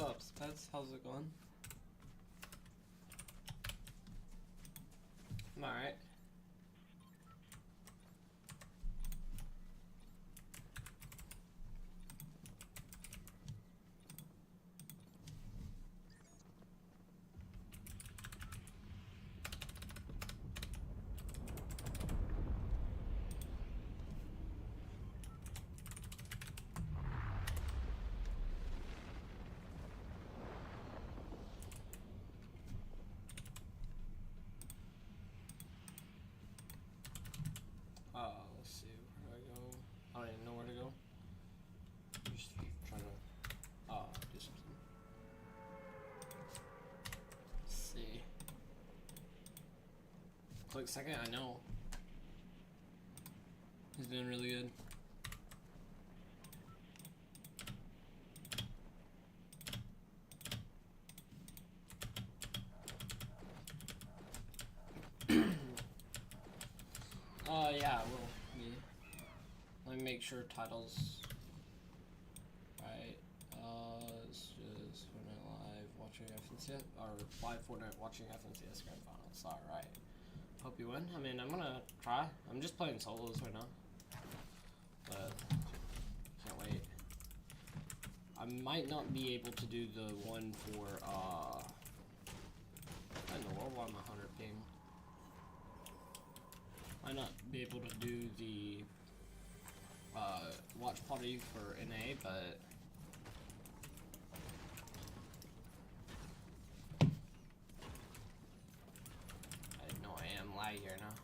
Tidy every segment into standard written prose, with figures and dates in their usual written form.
up, Spets? How's it going? I'm alright. Let's see, where do I go? I don't even know where to go. I'm just trying to, do something. Let's see. Click second, I know. He's doing really good. Yeah, it will be. Let me make sure titles. Right. It's just Fortnite live watching FNCS or live Fortnite watching FNCS Grand Finals. Alright. Hope you win. I mean, I'm gonna try. I'm just playing solos right now. But can't wait. I might not be able to do the one for what in the world, why am I 100 ping? Might not be able to do the watch party for NA, but I know I am laggy here now.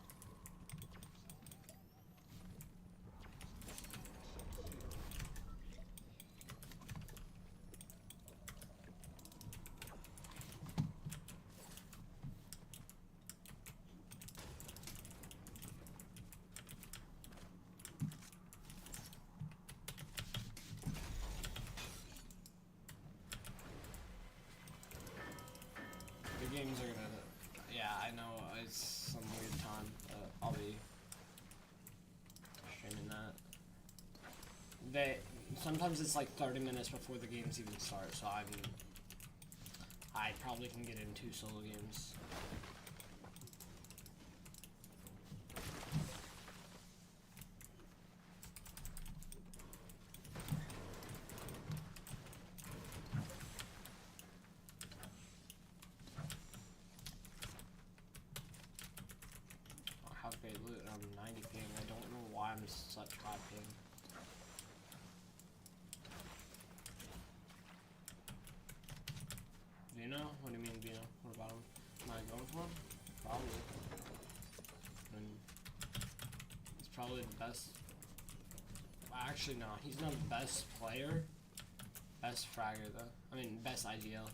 The games are gonna, yeah, I know, it's some weird time, but I'll be streaming that. Sometimes it's like 30 minutes before the games even start, so I probably can get in 2 solo games. Okay, look, I'm 90 ping. I don't know why I'm such high ping. Vino? What do you mean Vino? What about him? Am I going for him? Probably. I mean, he's probably the best. Actually, no. He's not the best player. Best fragger, though. I mean, best IGL.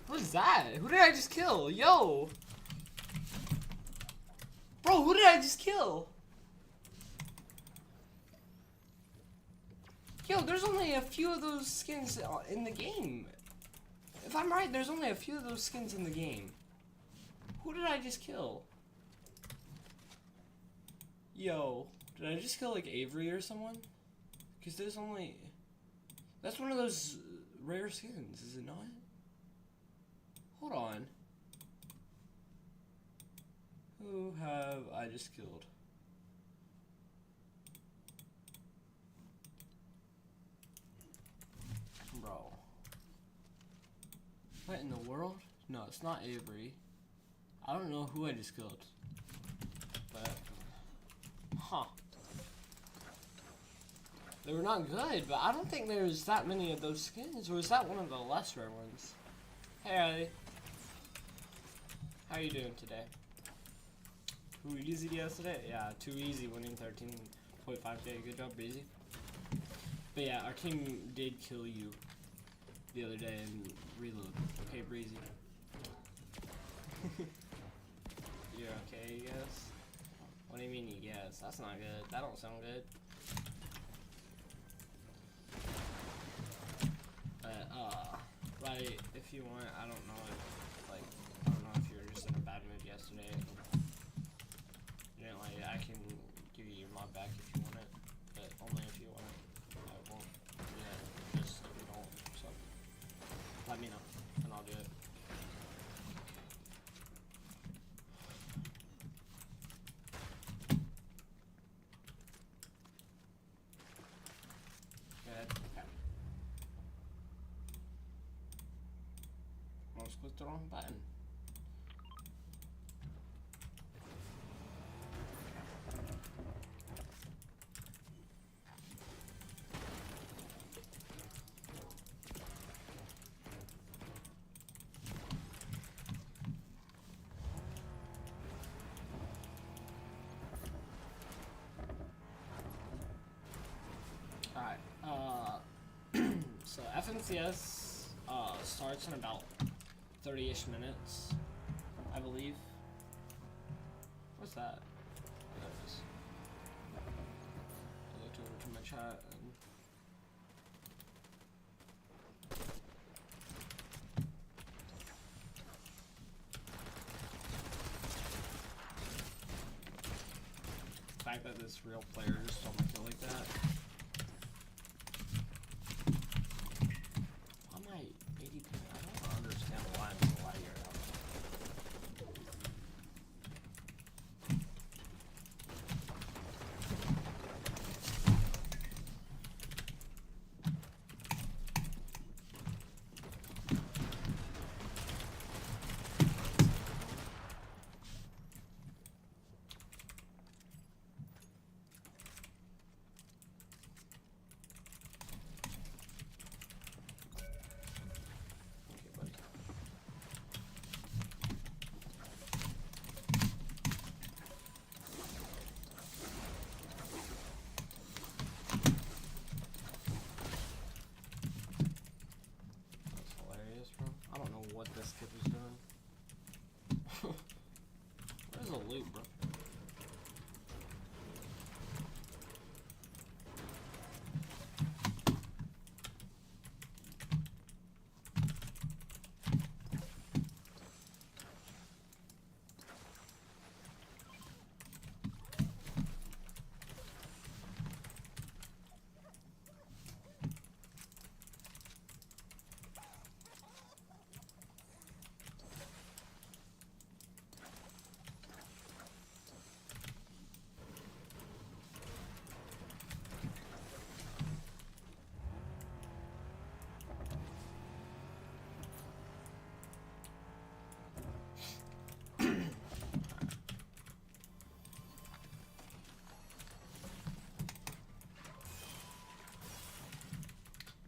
What is that? Who did I just kill? Yo! Bro, who did I just kill? Yo, there's only a few of those skins in the game. If I'm right, there's only a few of those skins in the game. Who did I just kill? Yo, did I just kill like Avery or someone? Because there's only... That's one of those rare skins, is it not? Hold on. Who have I just killed? Bro. What in the world? No, it's not Avery. I don't know who I just killed. But, huh. They were not good, but I don't think there's that many of those skins. Or is that one of the less rare ones? Hey, Riley. How you doing today? Too easy yesterday? Yeah, too easy winning 13.5k. Good job, Breezy. But yeah, our team did kill you the other day in reload. Okay, Breezy. You're okay, you guess? What do you mean you guess? That's not good. That don't sound good. But, right, if you want, I don't know if, like, I don't know if you were just in a bad mood yesterday. You know, like, I can give you your mod back if you want it, but only if you want it. I won't, yeah, just if you don't, so, let me know, and I'll do it. Go ahead. Okay. Almost clicked the wrong button. So FNCS starts in about 30-ish minutes, I believe. What's that? Oh, there it is. I looked over to my chat and the fact that this real player just stole my kill like that. I don't understand why I'm so light here now. What this kid was doing. Where's the loot, bro?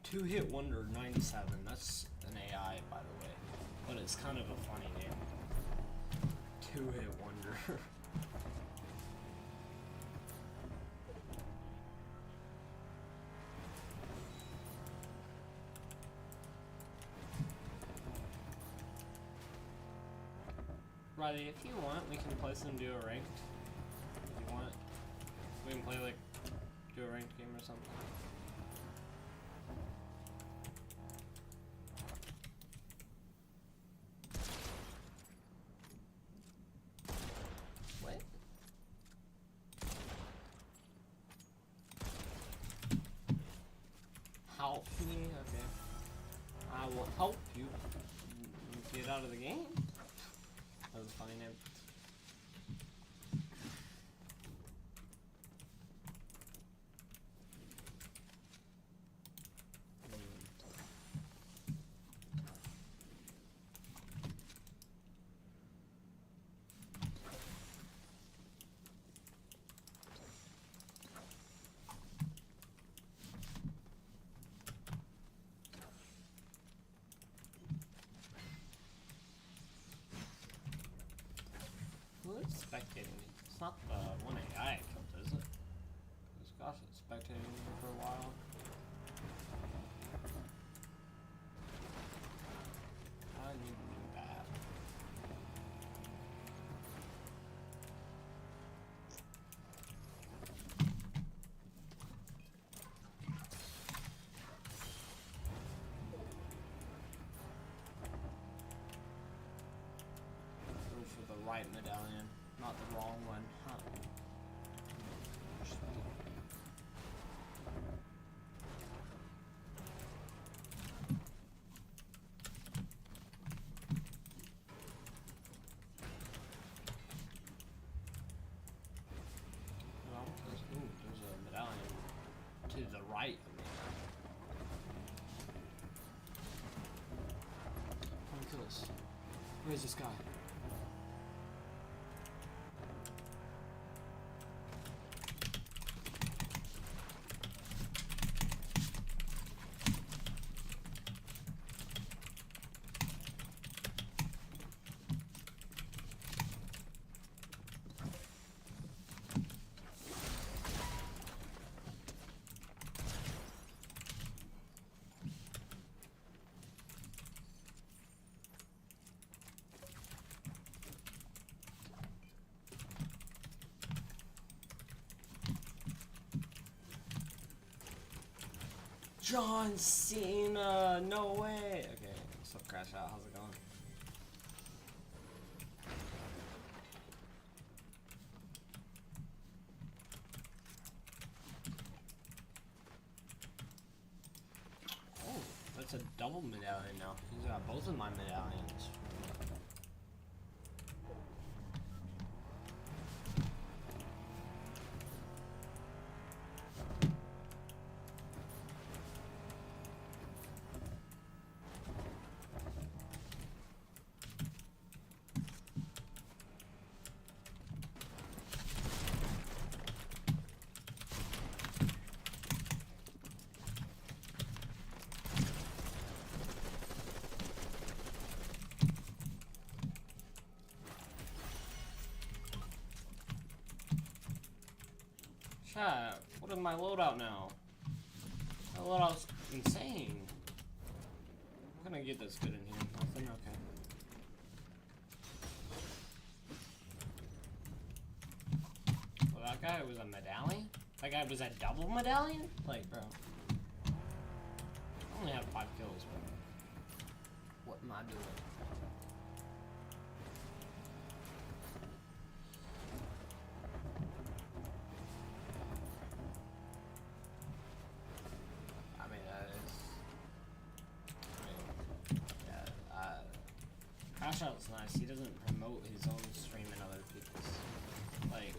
Two-hit wonder 97. That's an AI, by the way, but it's kind of a funny name. Two-hit wonder. Riley, if you want, we can play some duo ranked. If you want, we can play like duo ranked game or something. Help me? Okay. I will help you get out of the game. That was a funny name. spectating me. It's not the one AI I killed, is it? Because gosh, it's spectating me for a while. I need to do that. Go for the right medallion, not the wrong one, huh? There's a medallion to the right of me. How many kills? Where's this guy? John Cena, no way. Okay, so crash out. How's it going? Oh, that's a double medallion now. He's got both of my medallions. Chat, what is my loadout now? My loadout's insane. I'm gonna get this good in here. Nothing? Okay. Well, that guy was a medallion? That guy was a double medallion? Like, bro. I only have 5 kills, bro. What am I doing? Crash Out's nice. He doesn't promote his own stream and other people's. Like,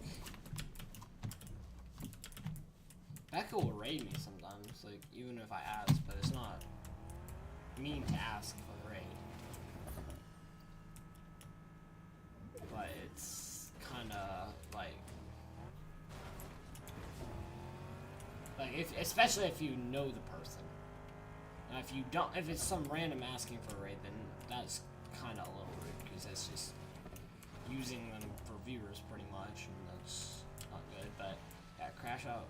Becca will raid me sometimes, like, even if I ask, but it's not mean to ask for a raid. But it's kinda like if, especially if you know the person. Now, if you don't, if it's some random asking for a raid, then that's kind of a little rude, because that's just using them for viewers pretty much, and that's not good. But yeah, Crash Out,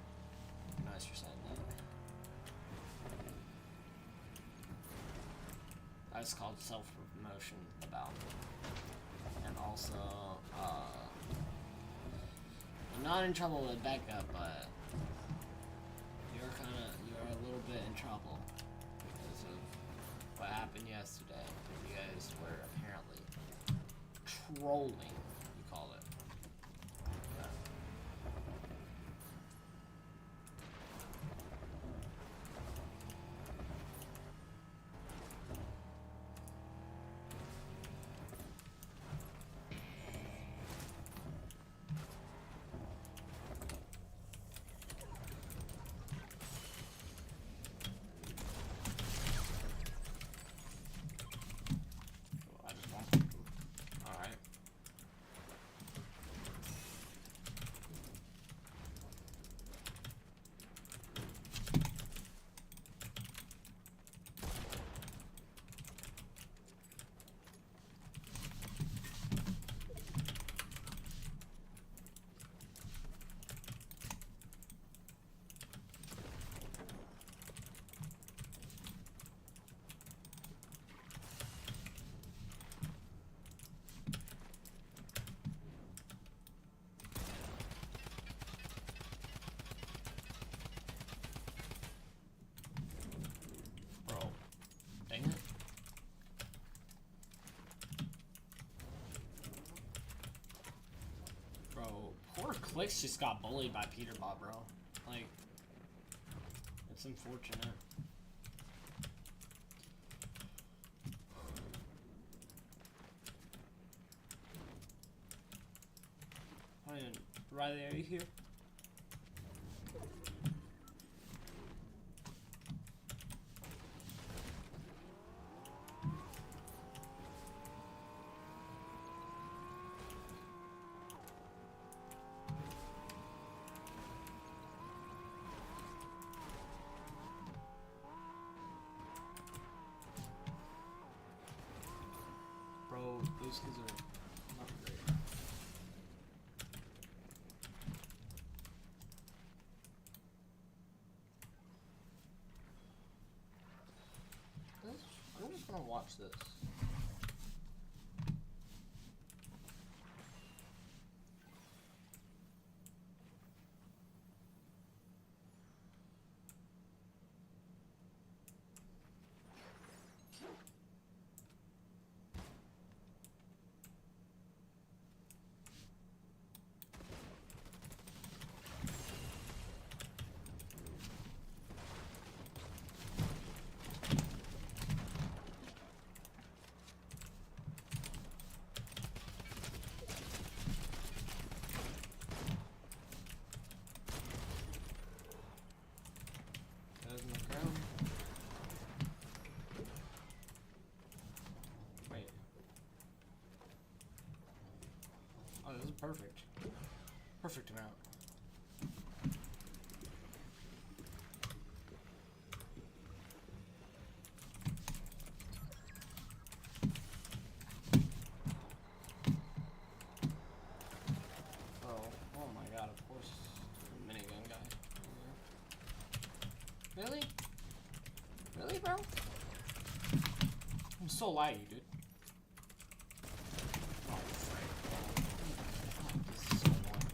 nice for saying that. That's called self-promotion about me. And also, I'm not in trouble with Becca, but you're a little bit in trouble because of what happened yesterday. You guys were apparently trolling, you call it. Clicks just got bullied by Peterbot, bro. Like, it's unfortunate. I mean, Riley, are you here? Bro, those kids are not great. I'm just gonna watch this. There's my crown. Wait. Oh, this is perfect. Perfect amount. Oh my god, of course. Minigun guy. Really? Really, bro? I'm so laggy, dude. Oh, frick. Oh, this is so annoying.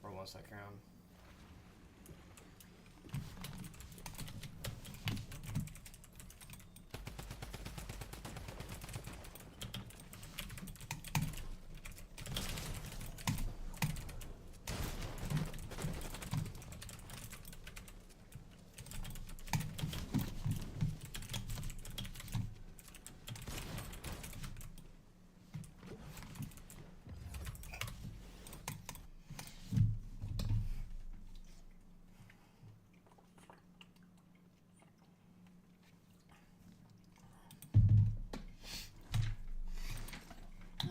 Bro wants that crown.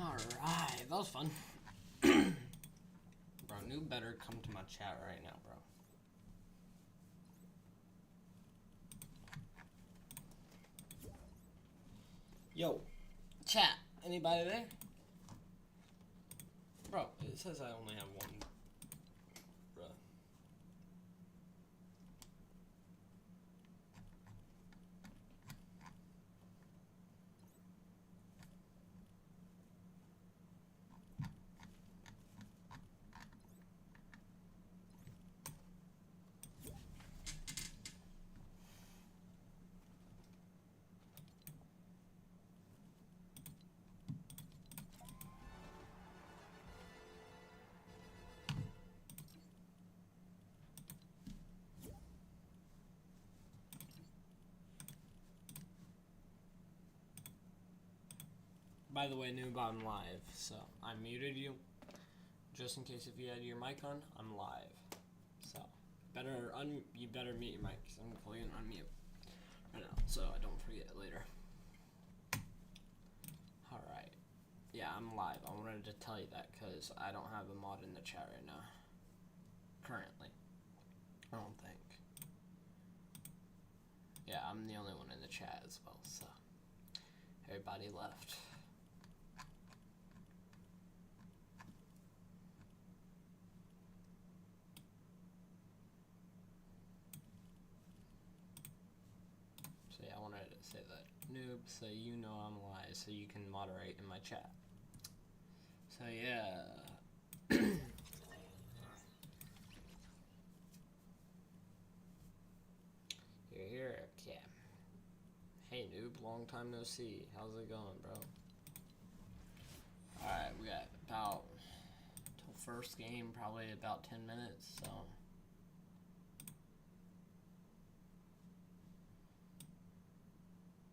Alright, that was fun. Bro, new better come to my chat right now, bro. Yo, chat, anybody there? Bro, it says I only have one. Bro. By the way, noob, I'm live, so I muted you. Just in case if you had your mic on, I'm live. So, you better mute your mic, because I'm going to pull you and unmute right now, so I don't forget later. Alright. Yeah, I'm live. I wanted to tell you that, because I don't have a mod in the chat right now. Currently. I don't think. Yeah, I'm the only one in the chat as well, so. Everybody left. say that. Noob, so you know I'm live, so you can moderate in my chat. So yeah. You're here, yeah. Hey noob, long time no see. How's it going, bro? Alright, we got about till first game, probably about 10 minutes, so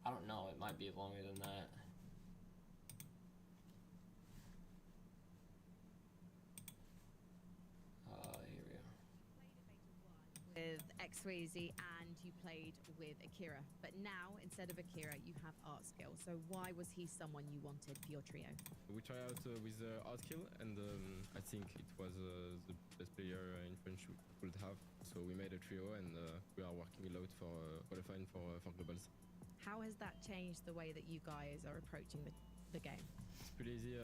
I don't know, it might be longer than that. Here we go. With X-Razy and you played with Akira, but now instead of Akira you have Art Skill. So why was he someone you wanted for your trio? We try out with Art Skill, and I think it was the best player in French we could have. So we made a trio, and we are working a lot for qualifying for globals. How has that changed the way that you guys are approaching the game? It's pretty easy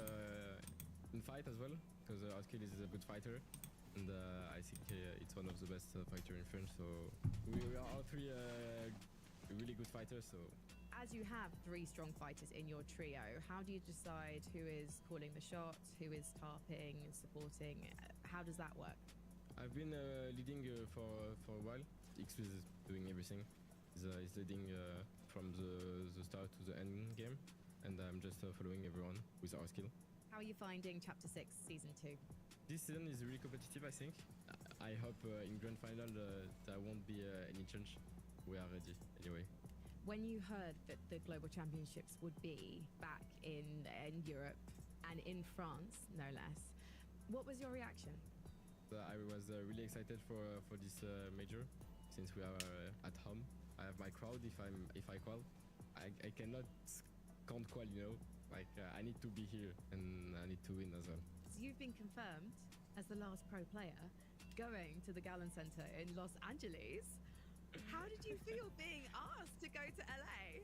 in fight as well, because Art Skill is a good fighter, and I think it's one of the best fighter in French. So we are all three really good fighters. So as you have three strong fighters in your trio, how do you decide who is calling the shots, who is tarping and supporting? How does that work? I've been leading for a while. X is doing everything. He's leading from the start to the end game, and I'm just following everyone with our skill. How are you finding Chapter 6 Season 2? This season is really competitive, I think. I hope in Grand Final there won't be any change. We are ready anyway. When you heard that the Global Championships would be back in Europe and in France, no less, what was your reaction? I was really excited for this major, since we are at home. I have my crowd if I qual. I cannot can't qual, you know. Like I need to be here and I need to win as well. So you've been confirmed as the last pro player going to the Gallon Center in Los Angeles. How did you feel being asked to go to LA?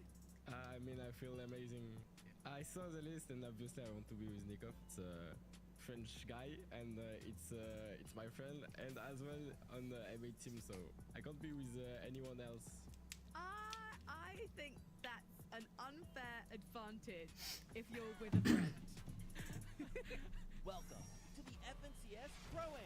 I mean, I feel amazing. I saw the list, and obviously I want to be with Nikov. It's a French guy, and it's my friend, and as well on the M8 team, so I can't be with anyone else. I think that's an unfair advantage if you're with a friend. Welcome to the FNCS Pro-Am.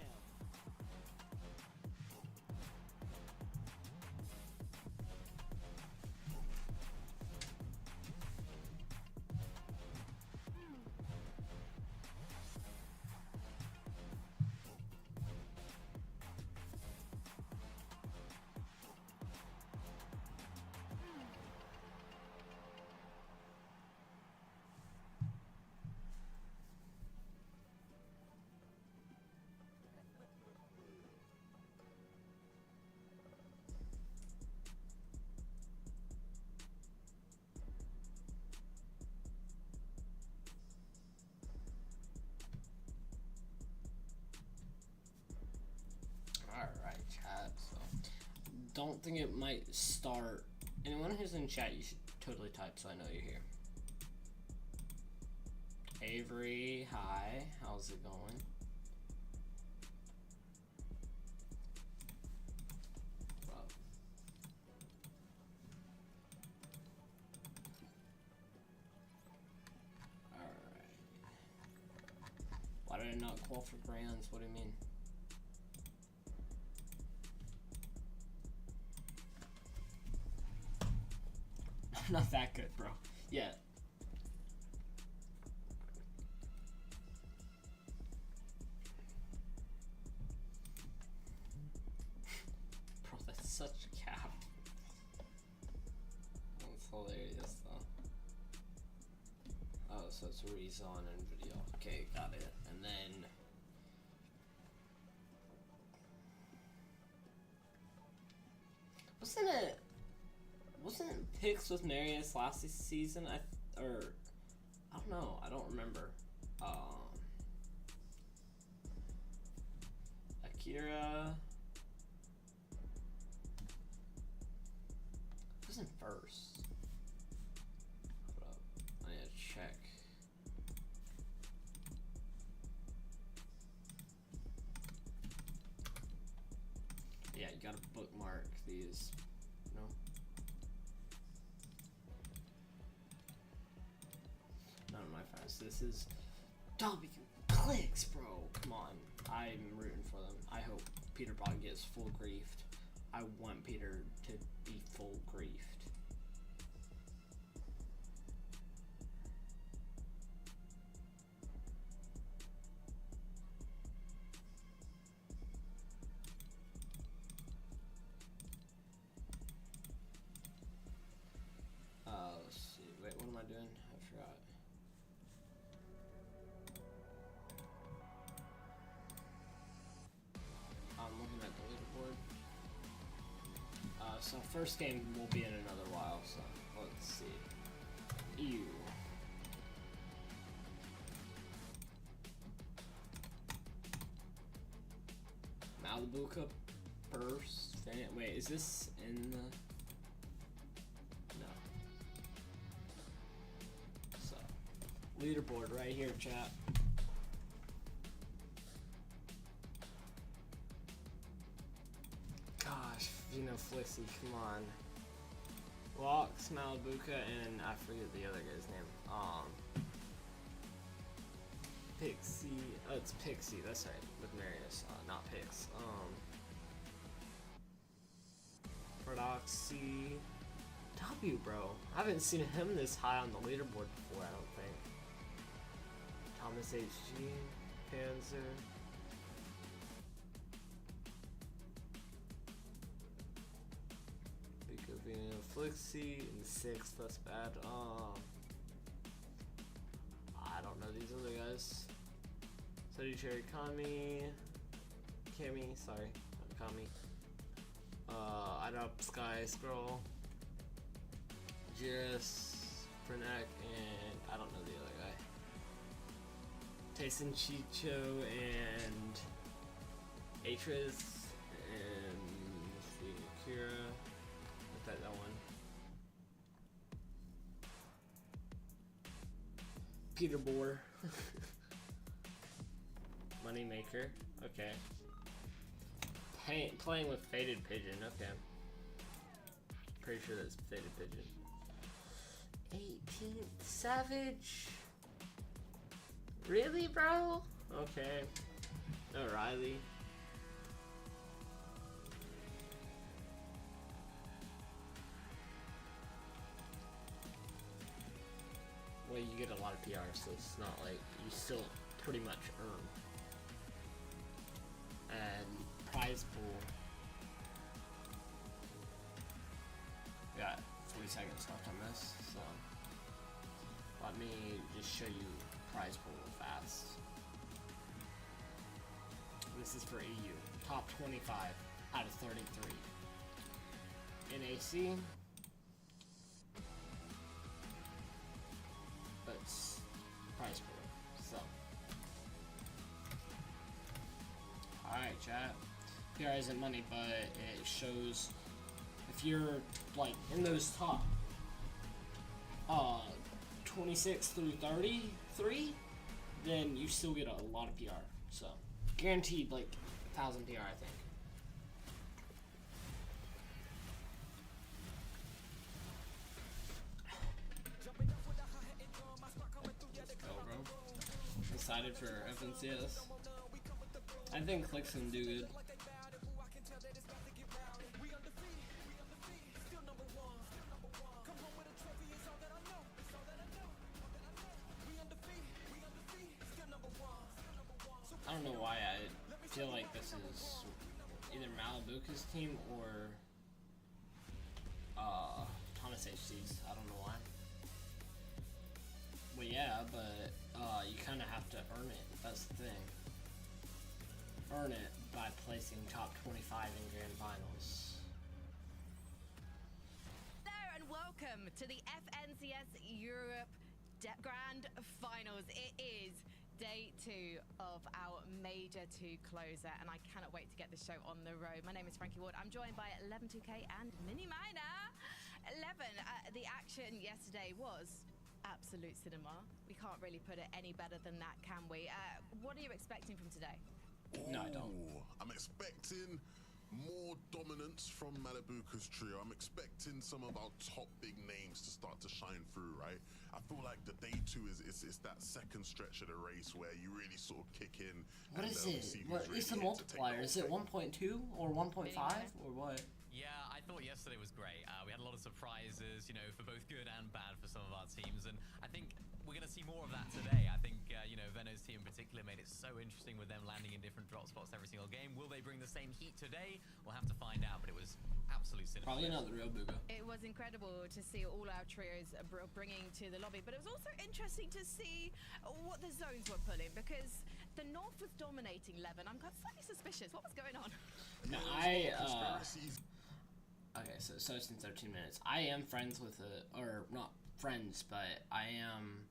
Alright, chat, so don't think it might start. Anyone who's in chat, you should totally type so I know you're here. Avery, hi, how's it going? Well, alright. Why did I not call for grands? What do you mean? Not that good, bro. Yeah. Bro, that's such a cap. That's hilarious, though. Oh, so it's Rezon and video. Okay, got it. And then... Wasn't picks with Marius last season? I don't know. I don't remember. Akira wasn't first. Hold up. I need to check. Yeah, you gotta bookmark these. No. finals. This is W clicks, bro. Come on. I'm rooting for them. I hope Peter Bog gets full griefed. I want Peter to be full griefed. Let's see. Wait, what am I doing? I forgot. I'm looking at the leaderboard. So first game will be in another while, so let's see. Ew. Malibu Cup burst. Wait, is this in the... No. So, leaderboard right here, chat. Gosh, Flixie, come on. Locks, Malibuca, and I forget the other guy's name. Pixie. Oh, it's Pixie. That's right, with Marius, not Pix. Prodoxy. W, bro. I haven't seen him this high on the leaderboard before, I don't think. Thomas HG, Panzer. Flixie in 6th, that's bad. I don't know these other guys. Sody Cherry Kami. Kami, sorry, not Kami. I'd up Sky Scroll. Jiris, Frenek, and I don't know the other guy. Tyson Chicho and Atris and let's see, Kira. That one. Peter Bohr. Moneymaker. Okay. Playing with Faded Pigeon. Okay. Pretty sure that's Faded Pigeon. 18th Savage. Really, bro? Okay. O'Reilly. Well, you get a lot of PR, so it's not like you still pretty much earn. And prize pool. We got 40 seconds left on this, so let me just show you prize pool fast. This is for EU. Top 25 out of 33. NAC. Price pool. So, alright, chat. PR isn't money, but it shows if you're like in those top 26 through 33, then you still get a lot of PR. So, guaranteed like 1,000 PR, I think. Excited for FNCS. I think Click's gonna do good. I don't know why I feel like this is either Malibuca's team or Thomas HC's. I don't know why. Well, yeah, but you kind of have to earn it. That's the thing. Earn it by placing top 25 in grand finals. Hello and welcome to the FNCS Europe Grand Finals. It is day 2 of our Major 2 closer, and I cannot wait to get the show on the road. My name is Frankie Ward. I'm joined by 11-2K and Mini Miner. 11, the action yesterday was absolute cinema. We can't really put it any better than that, can we? What are you expecting from today? No, I don't. I'm expecting more dominance from Malibuca's trio. I'm expecting some of our top big names to start to shine through, right? I feel like the day 2 is that second stretch of the race where you really sort of kick in. What and, is see it? who's What really is the here to take the multiplier? whole Is it thing. 1.2 or 1.5 or what? Yeah, I thought yesterday was great. We had a lot of surprises, you know, for both good and bad for some of our teams, and I think we're going to see more of that today. I think, you know, Veno's team in particular made it so interesting with them landing in different drop spots every single game. Will they bring the same heat today? We'll have to find out, but it was absolute cinema. Probably not the real Booga. It was incredible to see all our trios bringing to the lobby, but it was also interesting to see what the zones were pulling, because the North was dominating Levin. I'm slightly suspicious. What was going on? No, Conspiracies. Okay, so it starts in 13 minutes. I am friends with or not friends, but I am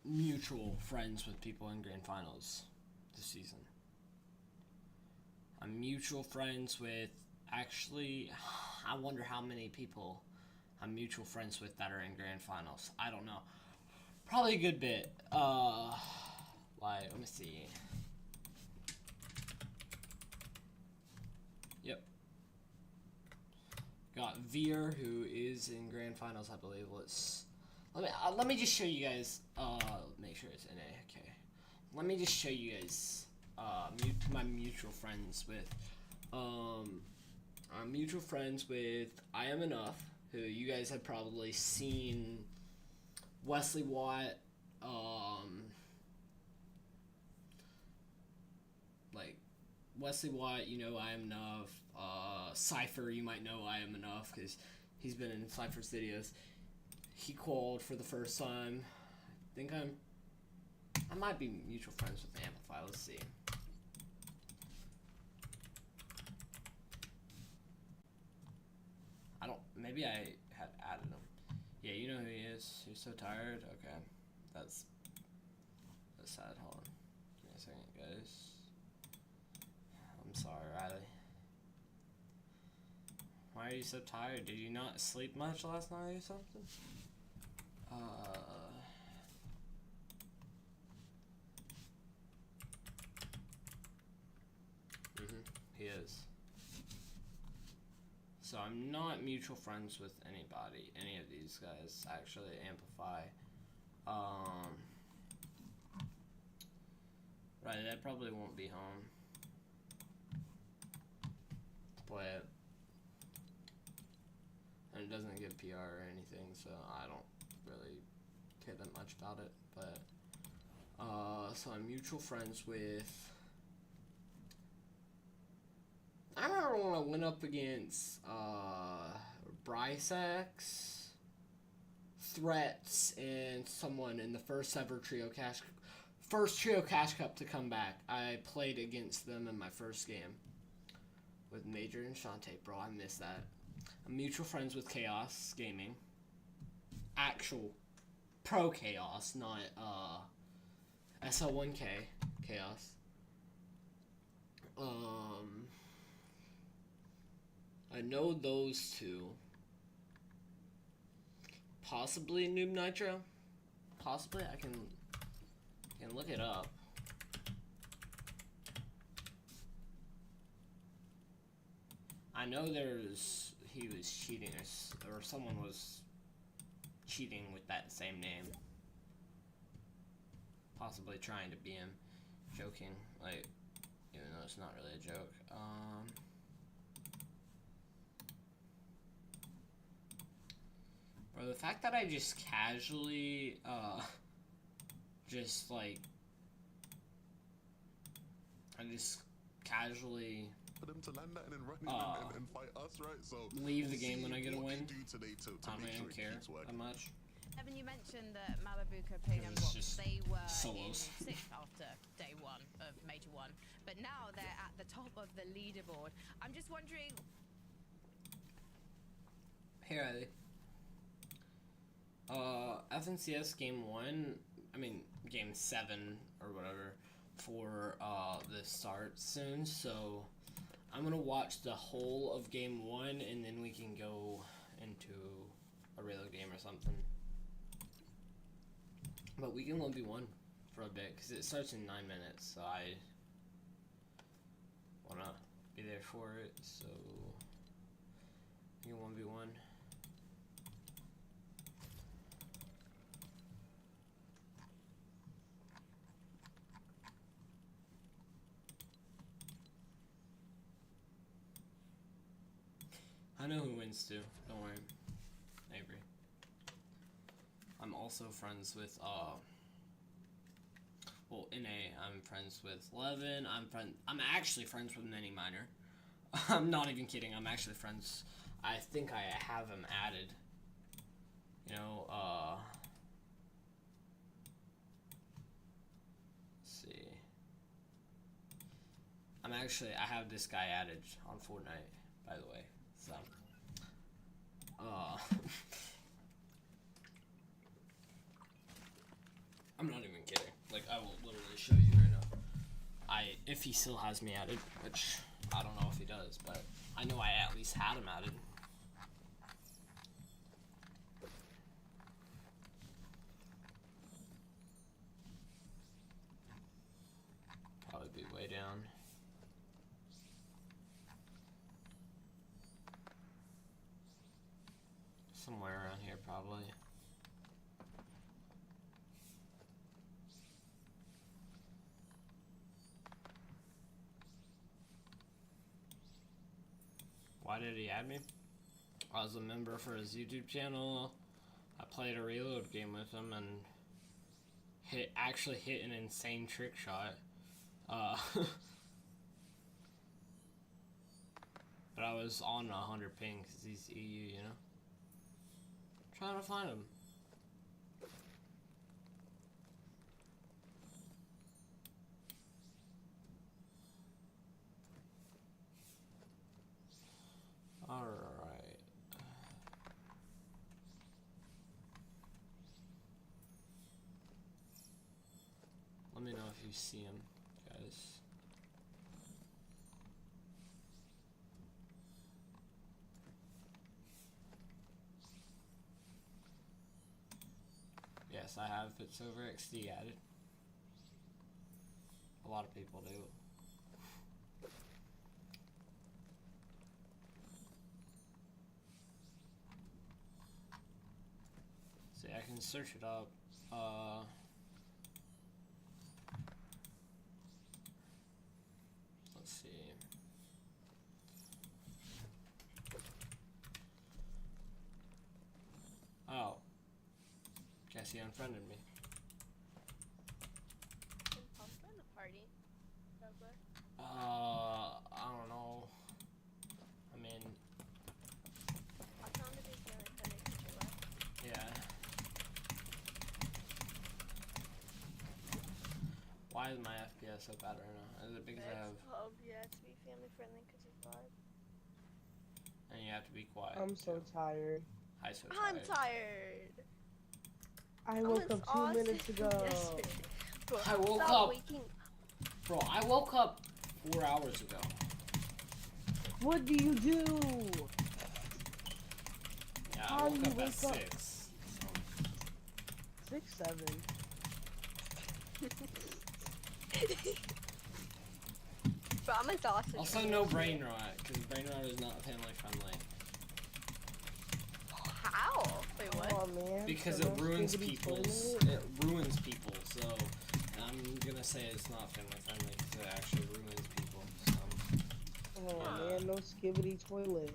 mutual friends with people in grand finals this season. I'm mutual friends with, actually, I wonder how many people I'm mutual friends with that are in grand finals. I don't know. Probably a good bit. Like, let me see. Yep. Got Veer, who is in grand finals, I believe. Let me just show you guys. Make sure it's NA. Okay. Let me just show you guys. My mutual friends with. I'm mutual friends with I Am Enough, who you guys have probably seen. Wesley Watt. Like Wesley Watt, you know I Am Enough. Cypher, you might know I Am Enough because he's been in Cypher's videos. He called for the first time. I think I might be mutual friends with Amplify. Let's see. Maybe I had added him. Yeah, you know who he is. You're so tired. Okay, that's sad. Hold on. Give me a second, guys. I'm sorry, Riley. Why are you so tired? Did you not sleep much last night or something? He is. So I'm not mutual friends with anybody, any of these guys, actually, Amplify. Right, I probably won't be home. But and it doesn't give PR or anything, so I don't really care that much about it. But so I'm mutual friends with. I remember when I went up against Brycex, Threats, and someone in the first Trio Cash Cup to come back. I played against them in my first game with Major and Shantae. Bro, I miss that. I'm mutual friends with Chaos Gaming. Actual pro Chaos, not SL1K Chaos. I know those two. Possibly Noob Nitro. Possibly, I can look it up. I know he was cheating or someone was cheating with that same name. Possibly trying to be him. Joking, like, even though it's not really a joke. Bro, the fact that I just casually, just like, I just casually For them to land that and then run in and fight us, right? So leave the game when I get a what win. they do today to I don't make sure even it care keeps working. that much. Evan, you mentioned that Malabuka played on It's what just they were solos. in 6th after day 1 of Major 1, but now they're at the top of the leaderboard. I'm just wondering. Hey Riley. FNCS game 1, I mean game 7 or whatever for the start soon, so I'm gonna watch the whole of game 1 and then we can go into a regular game or something. But we can 1v1 for a bit because it starts in 9 minutes, so I wanna be there for it, so we can 1v1. I know who wins too. Don't worry, Avery. I'm also friends with well, in I'm friends with Levin. I'm actually friends with Mini Miner. I'm not even kidding. I'm actually friends. I think I have him added. You know, let's see. I have this guy added on Fortnite, by the way. So, I'm not even kidding. Like, I will literally show you right now. If he still has me added, which I don't know if he does, but I know I at least had him added. Probably be way down. Somewhere around here, probably. Why did he add me? I was a member for his YouTube channel. I played a reload game with him and actually hit an insane trick shot. But I was on 100 ping because he's EU, you know? Trying to find him. Alright. Let me know if you see him, guys. Yes, I have Fits Over XD added. A lot of people do. See, I can search it up. Let's see. Oh. Guess he unfriended me. Pumpkin a party. Probably. I don't know. I mean, I found a big friendly. yeah. Why is my FPS so bad right now? Is it because I have... Yeah, to be family friendly because he's live. And you have to be quiet. I'm so tired. Hi, so I'm tired. tired. I woke up 2 minutes ago. Bro, I woke stop up. waking. Bro, I woke up 4 hours ago. What do you do? Yeah, How I woke do you up at wake up? 6. 6, 7. Bro, I'm exhausted. Also, no brain rot, because brain rot is not family friendly. How? Wait, what? Oh man. Because so it no ruins skibbity people's. toilet? It ruins people. So I'm gonna say it's not family friendly because it actually ruins people. So. Oh man, no skibbity toilet.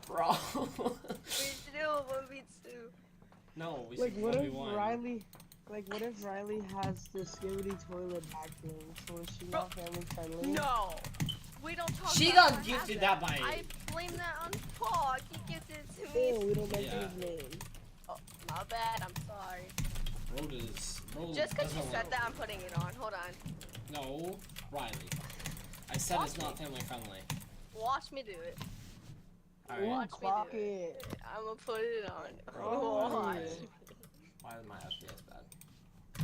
Bro. We do 1v2. No, we Like should what if 1v1. Riley? Like what if Riley has the skibbity toilet back thing? So is she not family friendly? No. We don't talk She about got what gifted happened. that by- I blame that on Paul. He gifted it to me. Oh, we don't mention Yeah. his name. Oh, my bad. I'm sorry. Roll Just because you doesn't said work. that, I'm putting it on. Hold on. No, Riley. I said Watch it's not family friendly. Watch me do it. Alright. Ooh, Watch me clock do it. I'm gonna put it on. Bro, Watch. why is my FPS bad?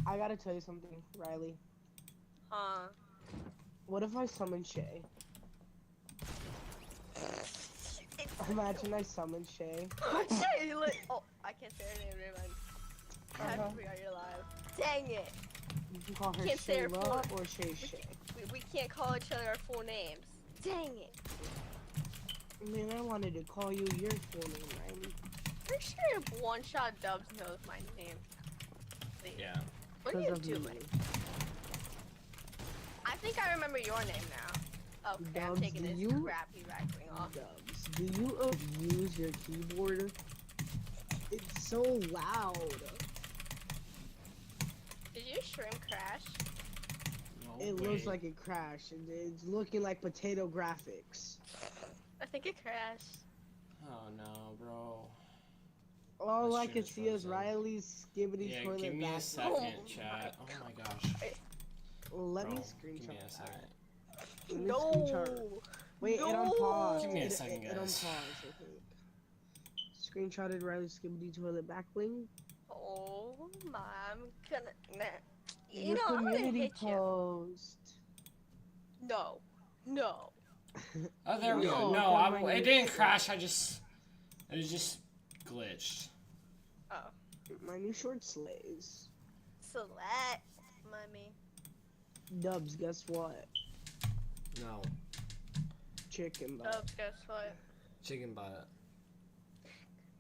I gotta tell you something, Riley. What if I summon Shay? Imagine I summon Shay. Shay, oh, I can't say her name. Never mind. I have to forget you're live. Dang it. You can call her Can't say her Shayla full- or Shay Shay. We can't call each other our full names. Dang it. Man, I wanted to call you your full name, Riley. Pretty sure One Shot Dubs knows my name. Please. Yeah. What are you Because of doing? me. think I remember your name now. Okay, I'm Dubs, taking do this you- crappy rifling off. Dubs, do you abuse your keyboard? It's so loud. Did your shrimp crash? No It way. looks like it crashed. It's looking like potato graphics. I think it crashed. Oh no, bro. All My I shit can is see is frozen. Riley's skibbity Yeah, toilet give me a bathroom. second, Oh chat. my Oh my gosh. Let me Bro, screenshot give me a that. second. Let me screenshot. Wait, it on pause. Give me a It- second, it on guys. pause, I think. Screenshotted Riley's skibbity toilet backbling. Oh my, I'm gonna. Nah. You Your know, I'm gonna community hit you. post. No. No. Oh, there we go. No, No, got my it new didn't shirt. crash. It just glitched. Oh. My new short slays. Select, mommy. Dubs, guess what? No. Chicken Oh, butt. guess what? Chicken butt.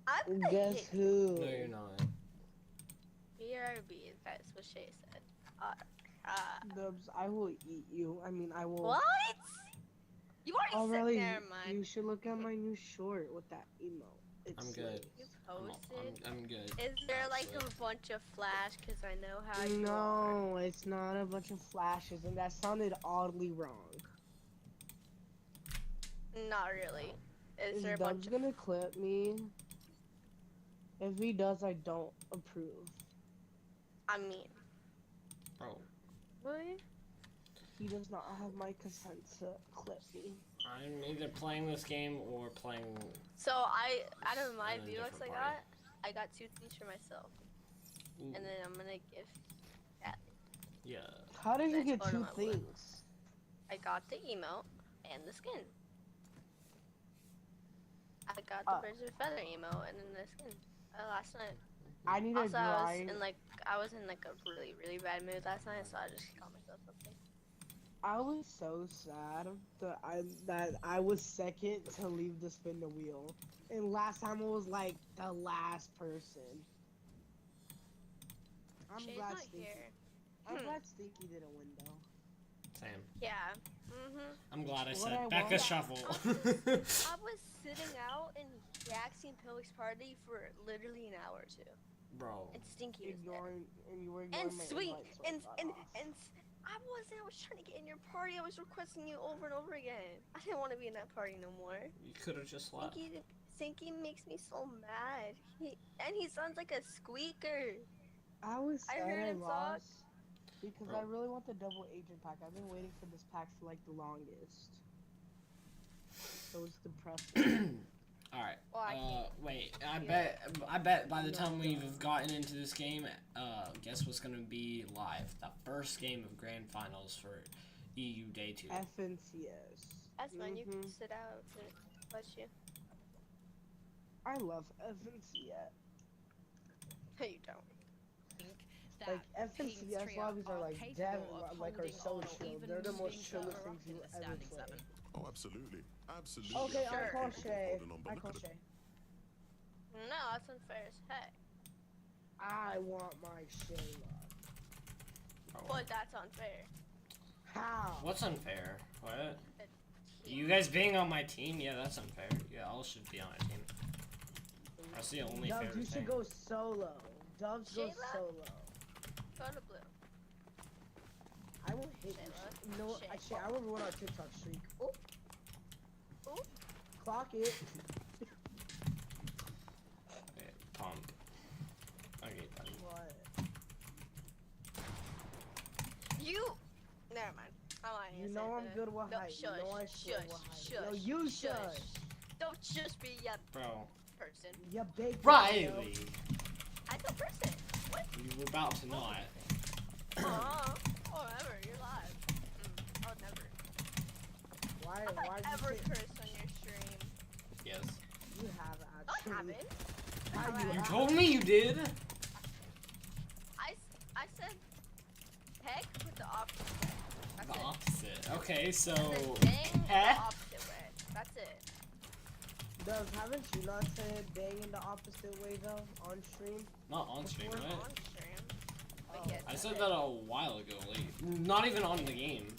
I'm gonna Guess hit who? No, you're not. BRB. That's what she said. Dubs, I will eat you. I mean, I will. What? You already Oh, said. really? Never mind. You should look at my new short with that emote. It's I'm good. You I'm, posted. I'm good. Is there like actually. a bunch of flash? Cause I know how you are. No, it's not a bunch of flashes, and that sounded oddly wrong. Not really. Is there a Dubs bunch of? gonna clip me? If he does, I don't approve. I mean, Bro, really? He does not have my consent to clip me. I'm either playing this game or playing. So out of my In a V-Bucks different I got 2 things for myself, Ooh, and then I'm gonna give. yeah. How did you Next get order 2 my wood. things? I got the emote and the skin. I got Oh. the birds of feather emote and then the skin. Last night. I need Also, a I grind. was in like a really bad mood last night, so I just got myself something. I was so sad that I was second to leave the spin the wheel, and last time I was like the last person. I'm Shay's glad not Stinky. here. I'm glad Stinky didn't win though. Same. Yeah. Mhm. I'm glad I What said I Becca want- Shuffle. I was sitting out in Jackson Pillock's party for literally an hour or 2, Bro. and Stinky was there. Ignoring and you were ignoring And my sweet, invite, so I and got and off. and I wasn't. I was trying to get in your party. I was requesting you over and over again. I didn't want to be in that party no more. You could have just left. Stinky makes me so mad. He sounds like a squeaker. I was I sad heard I him talk. lost because Bro. I really want the double agent pack. I've been waiting for this pack for like the longest. So it's depressing. All right. Well, I can't. Wait. I bet by the time we've gotten into this game, guess what's gonna be live? The first game of Grand Finals for EU Day 2. FNCS. That's fine. You can Mhm. sit out. Bless you. I love FNCS. No, you don't. Like FNCS lobbies are like dead, like are so chill. They're the most chillest things you ever play. Oh, absolutely. Absolutely. Okay, I Sure. call Shay. Holding on, but I look call at the- Shay. No, that's unfair as heck. I want my Shay love. But that's unfair. How? What's unfair? What? He- You guys being on my team? Yeah, that's unfair. Yeah, all should be on our team. That's the only fair Dubs, you thing. should go solo. Dubs go Shayla? solo. Go to blue. I will hit you. Shayla? You know what? Shay. Actually, I will ruin our TikTok streak. Oh. Ooh. Clock it. Okay, pump. Okay, buddy. What? You. Never mind. I'm not You gonna know say I'm the- good with No, height. shush, You know I shush, swear with height. shush, Yo, you shush. shush. Don't just be a Bro. person. You big Riley! I'm a person. What? You were about to not. Whatever. You're live. I would never. Why? I Why ever you say curse on your stream. Yes. you have I actually? haven't. How You You have? told me you did! I said heck with the opposite way. That's The it. opposite. Okay, so. And then dang Heh? the opposite way. That's it. Dubs, haven't you not said dang in the opposite way though on stream? Not on stream, We're right? on stream. But Oh. yes, I that's said it. that a while ago, like, not even on the game.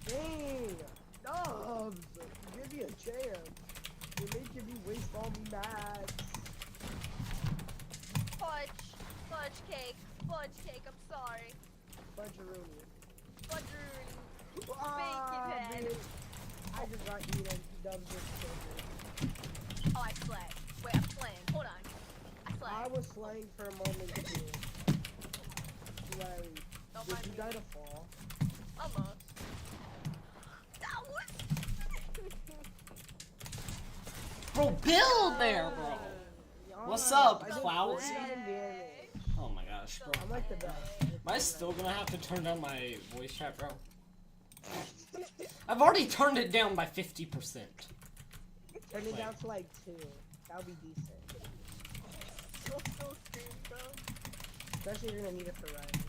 Dang! Dubs! Give me a chance. You're making me waste all me mats. Fudge cake, I'm sorry. Fudgeroonie. Fudgeroonie. Ah, Bacon head. bitch. I just got eaten. Dubs just killed me. Oh, I slay. Wait, I'm slaying. Hold on. I slay. I was slaying for a moment too. Larry, Don't did mind you me. die to fall? Almost. That was. Bro, build there, bro. What's up, I did Clouds? 14 damage. Oh my gosh, bro. I'm like the best. Am I still gonna have to turn down my voice chat, bro? I've already turned it down by 50%. Turn it down to like 2. That would be decent. So scared, bro. Especially if you're gonna need it for Ryan.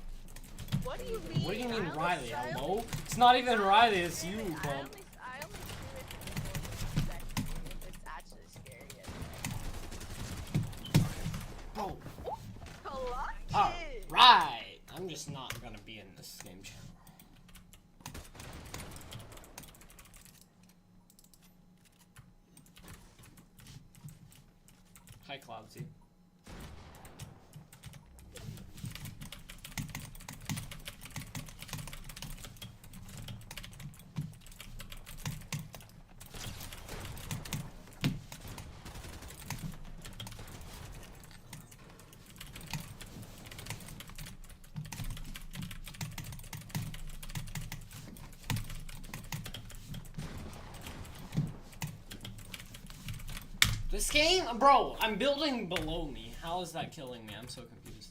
What do you mean? What do you mean, I only- Riley? I only- Hello? It's not even Riley, it's you, I bro. only do it if it's actually scary. Bro, Clutch. alright. I'm just not gonna be in this game channel. Hi, Cloudsy. This game, bro, I'm building below me. How is that killing me? I'm so confused.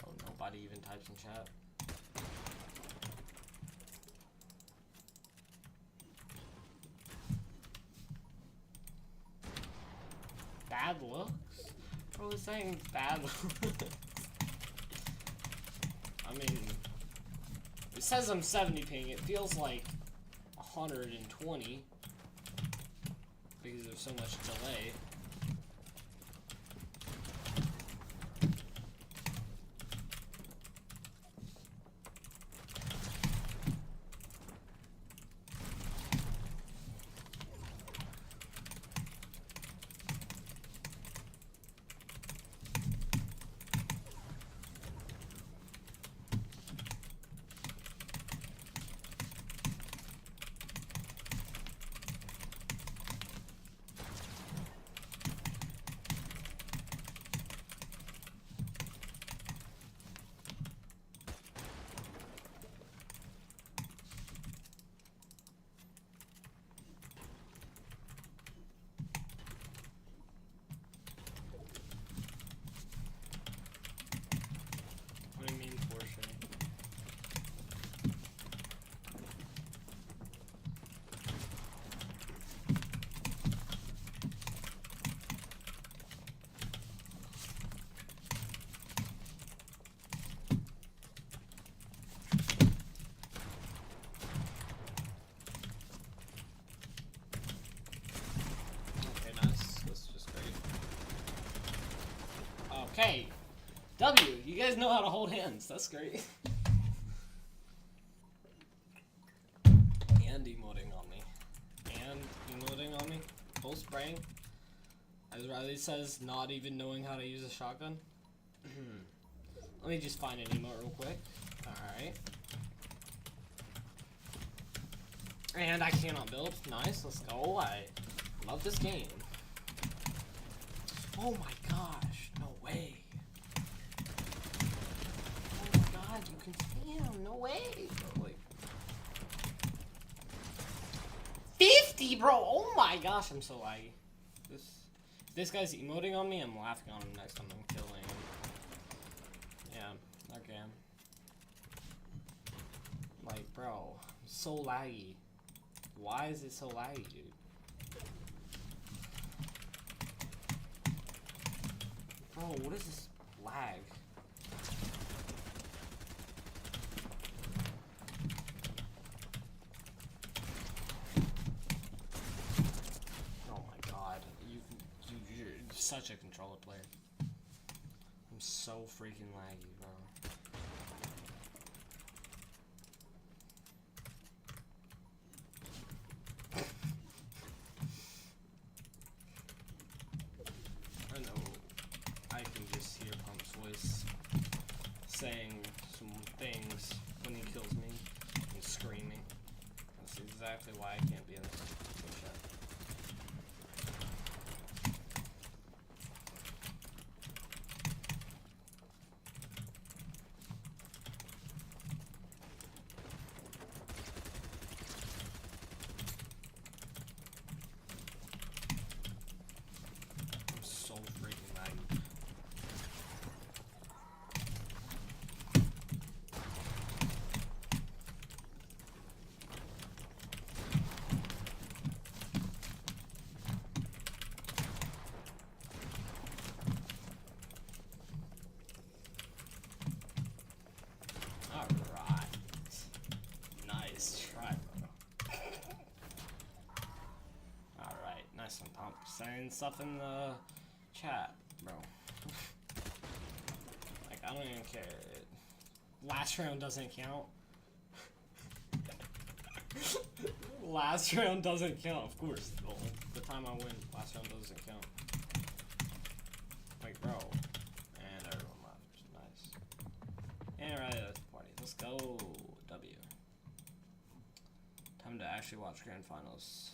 Oh, nobody even types in chat. Bad looks? Bro, it's saying bad looks. I mean, it says I'm 70 ping. It feels like 120. Because there's so much delay. What do you mean, Porsche? Okay, nice. That's just great. Okay. W, you guys know how to hold hands. That's great. And emoting on me. And emoting on me. Full spraying. As Riley says, not even knowing how to use a shotgun. Let me just find an emote real quick. Alright. And I cannot build. Nice, let's go. I love this game. Oh my gosh, no way. Oh my god, you can spam, no way. Bro, like 50, bro. Oh my gosh, I'm so laggy. This guy's emoting on me, I'm laughing on him next time I'm killing him. Yeah, okay. Like, bro, I'm so laggy. Why is it so laggy, dude? Bro, what is this lag? Oh my god, you're such a controller player. I'm so freaking laggy, bro. saying some things when he kills me and screaming. That's exactly why I can't be in this chat. I'm so freaking lagging. Alright. Nice try, bro. Alright, nice one, Tom. Saying stuff in the chat, bro. Like, I don't even care. Last round doesn't count. Last round doesn't count, of course. Well, the time I win, last round doesn't count. Like, bro. And everyone left. Nice. And right at the party. Let's go. W. Time to actually watch grand finals.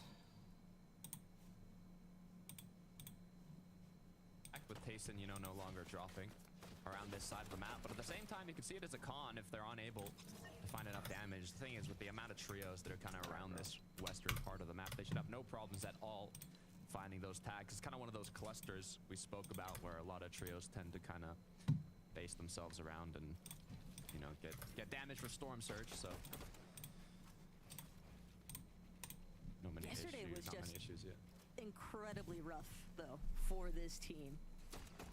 With Tayson, you know, no longer dropping around this side of the map, but at the same time, you can see it as a con if they're unable to find enough damage. The thing is, with the amount of trios that are kind of around this western part of the map, they should have no problems at all finding those tags. It's kind of one of those clusters we spoke about where a lot of trios tend to kind of base themselves around and, you know, get damage for Storm Surge, so not many issues yet. Incredibly rough, though, for this team.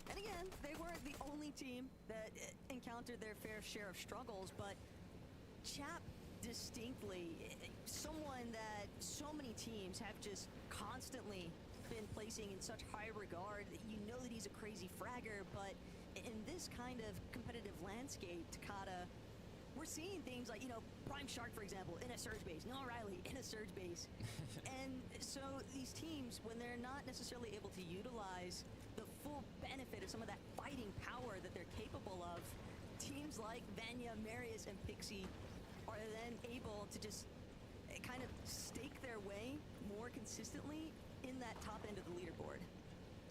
And again, they weren't the only team that encountered their fair share of struggles, but Chap distinctly, someone that so many teams have just constantly been placing in such high regard. You know that he's a crazy fragger, but in this kind of competitive landscape, Takada, we're seeing things like, you know, Prime Shark, for example, in a surge base. Noah Riley in a surge base. And so these teams, when they're not necessarily able to utilize the full benefit of some of that fighting power that they're capable of, teams like Vanya, Marius, and Pixie are then able to just kind of stake their way more consistently in that top end of the leaderboard.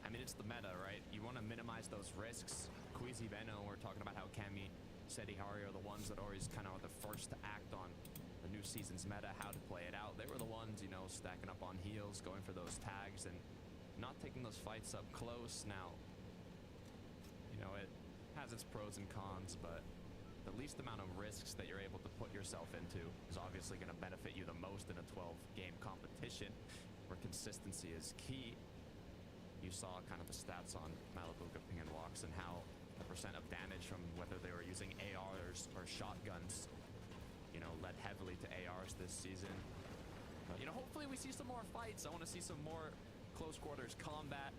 I mean, it's the meta, right? You want to minimize those risks. Queasy, Veno, we're talking about how Cammy, Seti, Hari are the ones that always kind of are the first to act on the new season's meta, how to play it out. They were the ones, you know, stacking up on heals, going for those tags, and not taking those fights up close. Now, you know, it has its pros and cons, but the least amount of risks that you're able to put yourself into is obviously going to benefit you the most in a 12-game competition where consistency is key. You saw kind of the stats on Malibuka ping and walks and how the percent of damage from whether they were using ARs or shotguns, you know, led heavily to ARs this season. But, you know, hopefully we see some more fights. I want to see some more close quarters combat.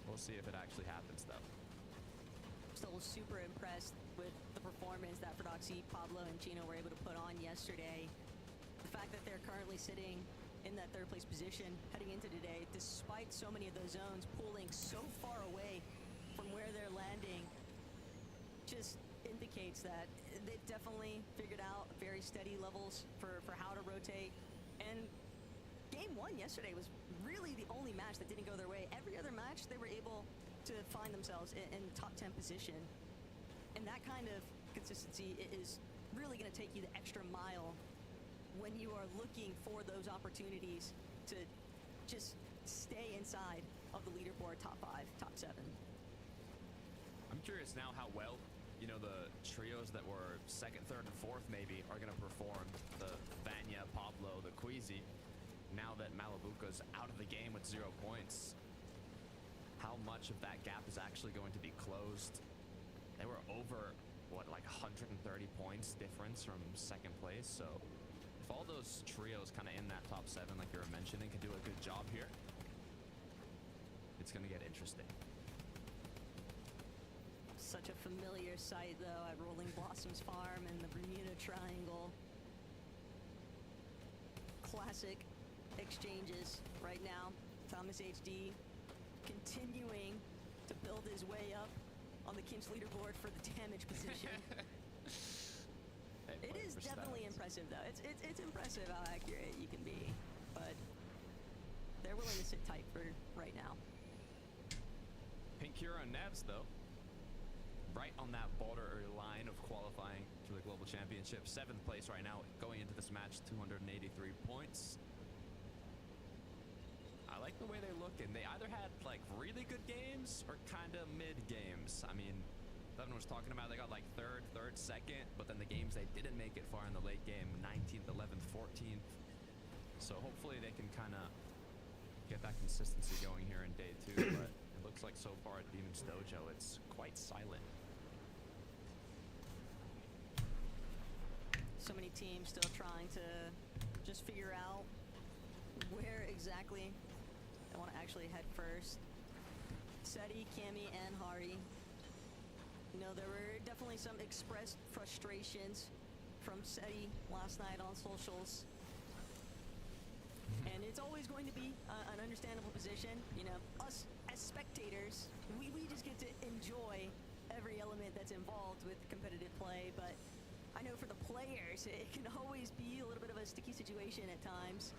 We'll see if it actually happens, though. Still super impressed with the performance that Prodoxy, Pablo, and Gino were able to put on yesterday. The fact that they're currently sitting in that third place position heading into today, despite so many of those zones pulling so far away from where they're landing, just indicates that they've definitely figured out very steady levels for how to rotate. And game one yesterday was really the only match that didn't go their way. Every other match they were able to find themselves in top 10 position. And that kind of consistency is really going to take you the extra mile when you are looking for those opportunities to just stay inside of the leaderboard top 5, top 7. I'm curious now how well, you know, the trios that were second, third, and fourth maybe are going to perform. The Vanya, Pablo, the Queasy. Now that Malibuka's out of the game with 0 points, how much of that gap is actually going to be closed? They were over, what, like 130 points difference from second place. So if all those trios kind of in that top 7, like you were mentioning, can do a good job here, it's going to get interesting. Such a familiar sight, though, at Rolling Blossoms Farm and the Bermuda Triangle. Classic exchanges right now. Thomas HD continuing to build his way up on the Kinch leaderboard for the damage position. It is definitely impressive, though. It's impressive how accurate you can be, but they're willing to sit tight for right now. Pink Hero and Nevs, though, right on that border line of qualifying for the Global Championship. 7th place right now, going into this match, 283 points. I like the way they're looking. They either had like really good games or kind of mid games. I mean, Devin was talking about they got like third, second, but then the games they didn't make it far in the late game, 19th, 11th, 14th. So hopefully they can kind of get that consistency going here in day 2. But it looks like so far at Demon's Dojo, it's quite silent. So many teams still trying to just figure out where exactly they want to actually head first. Seti, Cammy, and Hari. You know, there were definitely some expressed frustrations from Seti last night on socials. And it's always going to be an understandable position. You know, us as spectators, we just get to enjoy every element that's involved with competitive play. But I know for the players, it can always be a little bit of a sticky situation at times.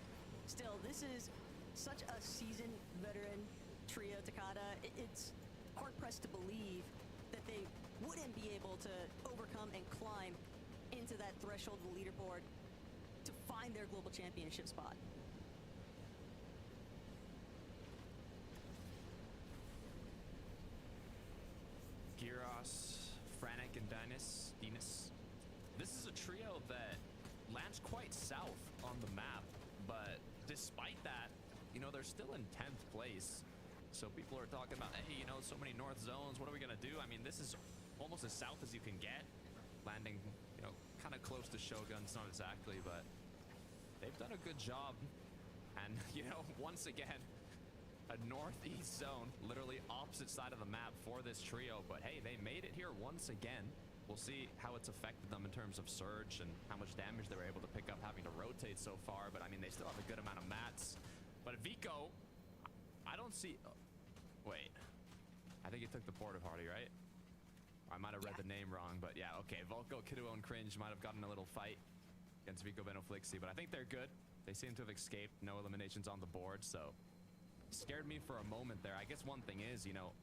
Still, this is such a seasoned veteran trio, Takada. It's hard-pressed to believe that they wouldn't be able to overcome and climb into that threshold of the leaderboard to find their global championship spot. Gyros, Franek, and Dinas. This is a trio that lands quite south on the map, but despite that, you know, they're still in 10th place. So people are talking about, hey, you know, so many north zones, what are we gonna do? I mean, this is almost as south as you can get, landing, you know, kind of close to Shoguns, not exactly, but they've done a good job. And, you know, once again, a northeast zone, literally opposite side of the map for this trio. But hey, they made it here once again. We'll see how it's affected them in terms of surge and how much damage they were able to pick up having to rotate so far. But I mean, they still have a good amount of mats. But Vico, I don't see... Oh, wait. I think he took the port of Hardy, right? I might have read the name wrong, but yeah, okay. Volko, Kiduo, and Cringe might have gotten a little fight against Vico Benoflixi, but I think they're good. They seem to have escaped. No eliminations on the board, so... Scared me for a moment there. I guess one thing is, you know,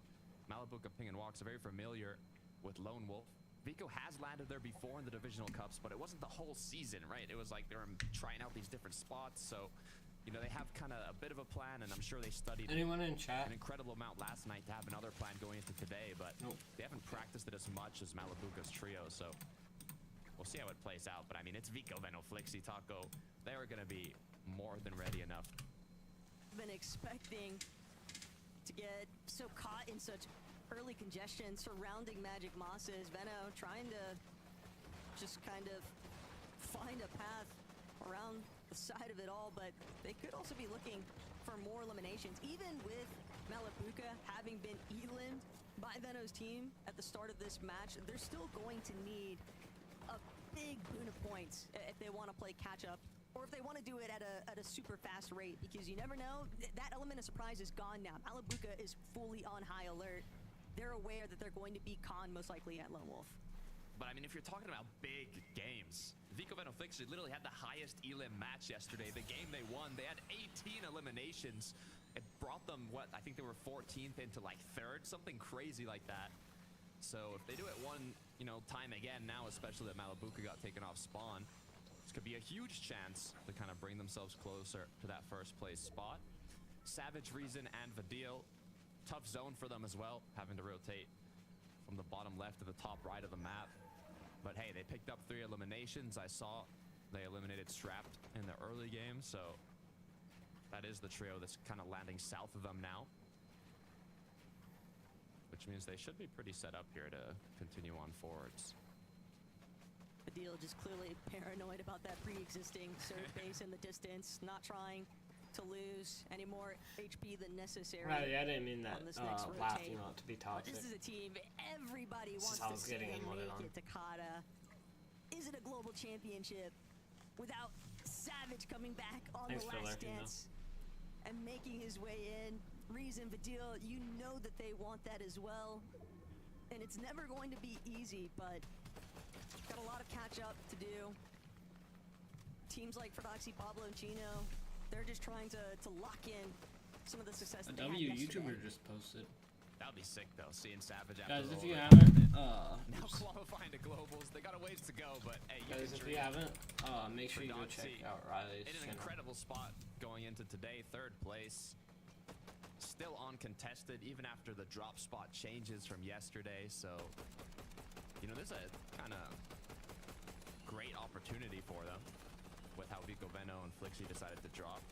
Malibuca, Ping, and Walks are very familiar with Lone Wolf. Vico has landed there before in the divisional cups, but it wasn't the whole season, right? It was like they were trying out these different spots, so you know they have kind of a bit of a plan, and I'm sure they studied anyone in chat an incredible amount last night to have another plan going into today, but they haven't practiced it as much as Malibuca's trio, so we'll see how it plays out. But I mean, it's Vico, Benoflixi, Taco. They are going to be more than ready enough. Been expecting to get so caught in such early congestion surrounding Magic Mosses. Veno trying to just kind of find a path around the side of it all, but they could also be looking for more eliminations. Even with Malibuca having been eliminated by Veno's team at the start of this match, they're still going to need a big boon of points if they want to play catch up, or if they want to do it at a super fast rate, because you never know. That element of surprise is gone now. Malibuca is fully on high alert. They're aware that they're going to be con most likely at Lone Wolf. But I mean, if you're talking about big games, Vico Benoflixi literally had the highest elim match yesterday. The game they won, they had 18 eliminations. It brought them, what, I think they were 14th into like 3rd, something crazy like that. So if they do it one, you know, time again now, especially that Malibuca got taken off spawn, this could be a huge chance to kind of bring themselves closer to that first place spot. Savage, Reason, and Vadil, tough zone for them as well, having to rotate from the bottom left to the top right of the map. But hey, they picked up 3 eliminations. I saw they eliminated Strapped in the early game, so that is the trio that's kind of landing south of them now, which means they should be pretty set up here to continue on forwards. The deal just clearly paranoid about that pre-existing surge base in the distance, not trying to lose any more HP than necessary. Right, yeah, I didn't mean that laughing not to be toxic. But this is a team everybody wants to see them make it. Takada. Is it a global championship without Savage coming back on the last dance and making his way in? Reason, Vadil, you know that they want that as well. and it's never going to be easy, but got a lot of catch up to do. Teams like Fordoxy, Pablo, and Chino, they're just trying to lock in some of the success A that they had W yesterday. YouTuber just posted. That would be sick though, seeing Savage after Guys, the if you whole haven't, now oops. qualifying to globals, they got a ways to go, but hey, you Guys, can if you dream. haven't, make sure you go check Fordoxy out Riley's in an channel. incredible spot going into today, 3rd place. Still uncontested, even after the drop spot changes from yesterday. So, you know, there's a kind of great opportunity for them with how Vico Veno and Flixie decided to drop.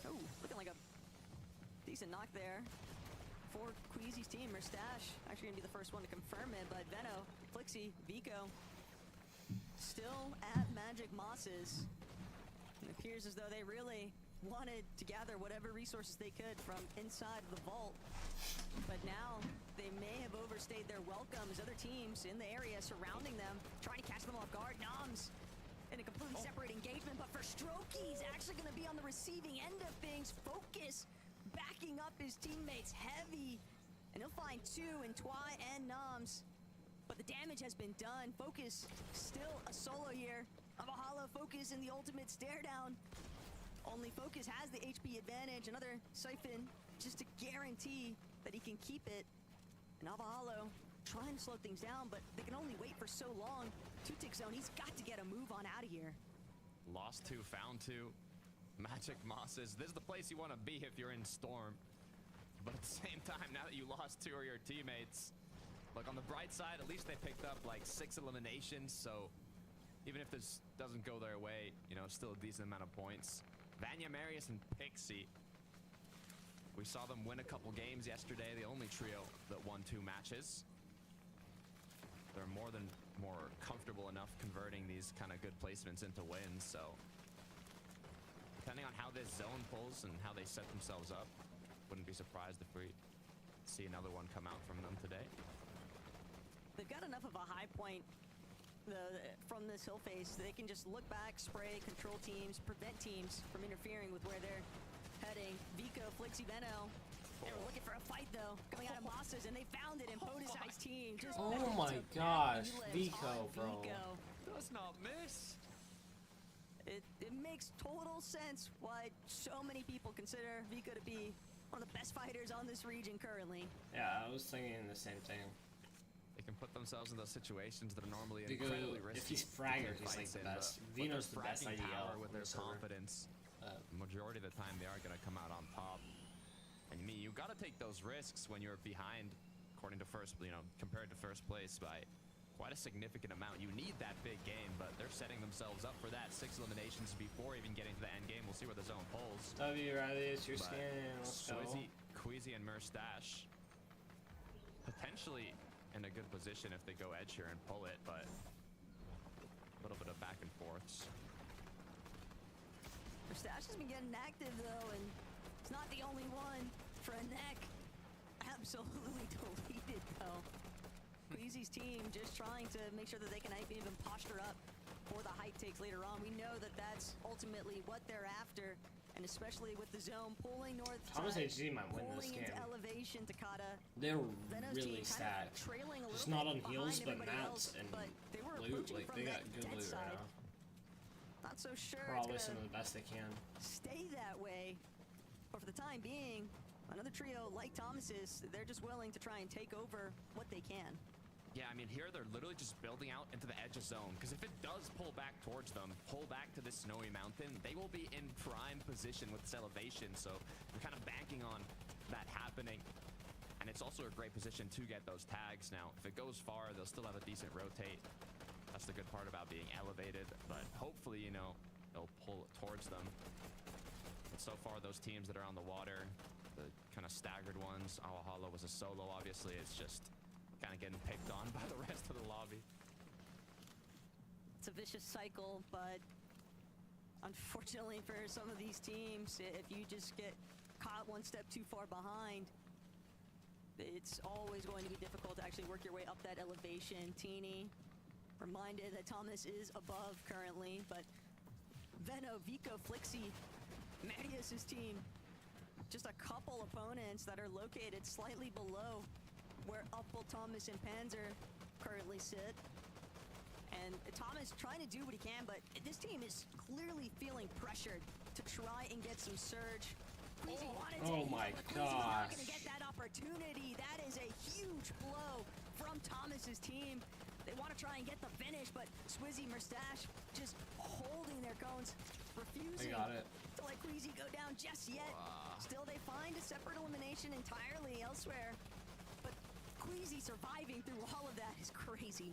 Oh, looking like a decent knock there for Queasy's team. Mustache actually gonna be the first one to confirm it, but Veno, Flixie, Vico still at Magic Mosses. It appears as though they really wanted to gather whatever resources they could from inside the vault. But now they may have overstayed their welcome as other teams in the area surrounding them, trying to catch them off guard. Noms in a completely separate engagement, but for Strokey's actually going to be on the receiving end of things. Focus backing up his teammates heavy, and he'll find 2 in Twy and Noms. But the damage has been done. Focus still a solo here. Avahalo Focus in the ultimate stare down. Only Focus has the HP advantage. Another Siphon just to guarantee that he can keep it. And Avahalo trying to slow things down, but they can only wait for so long. 2-tick zone, he's got to get a move on out of here. Lost 2, found 2. Magic Mosses, this is the place you want to be if you're in Storm. But at the same time, now that you lost 2 of your teammates, look, on the bright side, at least they picked up like 6 eliminations, so even if this doesn't go their way, you know, still a decent amount of points. Vanya, Marius, and Pixie. We saw them win a couple games yesterday, the only trio that won 2 matches. They're more comfortable enough converting these kind of good placements into wins, so depending on how this zone pulls and how they set themselves up, wouldn't be surprised if we see another one come out from them today. They've got enough of a high point from this hill face. They can just look back, spray, control teams, prevent teams from interfering with where they're heading. Vico, Flixie, Veno. They were looking for a fight though, coming out of Mosses, and they found it in Podesai's team. Just Oh back my to gosh, back Vico, on bro. Vico. Does not miss. It makes total sense why so many people consider Vico to be one of the best fighters on this region currently. Yeah, I was thinking the same thing. They can put themselves in those situations that are normally Vico, incredibly risky. if he's fragger, he's like the best. Vino's the best idea with their confidence. Majority of the time, they are going to come out on top. And I mean, you got to take those risks when you're behind, according to compared to first place by quite a significant amount. You need that big game, but they're setting themselves up for that. 6 eliminations before even getting to the end game. We'll see where the zone pulls. W, Riley, it's your But skin. Let's go. Queasy, and Mustache potentially in a good position if they go edge here and pull it, but a little bit of back and forths. Mustache has been getting active though, and it's not the only one. For a neck, absolutely deleted though. Queasy's team just trying to make sure that they can even posture up for the height takes later on. We know that that's ultimately what they're after, and especially with the zone pulling north Thomas side, HG might win this pulling game. into elevation, Takata. They're Veno's really team kind stacked. of trailing a Just little not bit on heals, behind but everybody mats else, and but they were loot. approaching Like, from they got that good dead loot right side. now. Not so sure Probably it's some gonna of the best they can. stay that way. But for the time being, another trio like Thomas's, they're just willing to try and take over what they can. Yeah, I mean, here they're literally just building out into the edge of zone, because if it does pull back towards them, pull back to this snowy mountain, they will be in prime position with this elevation, so we're kind of banking on that happening. And it's also a great position to get those tags. Now, if it goes far, they'll still have a decent rotate. That's the good part about being elevated, but hopefully, you know, they'll pull towards them. But so far, those teams that are on the water, the kind of staggered ones, Awahalo was a solo, obviously, it's just kind of getting picked on by the rest of the lobby. It's a vicious cycle, but unfortunately for some of these teams, if you just get caught one step too far behind, it's always going to be difficult to actually work your way up that elevation. Teeny reminded that Thomas is above currently, but Veno, Vico, Flixie, Marius's team just a couple opponents that are located slightly below where Uppel, Thomas, and Panzer currently sit. And Thomas trying to do what he can, but this team is clearly feeling pressured to try and get some surge. Queasy wanted to Oh hit, my but Queasy not gosh. gonna get that opportunity. That is a huge blow from Thomas's team. They want to try and get the finish, but Swizzy, Mustache just holding their cones, refusing I got it. to let Queasy go down just yet. Still, they find a separate elimination entirely elsewhere. But Queasy surviving through all of that is crazy.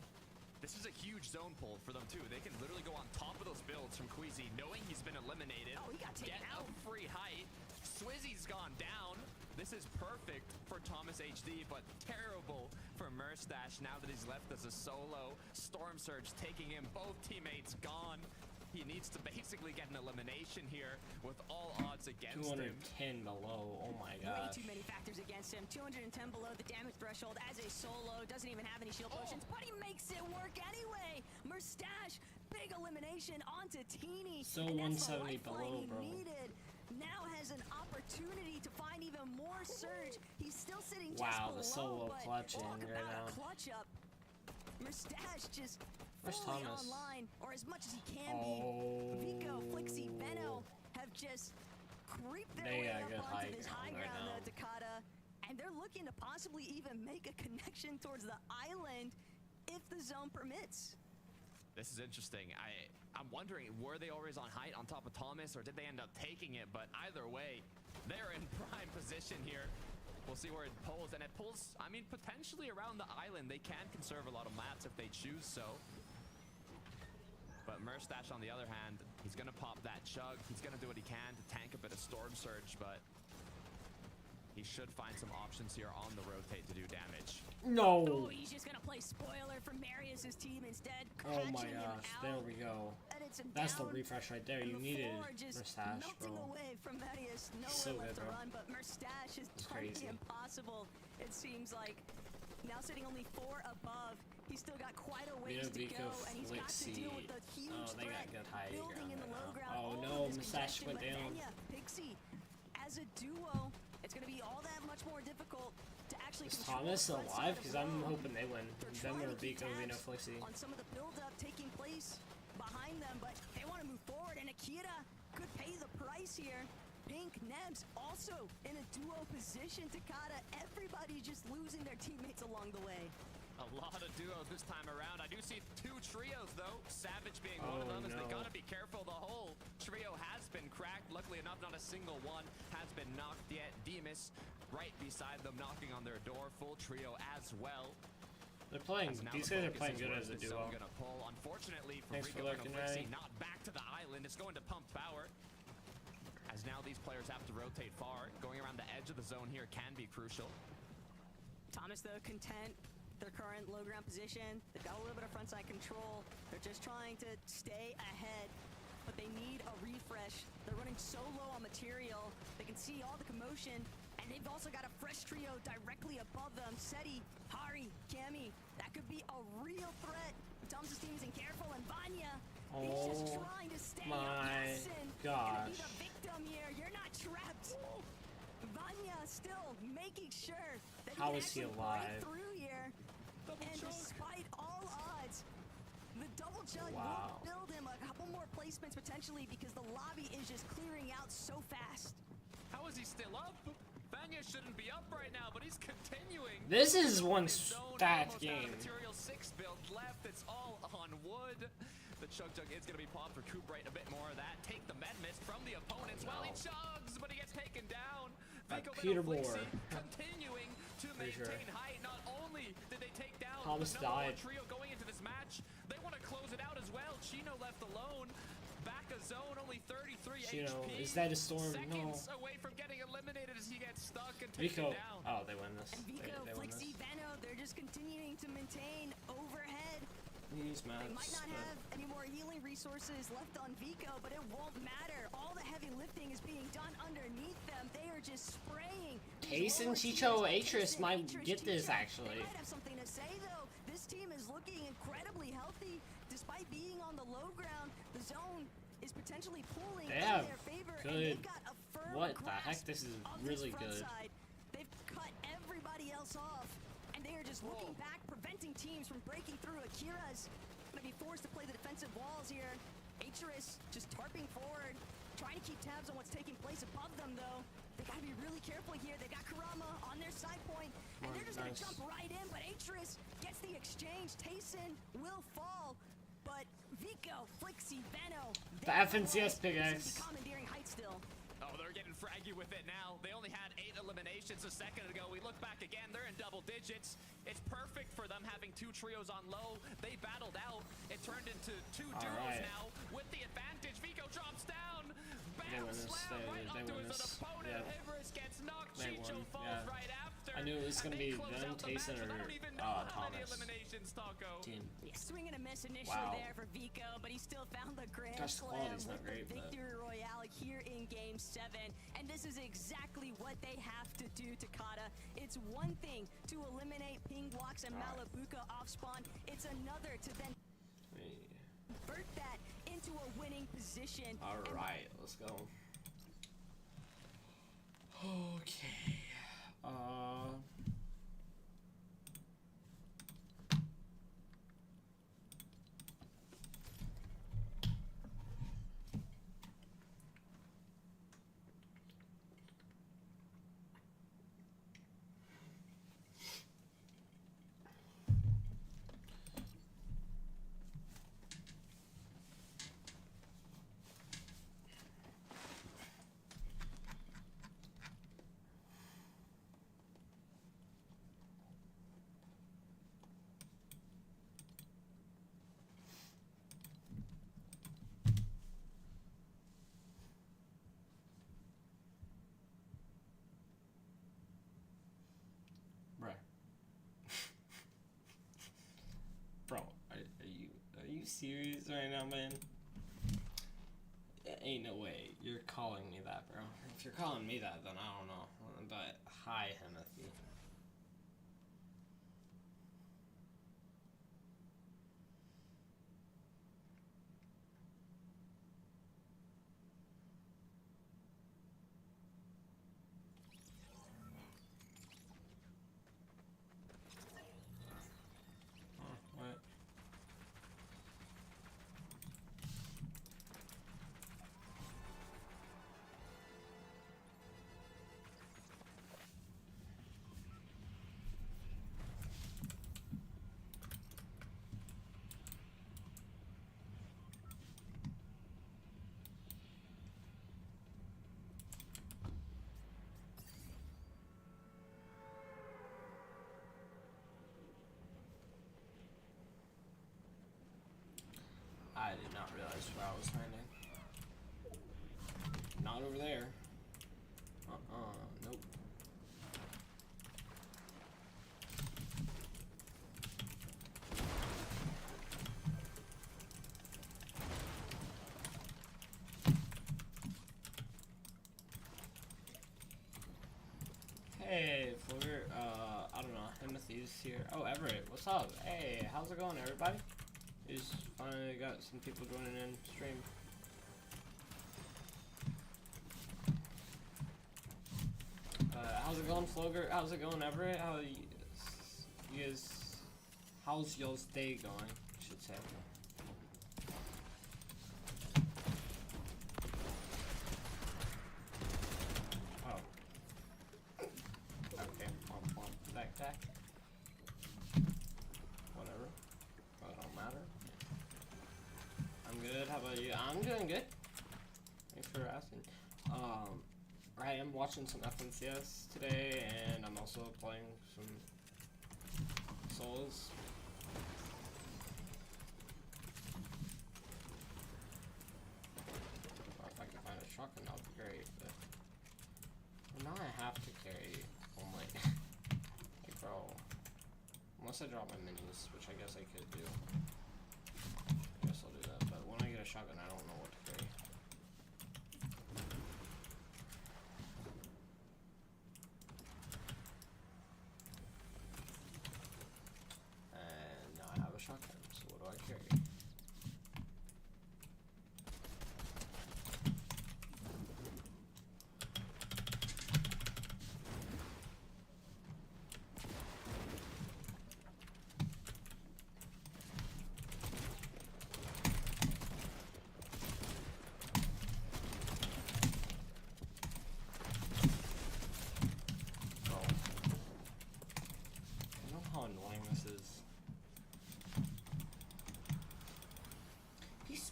This is a huge zone pull for them too. They can literally go on top of those builds from Queasy, knowing he's been eliminated. Oh, he got taken get out. A free height. Swizzy's gone down. This is perfect for Thomas HD, but terrible for Mustache now that he's left as a solo. Storm Surge taking him, both teammates gone. He needs to basically get an elimination here with all odds against him. 210 below. Oh my Way gosh. too many factors against him. 210 below the damage threshold as a solo. Doesn't even have any shield potions, but he makes it work anyway. Mustache, big elimination onto Teeny. So and that's the 170 lifeline below, he bro. needed. Now has an opportunity to find even more surge. He's still sitting just Wow, below, the solo but clutching talk right about a now. clutch up. Mustache just Where's fully Thomas? online, or as much as he can Oh. be. Vico, Flixie, Venno have just creeped their They way got up good onto high this high ground right ground, now. the Takata, and they're looking to possibly even make a connection towards the island if the zone permits. This is interesting. I'm wondering, were they always on height on top of Thomas, or did they end up taking it? But either way, they're in prime position here. We'll see where it pulls, and it pulls, I mean, potentially around the island. They can conserve a lot of mats if they choose so. But Mustache, on the other hand, he's going to pop that chug. He's going to do what he can to tank a bit of Storm Surge, but he should find some options here on the rotate to do damage. No. Oh, he's just gonna play spoiler for Marius's team instead. Oh my catching him gosh. out, There we go. and it's him That's the down, refresh right there. and You the needed floor just Mustache, melting bro. away from Marius. Nowhere So left good, to bro. run, but Mustache has It's done crazy. the impossible. It seems like now sitting only 4 above. He's still got quite a ways to Vico go, and he's got to deal with the huge Oh, they got threat good high building ground in the right low now. ground. Oh all no, of this Mustache congestion, went but down. Venya, Pixie, as a duo, it's going to be all that much more difficult to actually Is control Thomas the still front alive? side Because of I'm low. hoping they win. They're Them trying or to keep Vico, Vino, tabs Flixie. on some of the build-up taking place behind them, but they want to move forward, and Akira could pay the price here. Pink, Nebs also in a duo position. Takata, everybody just losing their teammates along the way. A lot of duos this time around. I do see 2 trios, though. Savage being one of Oh, them, as they no. gotta be careful. The whole trio has been cracked. Luckily enough, not a single one has been knocked yet. Demus right beside them, knocking on their door. Full trio as well. They're playing. As now These the guys are focus playing is good where as a this duo. zone gonna pull. Unfortunately for Thanks for Rico and lurking, Flixie, Ray. not back to the island. It's going to pump power. As now these players have to rotate far. Going around the edge of the zone here can be crucial. Thomas, though, content their current low ground position. They've got a little bit of frontside control. They're just trying to stay ahead, but they need a refresh. They're running so low on material. They can see all the commotion, and they've also got a fresh trio directly above them. Seti, Hari, Cammy. That could be a real threat. Thomas' team isn't careful, and Vanya, he's just Oh trying to stay my gonna be gosh. the victim here. You're not trapped. Vanya still making sure that How he can is he actually break alive? through here. And despite all odds, the double chug Wow. will build him a couple more placements potentially because the lobby is just clearing out so fast. How is he still up? Vanya shouldn't be up right now, but he's continuing. This is one His zone stat almost out of game. Material 6 build left. It's all on wood. The chug is going to be popped. Recuperate a bit more of that. Take the med mist from the opponents while he chugs, but he gets taken down. Vico Peter Flixie Moore. continuing to Pretty maintain sure. height. Not only did they take down Thomas the number 1 died. trio going into this match, they want to close it out as well. Chino left alone. Back a zone, only 33 Chino, HP. is that a storm? No. Seconds away from getting eliminated as he gets stuck and taken Vico. down. Oh, they win this. And They Vico, win Flixie, this. Venno, they're just continuing to maintain overhead. These They maps. might not have any more healing resources left on Vico, but it won't matter. All the heavy lifting is being done underneath them. They are just spraying. Case and These Chicho lower Atris tiers, might Atris, get this, Chicho, actually. They might have something to say though. This team is looking incredibly healthy despite being on the low ground. The zone is potentially pulling They in have their favor, and good they've got a firm What the grasp heck? This is of really front good. side. They've cut everybody else off, and they are just looking back, preventing teams from breaking through. Akira's gonna be forced to play the defensive walls here. Atris just tarping forward, trying to keep tabs on what's taking place above them, though. They gotta be really careful here. They got Kurama on their side point, and they're just gonna jump right in, but Atris gets the exchange. Tayson will fall, but Vico, Flixie, Veno, The FNCS pickaxe. commandeering height still. Oh, they're getting fraggy with it now. They only had 8 eliminations a second ago. We look back again, they're in double digits. It's perfect for them having 2 trios on low. They battled out. It turned into 2 duos now with the advantage. Vico drops down. Bam, slam right onto his opponent. Hibris gets knocked. Chicho falls right after. I knew it was gonna be them, Tayson, or Thomas. Team. Yeah, swing and a miss initially there for Vico, but he still found the grand slam with not great, the victory royale here in Game 7. And this is exactly what they have to do, Takada. It's one thing to eliminate Ping Blocks and Malabuka off spawn. It's another to then convert that into a winning position. Alright, let's go. Okay. Bro, are you serious right now, man? Ain't no way you're calling me that, bro. If you're calling me that, then I don't know. But hi, Hennessy. What? I did not realize where I was landing. Not over there. Nope. Hey, Flogger, I don't know, Timothy's here. Oh, Everett, what's up? Hey, how's it going, everybody? Just finally got some people joining in stream. How's it going, Flogger? How's it going, Everett? How you guys? How's y'all's day going? I should say. Oh. Okay. Backpack. Whatever. That don't matter. I'm good. How about you? I'm doing good. Thanks for asking. I am watching some FNCS today, and I'm also playing some Souls. Well, if I can find a shotgun, that would be great. But well, now I have to carry only. Like, bro. Unless I drop my minis, which I guess I could do. I guess I'll do that. But when I get a shotgun, I don't know what to carry. And now I have a shotgun, so what do I carry?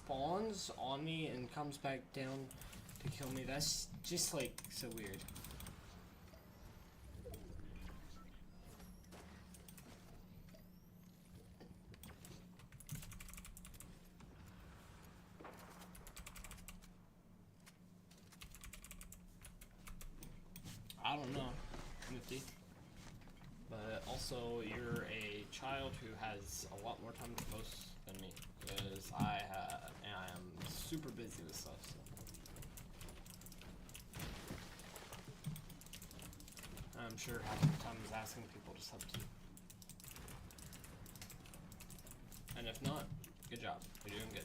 spawns on me and comes back down to kill me. That's just like so weird. I don't know, Nifty. But also, you're a child who has a lot more time to post than me, because I am super busy with stuff. So. I'm sure half the time is asking people to sub to. And if not, good job. You're doing good.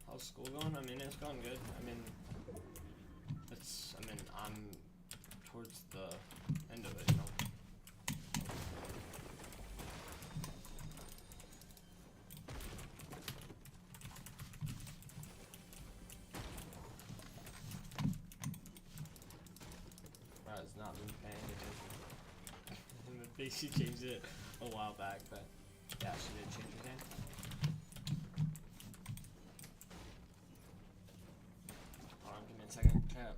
How's school going? I mean, it's going good. I mean, I'm towards the end of it, you know. Brad has not been paying attention. I think she changed it a while back, but yeah, she did change her name. Second chat.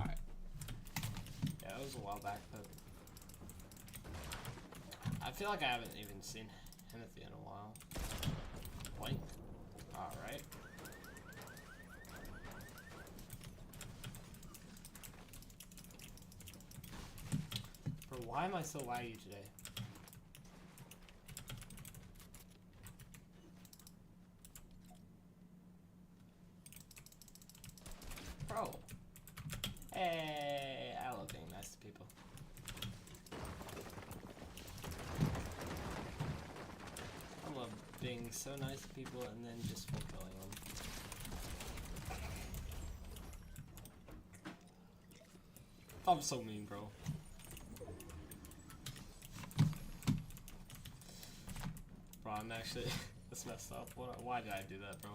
Alright. Yeah, that was a while back, but I feel like I haven't even seen Timothy in a while. Blank. Alright. Bro, why am I so laggy today? Bro. Hey, I love being nice to people. I love being so nice to people and then just fulfilling them. I'm so mean, bro. Bro, I'm actually that's messed up. Why did I do that, bro?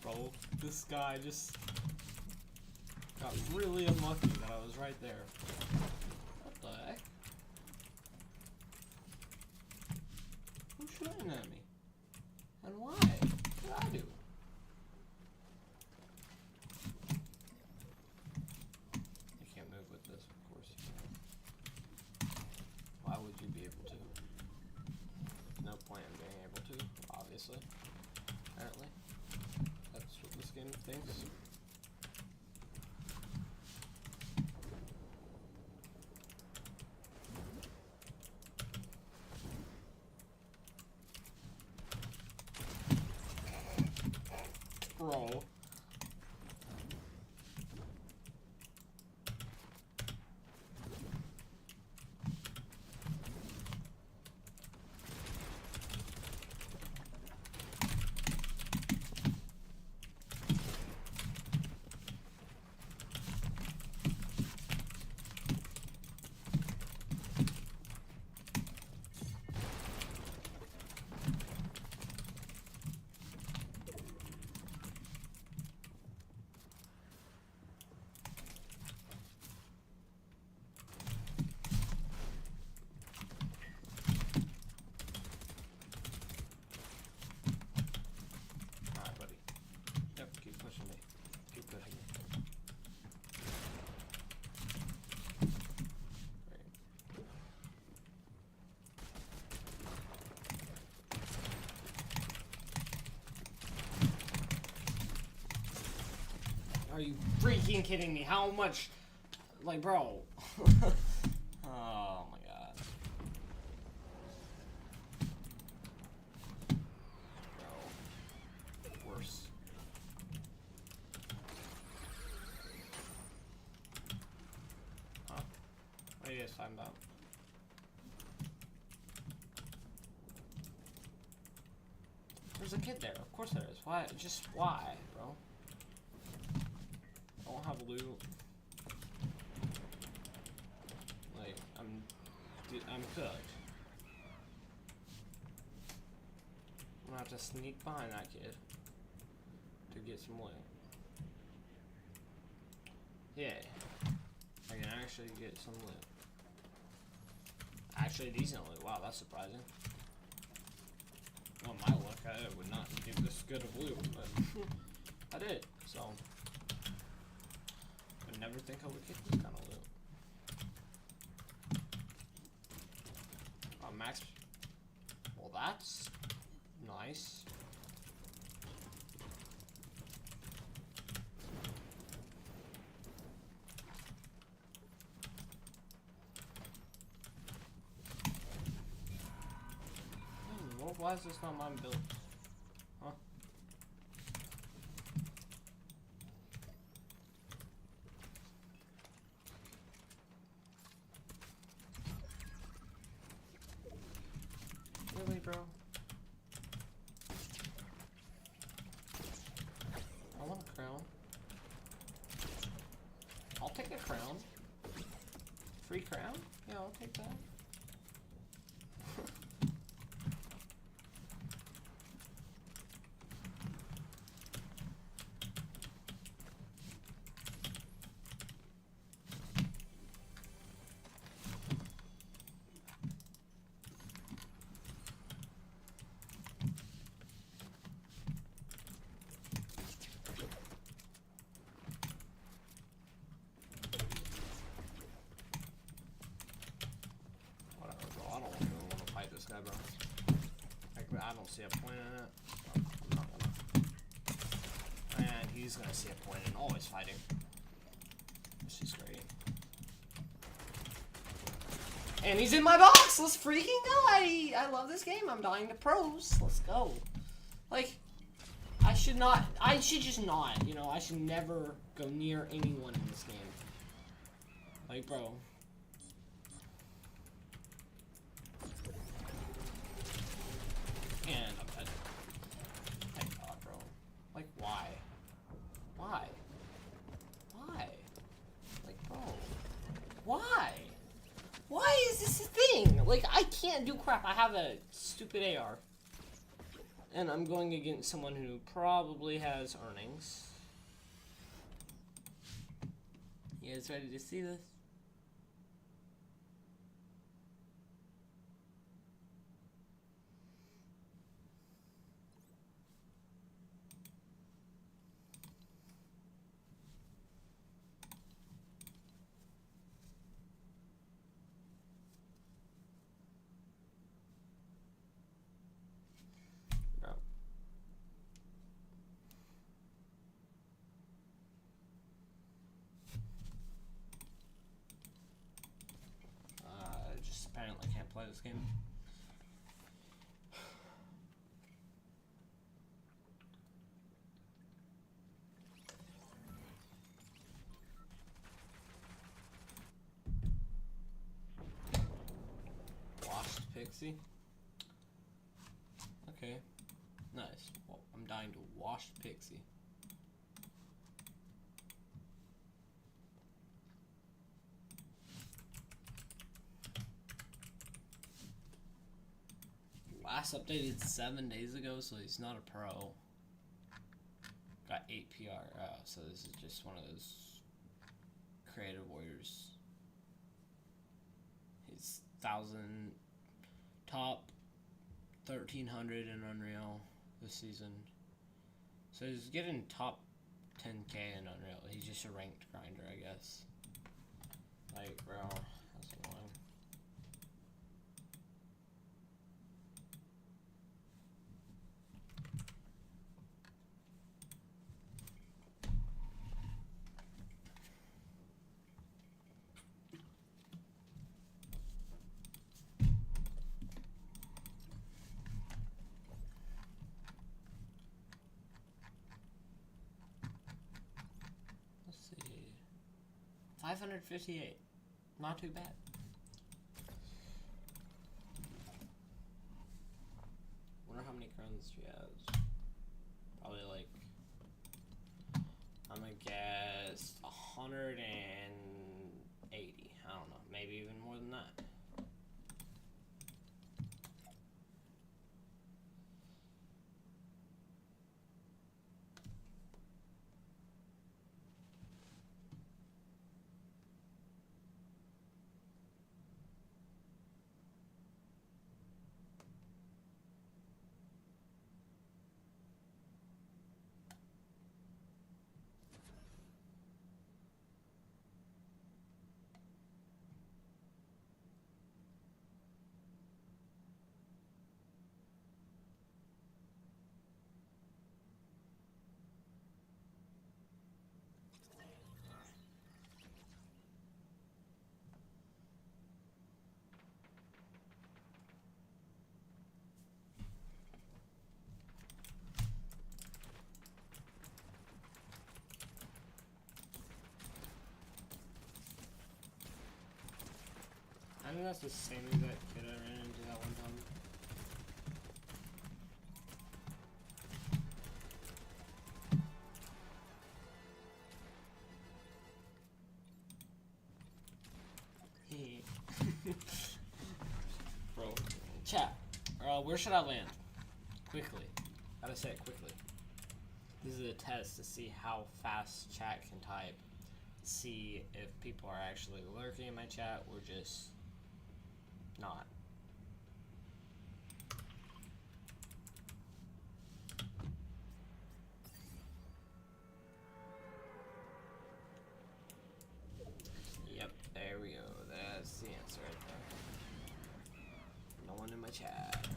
Bro, this guy just got really unlucky that I was right there. What the heck? Who's shooting at me? And why? What did I do? You can't move with this, of course you can. Why would you be able to? No point in being able to, obviously. Apparently. That's what this game thinks. Bro. Are you freaking kidding me? How much? Like, bro. Oh my god. Bro. Worse. Huh? What are you guys talking about? There's a kid there. Of course there is. Why? Just why, bro? I don't have loot. Like, I'm cooked. I'm gonna have to sneak behind that kid to get some loot. Yeah. I can actually get some loot. Actually decent loot. Wow, that's surprising. Well, my luck, I would not get this good of loot, but I did, so. I never think I would get this kind of loot. Oh, max. Well, that's nice. Well, why is this not mine built? Huh? Really, bro? I want a crown. I'll take a crown. Free crown? Yeah, I'll take that. Guy, bro. Like, I don't see a point in it. So I'm not gonna. And he's gonna see a point in always fighting. Which is great. And he's in my box! Let's freaking go! I love this game. I'm dying to pros. Let's go. Like, I should just not, you know, I should never go near anyone in this game. Like, bro. And I'm dead. Thank God, bro. Like, why? Why? Why? Like, bro. Why? Why is this a thing? Like, I can't do crap. I have a stupid AR. And I'm going against someone who probably has earnings. You guys ready to see this? Apparently can't play this game. Washed Pixie. Okay. Nice. Well, I'm dying to Washed Pixie. Last updated 7 days ago, so he's not a pro. Got 8 PR, so this is just one of those creative warriors. He's 1,000 top 1,300 in Unreal this season. So he's getting top 10k in Unreal. He's just a ranked grinder, I guess. Like, bro, that's annoying. 558. Not too bad. Wonder how many crowns she has. Probably like, I'm gonna guess 180. I don't know, maybe even more than that. I think that's the same exact kid I ran into that one time. Hey. Bro. Chat. Where should I land? Quickly. Gotta say it quickly. This is a test to see how fast chat can type. See if people are actually lurking in my chat or just not. Yep, there we go. That's the answer right there. No one in my chat.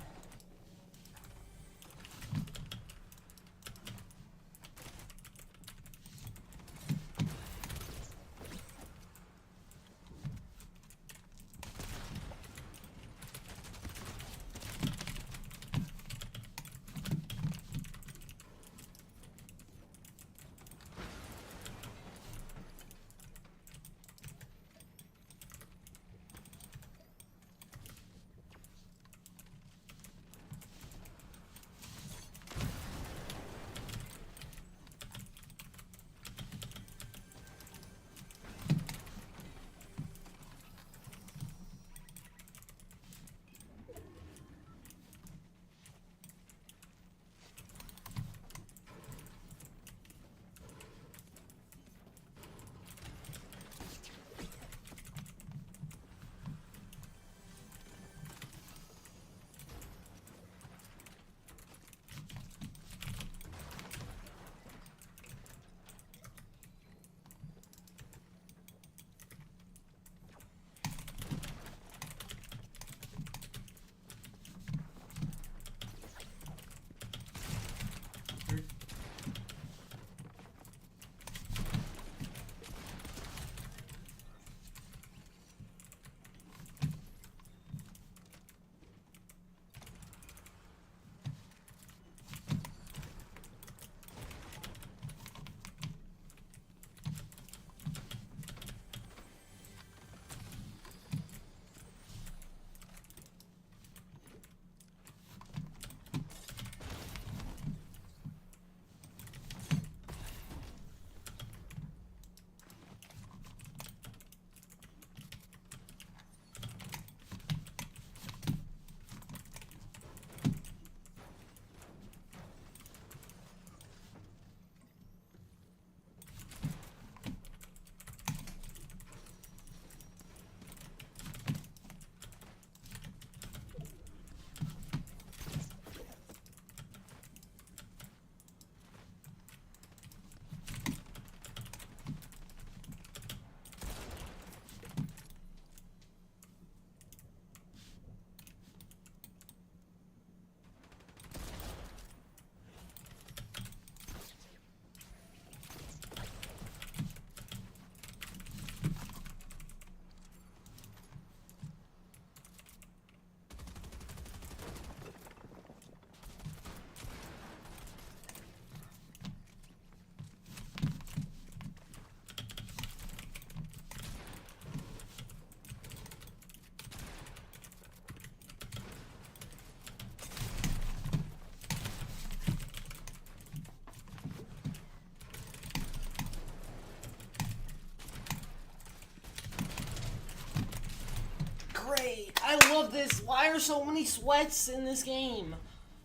great. I love this. Why are so many sweats in this game?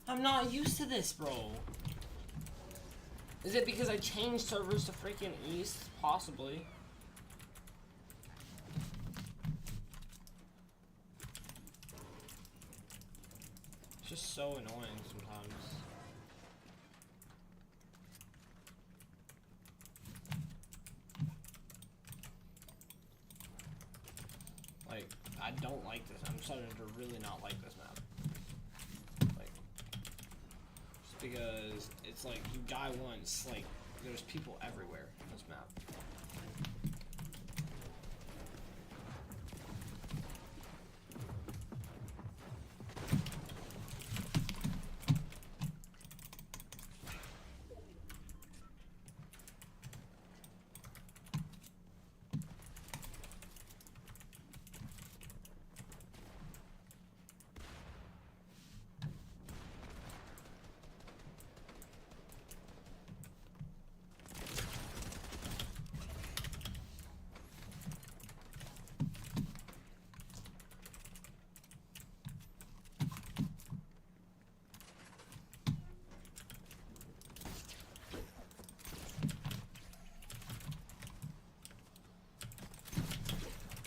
I'm not used to this, bro. Is it because I changed servers to freaking East? Possibly. It's just so annoying sometimes. Like, I don't like this. I'm starting to really not like this map. Like, just because it's like you die once, like, there's people everywhere in this map.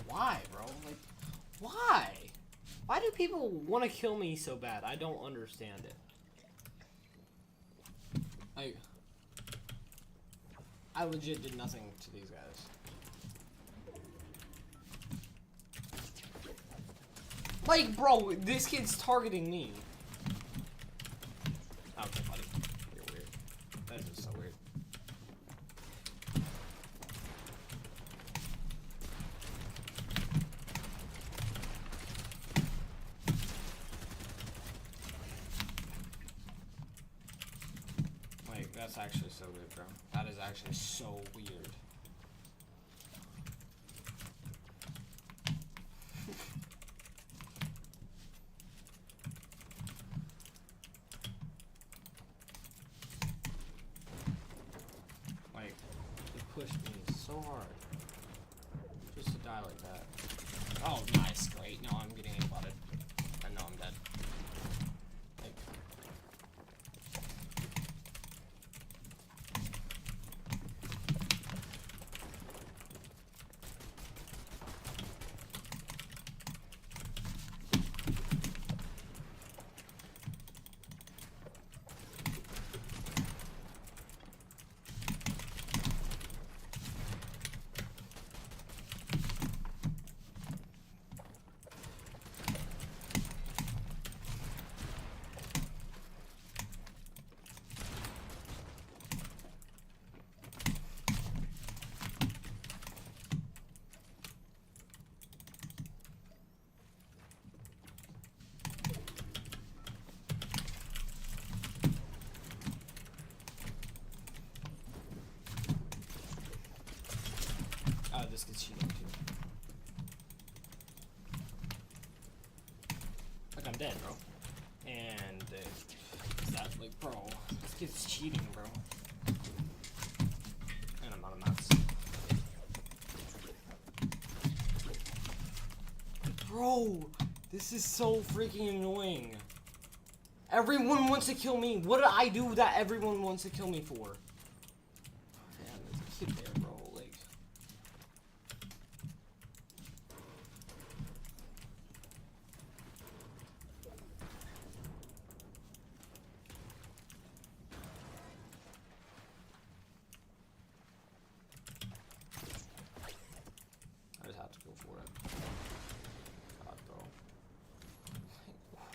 Why, bro? Like, why? Why do people want to kill me so bad? I don't understand it. I legit did nothing to these guys. Like, bro, this kid's targeting me. Okay, buddy. You're weird. That is so weird. Like, that's actually so weird, bro. That is actually so weird. Like, he pushed me so hard just to die like that. Oh, nice, great. Now I'm getting aimbotted. I know I'm dead. Like, this gets cheating too. Like, I'm dead, bro. And that's like, bro, this kid's cheating, bro. And I'm out of mats. Bro, this is so freaking annoying. Everyone wants to kill me. What did I do that everyone wants to kill me for? Man, there's a kid there, bro. Like, I just have to go for it. God, bro.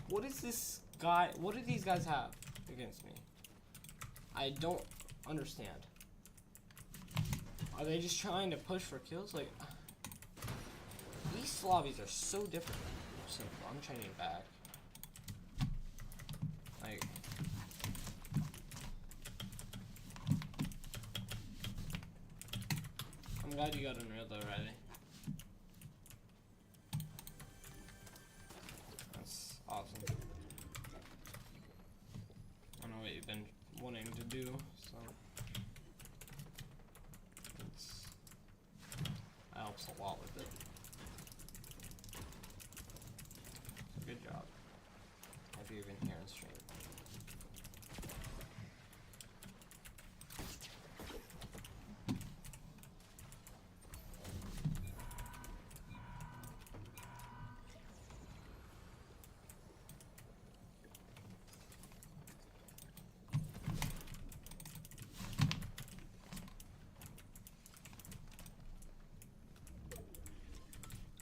What is this guy? What do these guys have against me? I don't understand. Are they just trying to push for kills? Like, these lobbies are so different. So I'm training back. Like, I'm glad you got Unreal though already. That's awesome. I know what you've been wanting to do, so that helps a lot with it. Good job. If you're even here on stream.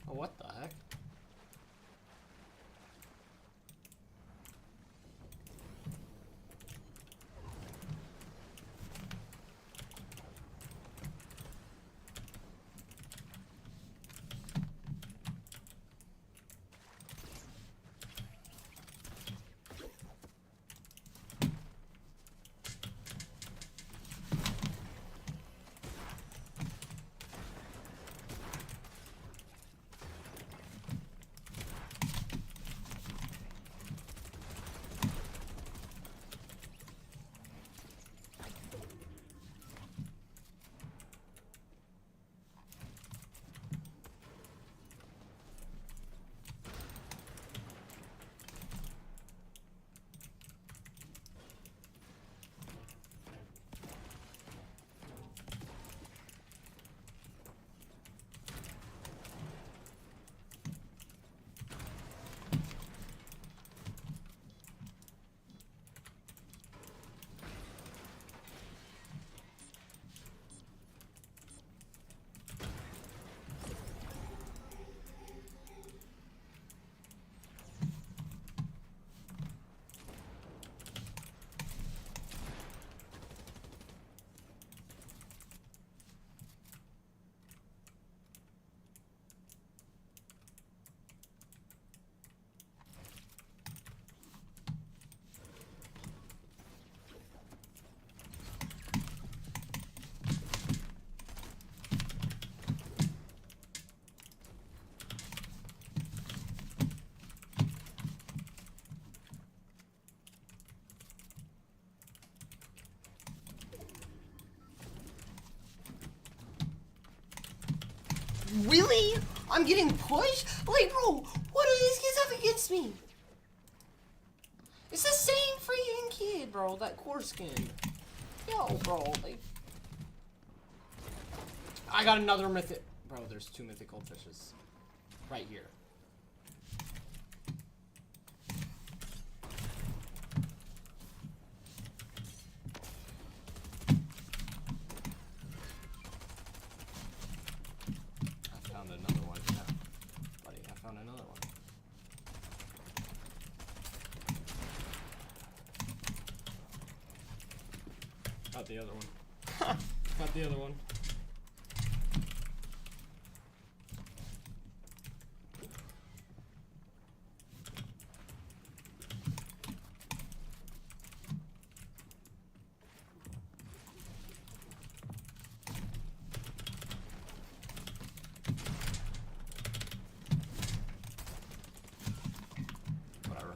Oh, what the heck? Really? I'm getting pushed? Like, bro, what do these kids have against me? It's the same freaking kid, bro, that core skin. Yo, bro, like... I got another mythic... Bro, there's 2 mythical fishes. Right here. Got the other one. Got the other one. Whatever.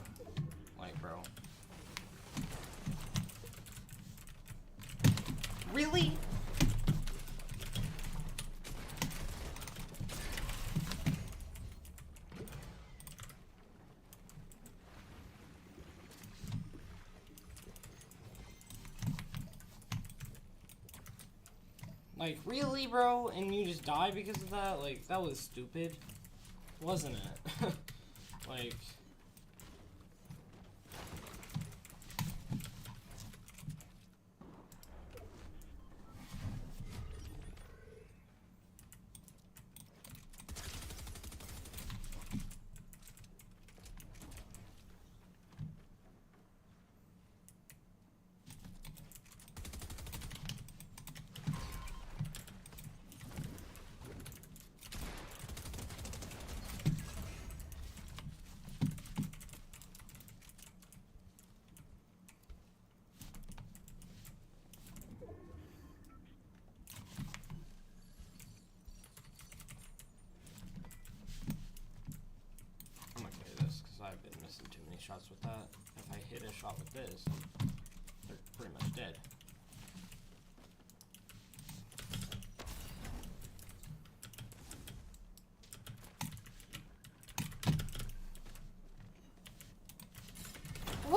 Like, bro. Really? Like, really, bro? And you just die because of that? Like, that was stupid. Wasn't it? Like... I've been missing too many shots with that. If I hit a shot with this, they're pretty much dead.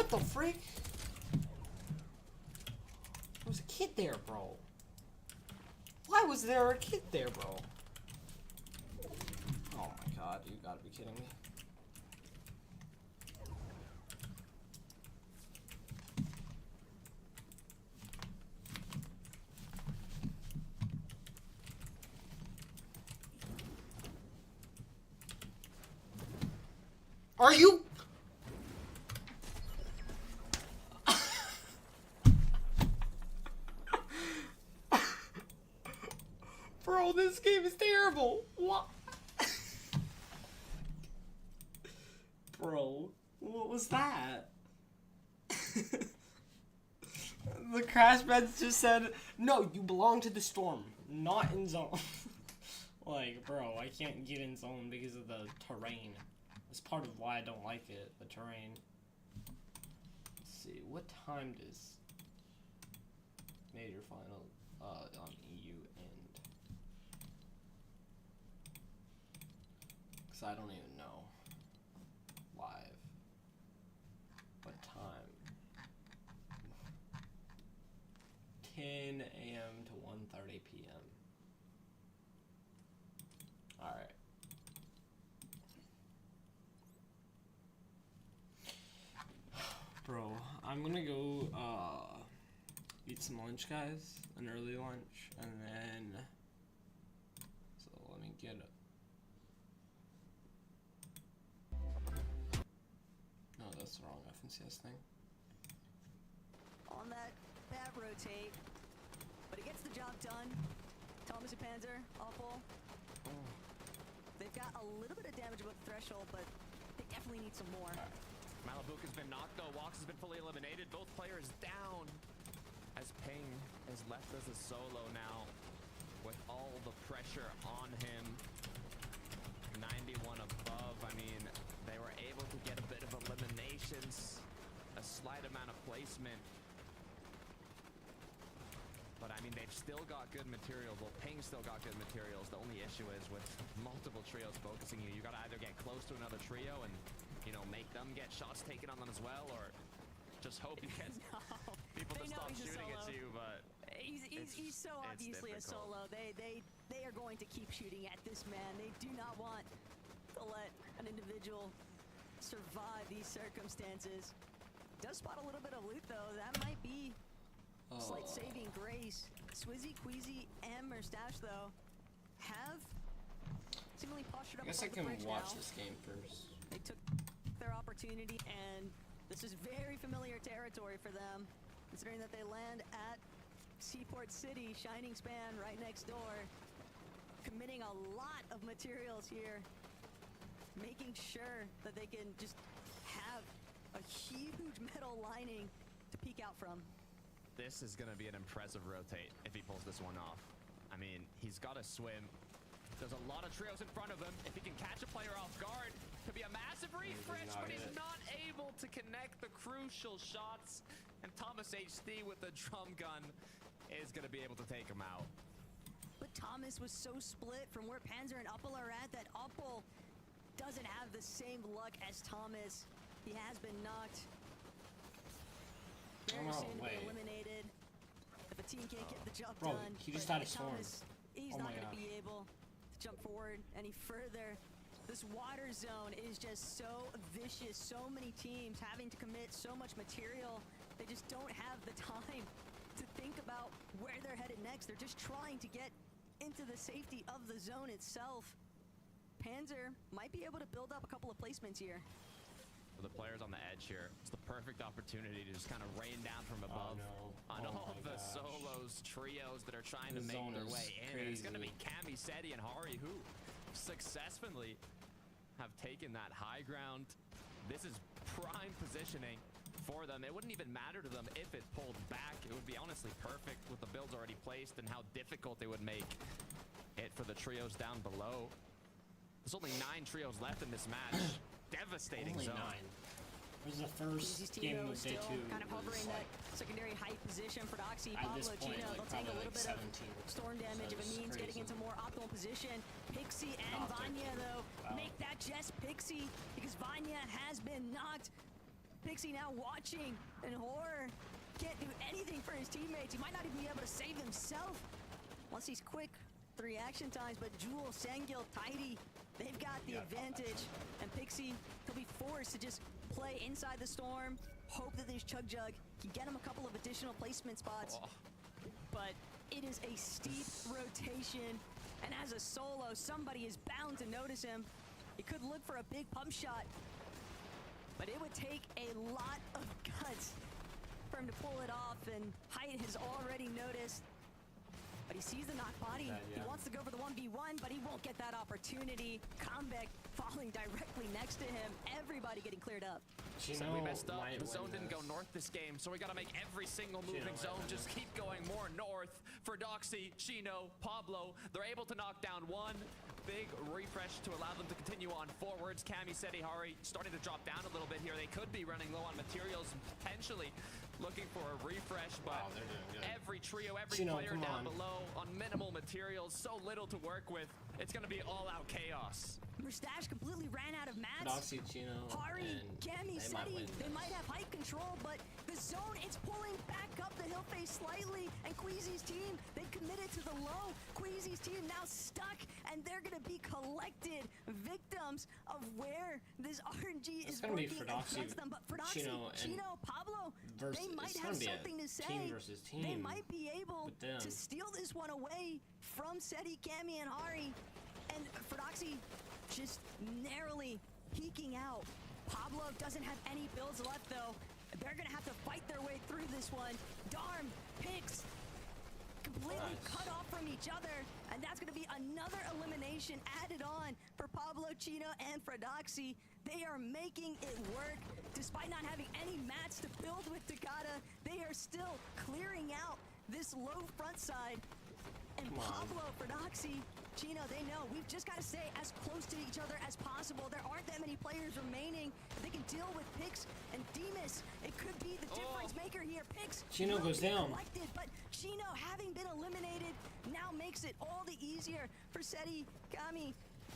What the freak? There was a kid there, bro. Why was there a kid there, bro? Oh my god, you gotta be kidding me. Are you? Bro, this game is terrible. What? Bro, what was that? The crash beds just said, no, you belong to the storm, not in zone. Like, bro, I can't get in zone because of the terrain. That's part of why I don't like it, the terrain. Let's see, what time does major final on EU end? Because I don't even know. Live. What time? 10 a.m. to 1:30 p.m. Alright. Bro, I'm gonna go eat some lunch, guys. An early lunch, and then so let me get it. No, that's the wrong FNCS thing. On that bad rotate, but it gets the job done. Thomas and Panzer, awful. Oh. They've got a little bit of damage above the threshold, but they definitely need some more. Right. Malabuka's been knocked though. Walks has been fully eliminated. Both players down. As Ping is left as a solo now, with all the pressure on him. 91 above. I mean, they were able to get a bit of eliminations, a slight amount of placement. But I mean, they've still got good materials. Well, Ping still got good materials. The only issue is with multiple trios focusing you, you gotta either get close to another trio and, you know, make them get shots taken on them as well, or just hope you get people to stop shooting at you. But he's so obviously a solo. They are going to keep shooting at this man. They do not want to let an individual survive these circumstances. Does spot a little bit of loot though. That might be slight saving grace. Swizzy, Queasy, and Merstache though have seemingly postured up. I guess I above the can bridge watch now. this game first. They took their opportunity, and this is very familiar territory for them, considering that they land at Seaport City, Shining Span right next door, committing a lot of materials here, making sure that they can just have a huge metal lining to peek out from. this is going to be an impressive rotate if he pulls this one off. I mean, he's got to swim. There's a lot of trios in front of him. If he can catch a player off guard, could be a massive refresh, but he's not able to connect the crucial shots. And Thomas HD with the drum gun is going to be able to take him out. But Thomas was so split from where Panzer and Uppel are at that Uppel doesn't have the same luck as Thomas. He has been knocked very soon to be eliminated. If a team can't get the job done, he just had a storm. He's not going to be able to jump forward any further. This water zone is just so vicious. So many teams having to commit so much material. They just don't have the time to think about where they're headed next. They're just trying to get into the safety of the zone itself. Panzer might be able to build up a couple of placements here. For the players on the edge here, it's the perfect opportunity to just kind of rain down from above on all of the solos, trios that are trying to make their way in. And it's going to be Cammy, Seti, and Hari who successfully have taken that high ground. This is prime positioning for them. It wouldn't even matter to them if it pulled back. It would be honestly perfect with the builds already placed and how difficult it would make it for the trios down below. There's only 9 trios left in this match. Devastating only zone. 9. This is the first game of day 2. Kind of hovering that secondary height position for Doxy, Pablo, Gino. They'll take a little bit of storm damage if it means getting into more optimal position. Pixie and Vanya, though, make that just Pixie because Vanya has been knocked. Pixie now watching in horror. Can't do anything for his teammates. He might not even be able to save himself. Once he's quick, 3 action times, but Jewel, Sangil, Tidy, they've got the advantage. And Pixie, he'll be forced to just play inside the storm, hope that this Chug Jug can get him a couple of additional placement spots. But it is a steep rotation, and as a solo, somebody is bound to notice him. He could look for a big pump shot, but it would take a lot of guts for him to pull it off, and Height has already noticed. But he sees the knock body. He wants to go for the 1v1, but he won't get that opportunity. Comeback falling directly next to him. Everybody getting cleared up. So we messed up. The zone didn't go north this game, so we got to make every single moving zone just keep going more north. For Doxy, Chino, Pablo, they're able to knock down one. Big refresh to allow them to continue on forwards. Cammy, Seti, Hari starting to drop down a little bit here. They could be running low on materials, potentially looking for a refresh, but every trio, every player down below on minimal materials, so little to work with. It's going to be all-out chaos. Mustache completely ran out of mats. Doxy, Chino, Hari, and Cammy, Seti, they might have height control, but the zone, it's pulling back up the hill face slightly, and Queasy's team, they've committed to the low. Queasy's team now stuck, and they're going to be collected victims of where this RNG is working against them. But for Doxy, Chino, Pablo, they might have something to say. Team versus team. They might be able to steal this one away from Seti, Cammy, and Hari. And for Doxy, just narrowly peeking out. Pablo doesn't have any builds left, though. They're going to have to fight their way through this one. Darm, Pix, completely cut off from each other. And that's going to be another elimination added on for Pablo, Chino, and for Doxy. They are making it work. Despite not having any mats to build with Takata, they are still clearing out this low front side. And Pablo, for Doxy, Chino, they know we've just got to stay as close to each other as possible. There aren't that many players remaining. They can deal with Pix and Demus. It could be the difference maker here. Pix, Chino goes down. Collected, but Chino, having been eliminated, now makes it all the easier for Seti, Kami.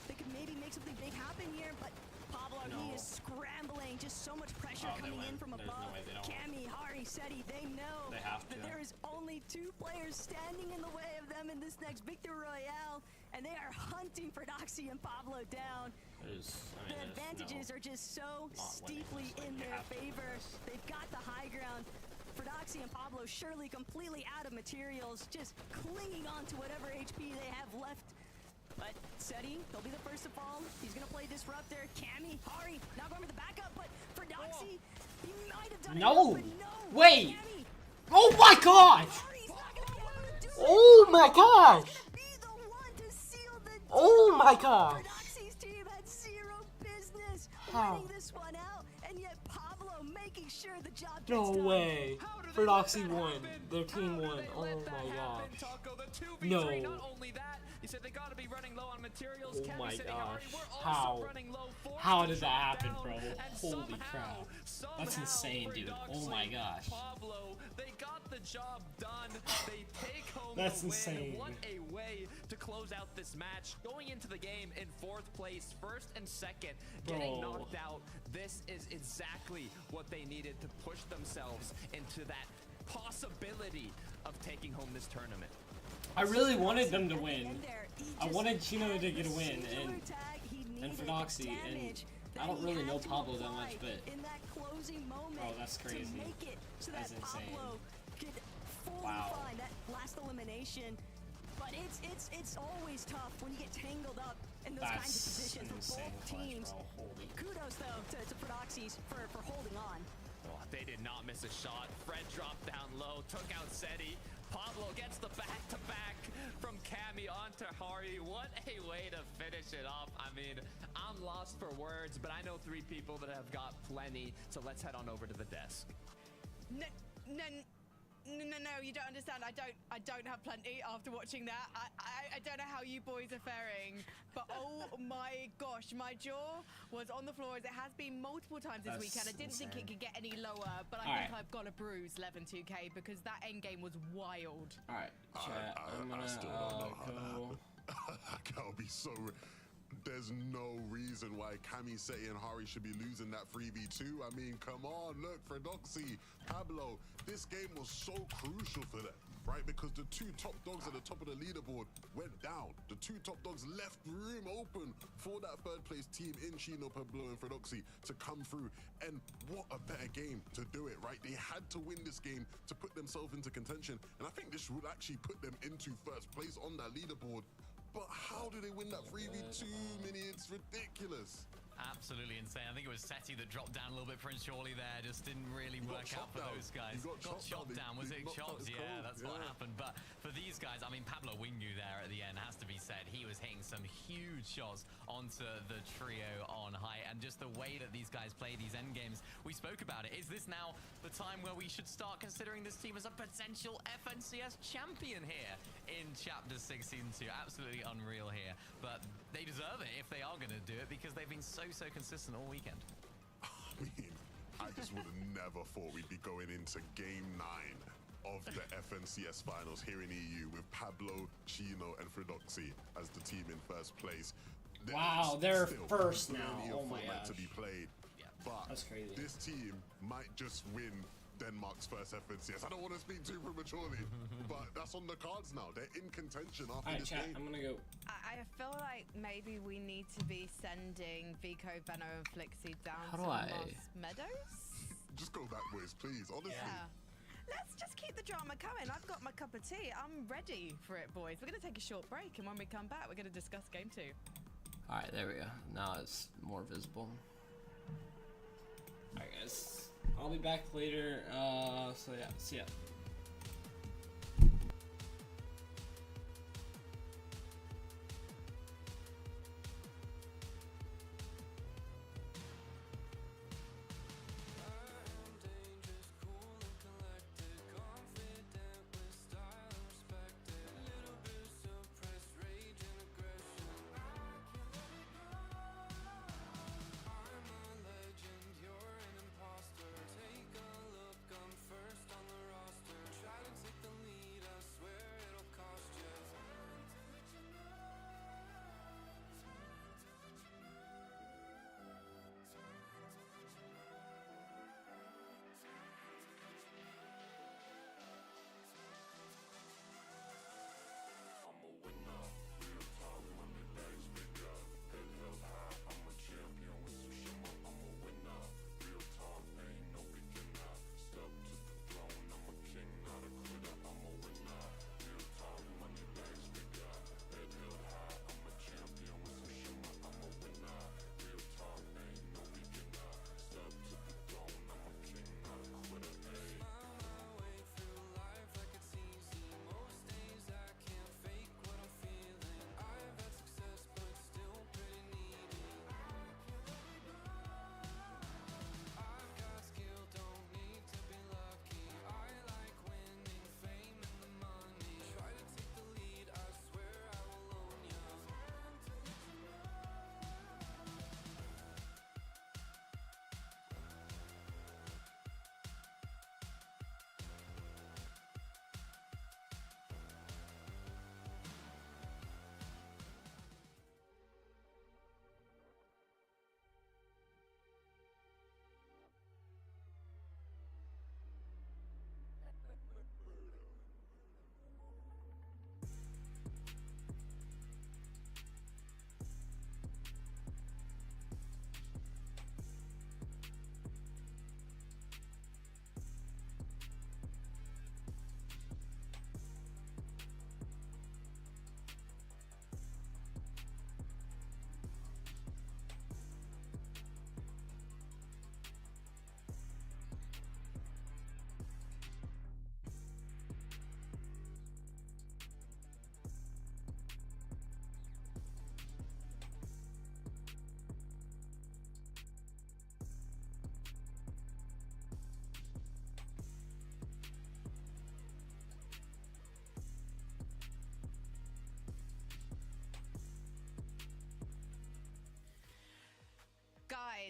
They could maybe make something big happen here, but Pablo, he is scrambling. Just so much pressure coming in from above. Cammy, Hari, Seti, they know that there is only 2 players standing in the way of them in this next Victory Royale, and they are hunting for Doxy and Pablo down. The advantages are just so steeply in their favor. They've got the high ground. For Doxy and Pablo, surely completely out of materials, just clinging on to whatever HP they have left. But Seti, he'll be the first to fall. He's going to play Disruptor. Cammy, Hari, now going for the backup, but for Doxy, he might have done it. No! Wait! Cammy, oh my gosh! Oh my gosh! Oh my gosh! Doxy's team had zero business winning this one out, and yet Pablo making sure the job gets done. No way! For Doxy won. Their team won. Oh my gosh. No. Not only that, he said they got to be running low on materials. Oh my gosh. How? How did that happen, bro? Holy crap. That's insane, dude. Oh my gosh. Pablo, they got the job done. They take home That's the insane. win. What a way to close out this match. Going into the game in 4th place, 1st and 2nd, getting knocked out. This is exactly what they needed to push themselves into that possibility of taking home this tournament. I really wanted them to win. I wanted Chino to get a win, and for Doxy, and I don't really know Pablo that much, but oh, that's crazy. That's insane. Wow. That last elimination, but it's always tough when you get tangled up in those kinds of positions for both teams. Kudos though to Prodoxys for holding on. Oh, they did not miss a shot. Fred dropped down low, took out Seti. Pablo gets the back-to-back from Cammy onto Hari. What a way to finish it off. I mean, I'm lost for words, but I know 3 people that have got plenty, so let's head on over to the desk. No, you don't understand. I don't have plenty after watching that. I don't know how you boys are faring, but oh my gosh, my jaw was on the floor as it has been multiple times this weekend. I didn't think it could get any lower, but I think I've got a bruise 11-2K because that end game was wild. Alright, chat, I'm gonna I still don't know how that happened. I gotta be so... there's no reason why Cammy, Seti, and Hari should be losing that 3v2. I mean, come on, look, Fredoxy, Pablo, this game was so crucial for them, right? Because the two top dogs at the top of the leaderboard went down. The two top dogs left room open for that third place team in Chino, Pablo, and Fredoxy to come through. And what a better game to do it, right? They had to win this game to put themselves into contention. And I think this would actually put them into first place on that leaderboard. But how did they win that 3v2, Mini? It's ridiculous. Absolutely insane. I think it was Seti that dropped down a little bit. Prince Shorley there just didn't really work out for those guys. Got chopped down. Was it chopped? Yeah, that's what happened. But for these guys, I mean, Pablo Wingu there at the end has to be said. He was hitting some huge shots onto the trio on height. And just the way that these guys play these end games, we spoke about it. Is this now the time where we should start considering this team as a potential FNCS champion here in Chapter 6 Season 2? Absolutely unreal here. But they deserve it if they are going to do it because they've been so consistent all weekend. I mean, I just would have never thought we'd be going into Game 9 of the FNCS finals here in EU with Pablo, Chino, and Fredoxy as the team in first place. Wow, they're still first plenty now. of Oh my Fortnite gosh. to be played. But That's crazy. this team might just win Denmark's first FNCS. I don't want to speak too prematurely, but that's on the cards now. They're in contention after Alright, this chat, game. I'm gonna go. I feel like maybe we need to be sending Vico, Venno, and Flixie down How to do I- Moss Meadows. Just go back, boys, please. Honestly. Yeah. Let's just keep the drama coming. I've got my cup of tea. I'm ready for it, boys. We're going to take a short break, and when we come back, we're going to discuss Game 2. Alright, there we go. Now it's more visible. Alright, guys. I'll be back later. So yeah, see ya. You're an imposter. Take a look, I'm first on the roster.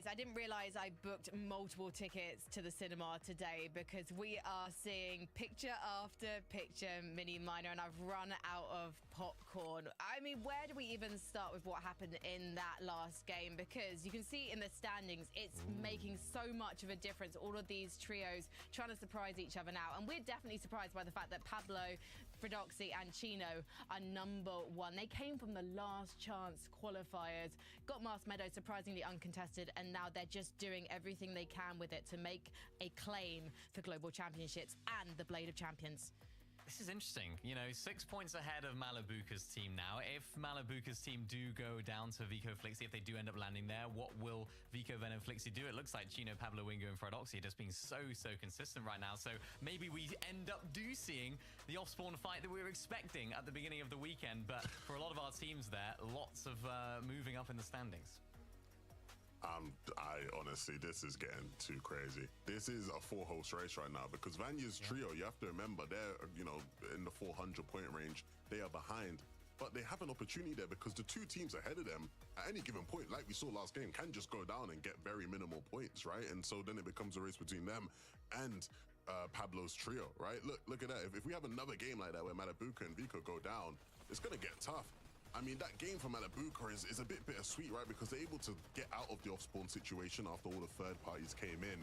Guys, I didn't realize I booked multiple tickets to the cinema today because we are seeing picture after picture Mini Miner and I've run out of popcorn. I mean, where do we even start with what happened in that last game? Because you can see in the standings, it's making so much of a difference. All of these trios trying to surprise each other now. And we're definitely surprised by the fact that Pablo, Fredoxy and Chino are #1. They came from the last chance qualifiers, got Mars Meadow surprisingly uncontested, and now they're just doing everything they can with it to make a claim for global championships and the Blade of Champions. This is interesting. You know, 6 points ahead of Malibuca's team now. If Malibuca's team do go down to Vico Flixie, if they do end up landing there, what will Vico, Venom, Flixie do? It looks like Chino, Pablo, Wingo, and Fredoxy are just being so consistent right now. So maybe we end up seeing the off-spawn fight that we were expecting at the beginning of the weekend. But for a lot of our teams there, lots of moving up in the standings. I honestly, this is getting too crazy. This is a 4-host race right now because Vanya's trio, you have to remember, they're, you know, in the 400-point range. They are behind, but they have an opportunity there because the two teams ahead of them at any given point, like we saw last game, can just go down and get very minimal points, right? And so then it becomes a race between them and Pablo's trio, right? Look at that. If we have another game like that where Malibuca and Vico go down, it's going to get tough. I mean, that game for Malibuca is a bit bittersweet, right? Because they're able to get out of the off-spawn situation after all the third parties came in.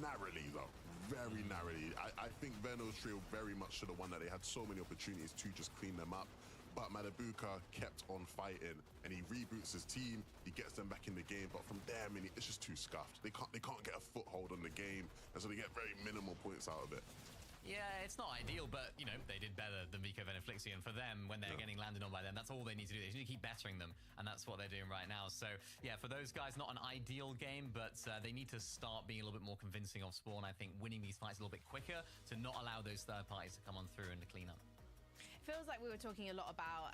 Narrowly, though. Very narrowly. I think Veno's trio very much should have won that. They had so many opportunities to just clean them up. But Malibuca kept on fighting, and he reboots his team. He gets them back in the game. But from there, I mean, it's just too scuffed. They can't get a foothold on the game, and so they get very minimal points out of it. Yeah, it's not ideal, but, you know, they did better than Vico, Venom, Flixie, and for them, when they're getting landed on by them, that's all they need to do. They just need to keep bettering them, and that's what they're doing right now. So, yeah, for those guys, not an ideal game, but they need to start being a little bit more convincing off spawn. I think winning these fights a little bit quicker to not allow those third parties to come on through and to clean up. Feels like we were talking a lot about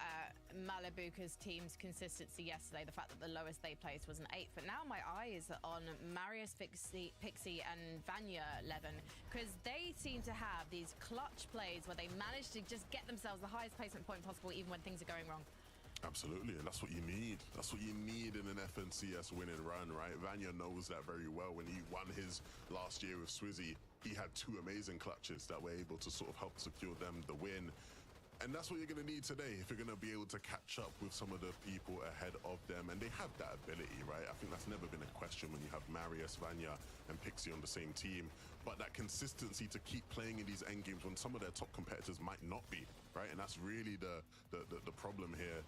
Malibuca's team's consistency yesterday, the fact that the lowest they placed was an 8th, but now my eye is on Marius, Pixie and Vanya Levin, because they seem to have these clutch plays where they manage to just get themselves the highest placement point possible even when things are going wrong. Absolutely, and that's what you need. That's what you need in an FNCS winning run, right? Vanya knows that very well. When he won his last year with Swizzy, he had 2 amazing clutches that were able to sort of help secure them the win. And that's what you're going to need today if you're going to be able to catch up with some of the people ahead of them. And they have that ability, right? I think that's never been a question when you have Marius, Vanya, and Pixie on the same team. But that consistency to keep playing in these end games when some of their top competitors might not be, right? And that's really the problem here.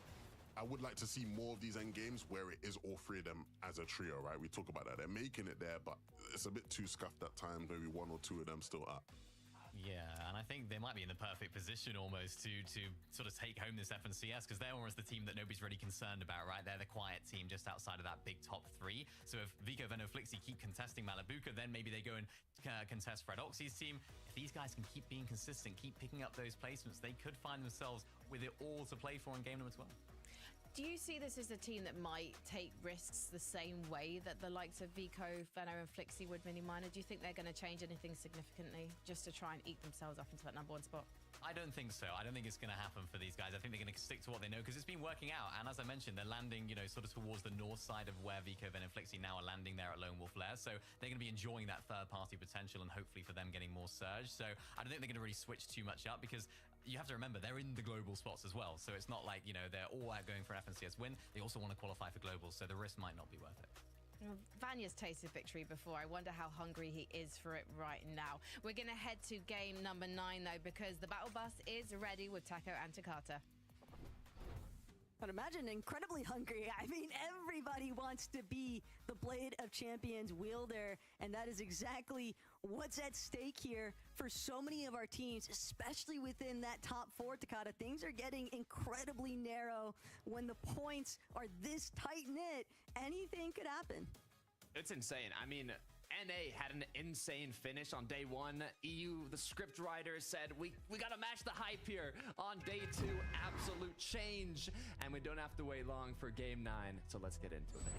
I would like to see more of these end games where it is all 3 of them as a trio, right? We talk about that. They're making it there, but it's a bit too scuffed at times. Maybe 1 or 2 of them still up. Yeah, and I think they might be in the perfect position almost to sort of take home this FNCS because they're almost the team that nobody's really concerned about, right? They're the quiet team just outside of that big top 3. So if Vico, Venom, Flixie keep contesting Malibuca, then maybe they go and contest Fredoxy's team. If these guys can keep being consistent, keep picking up those placements, they could find themselves with it all to play for in game number 12. Do you see this as a team that might take risks the same way that the likes of Vico, Veno and Flixie would Mini Miner? Do you think they're going to change anything significantly just to try and eke themselves up into that #1 spot? I don't think so. I don't think it's going to happen for these guys. I think they're going to stick to what they know because it's been working out. And as I mentioned, they're landing, you know, sort of towards the north side of where Vico, Venom, and Flixie now are landing there at Lone Wolf Lair. So they're going to be enjoying that third-party potential and hopefully for them getting more surge. So I don't think they're going to really switch too much up because you have to remember they're in the global spots as well. So it's not like, you know, they're all out going for an FNCS win. They also want to qualify for globals, so the risk might not be worth it. Vanya's tasted victory before. I wonder how hungry he is for it right now. We're going to head to game number 9, though, because the battle bus is ready with Taco and Takata. I'd imagine incredibly hungry. I mean, everybody wants to be the Blade of Champions wielder, and that is exactly what's at stake here for so many of our teams, especially within that top 4, Takata. Things are getting incredibly narrow. When the points are this tight-knit, anything could happen. It's insane. I mean, NA had an insane finish on day 1. EU, the script writer, said, we gotta match the hype here. On day 2, absolute change. And we don't have to wait long for game 9. So let's get into it.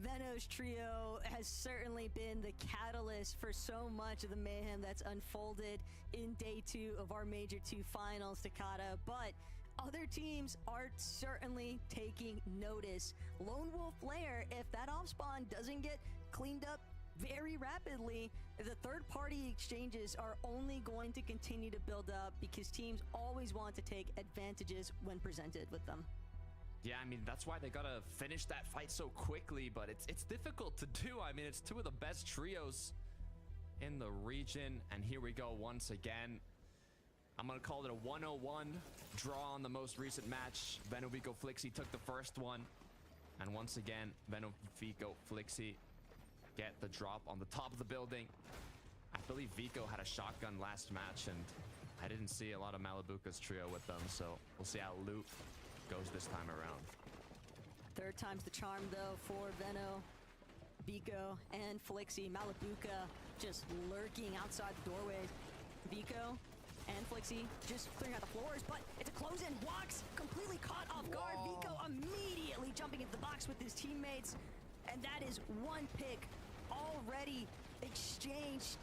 Veno's trio has certainly been the catalyst for so much of the mayhem that's unfolded in day 2 of our Major 2 finals, Takata. But other teams are certainly taking notice. Lone Wolf Lair, if that off spawn doesn't get cleaned up very rapidly, the third-party exchanges are only going to continue to build up because teams always want to take advantages when presented with them. Yeah, I mean, that's why they gotta finish that fight so quickly, but it's difficult to do. I mean, it's two of the best trios in the region, and here we go once again. I'm gonna call it a 101 draw on the most recent match. Veno, Vico, Flixie took the first one, and once again, Veno, Vico, Flixie get the drop on the top of the building. I believe Vico had a shotgun last match, and I didn't see a lot of Malibuca's trio with them, so we'll see how loot goes this time around. Third time's the charm, though, for Veno, Vico, and Flixie. Malibuca just lurking outside the doorways. Vico and Flixie just clearing out the floors, but it's a close-in. Walks completely caught off guard. Whoa. Vico immediately jumping into the box with his teammates, and that is one pick already exchanged.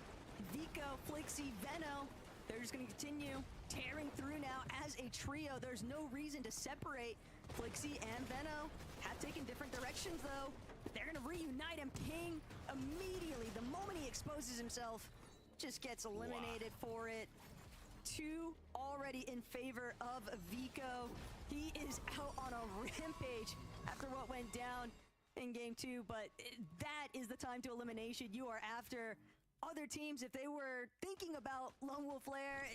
Vico, Flixie, Veno, they're just going to continue tearing through now as a trio. There's no reason to separate. Flixie and Veno have taken different directions, though. They're going to reunite and ping immediately. The moment he exposes himself, just gets eliminated for it. Two already in favor of Vico. He is out on a rampage after what went down in game 2, but that is the time to elimination. You are after other teams. If they were thinking about Lone Wolf Lair,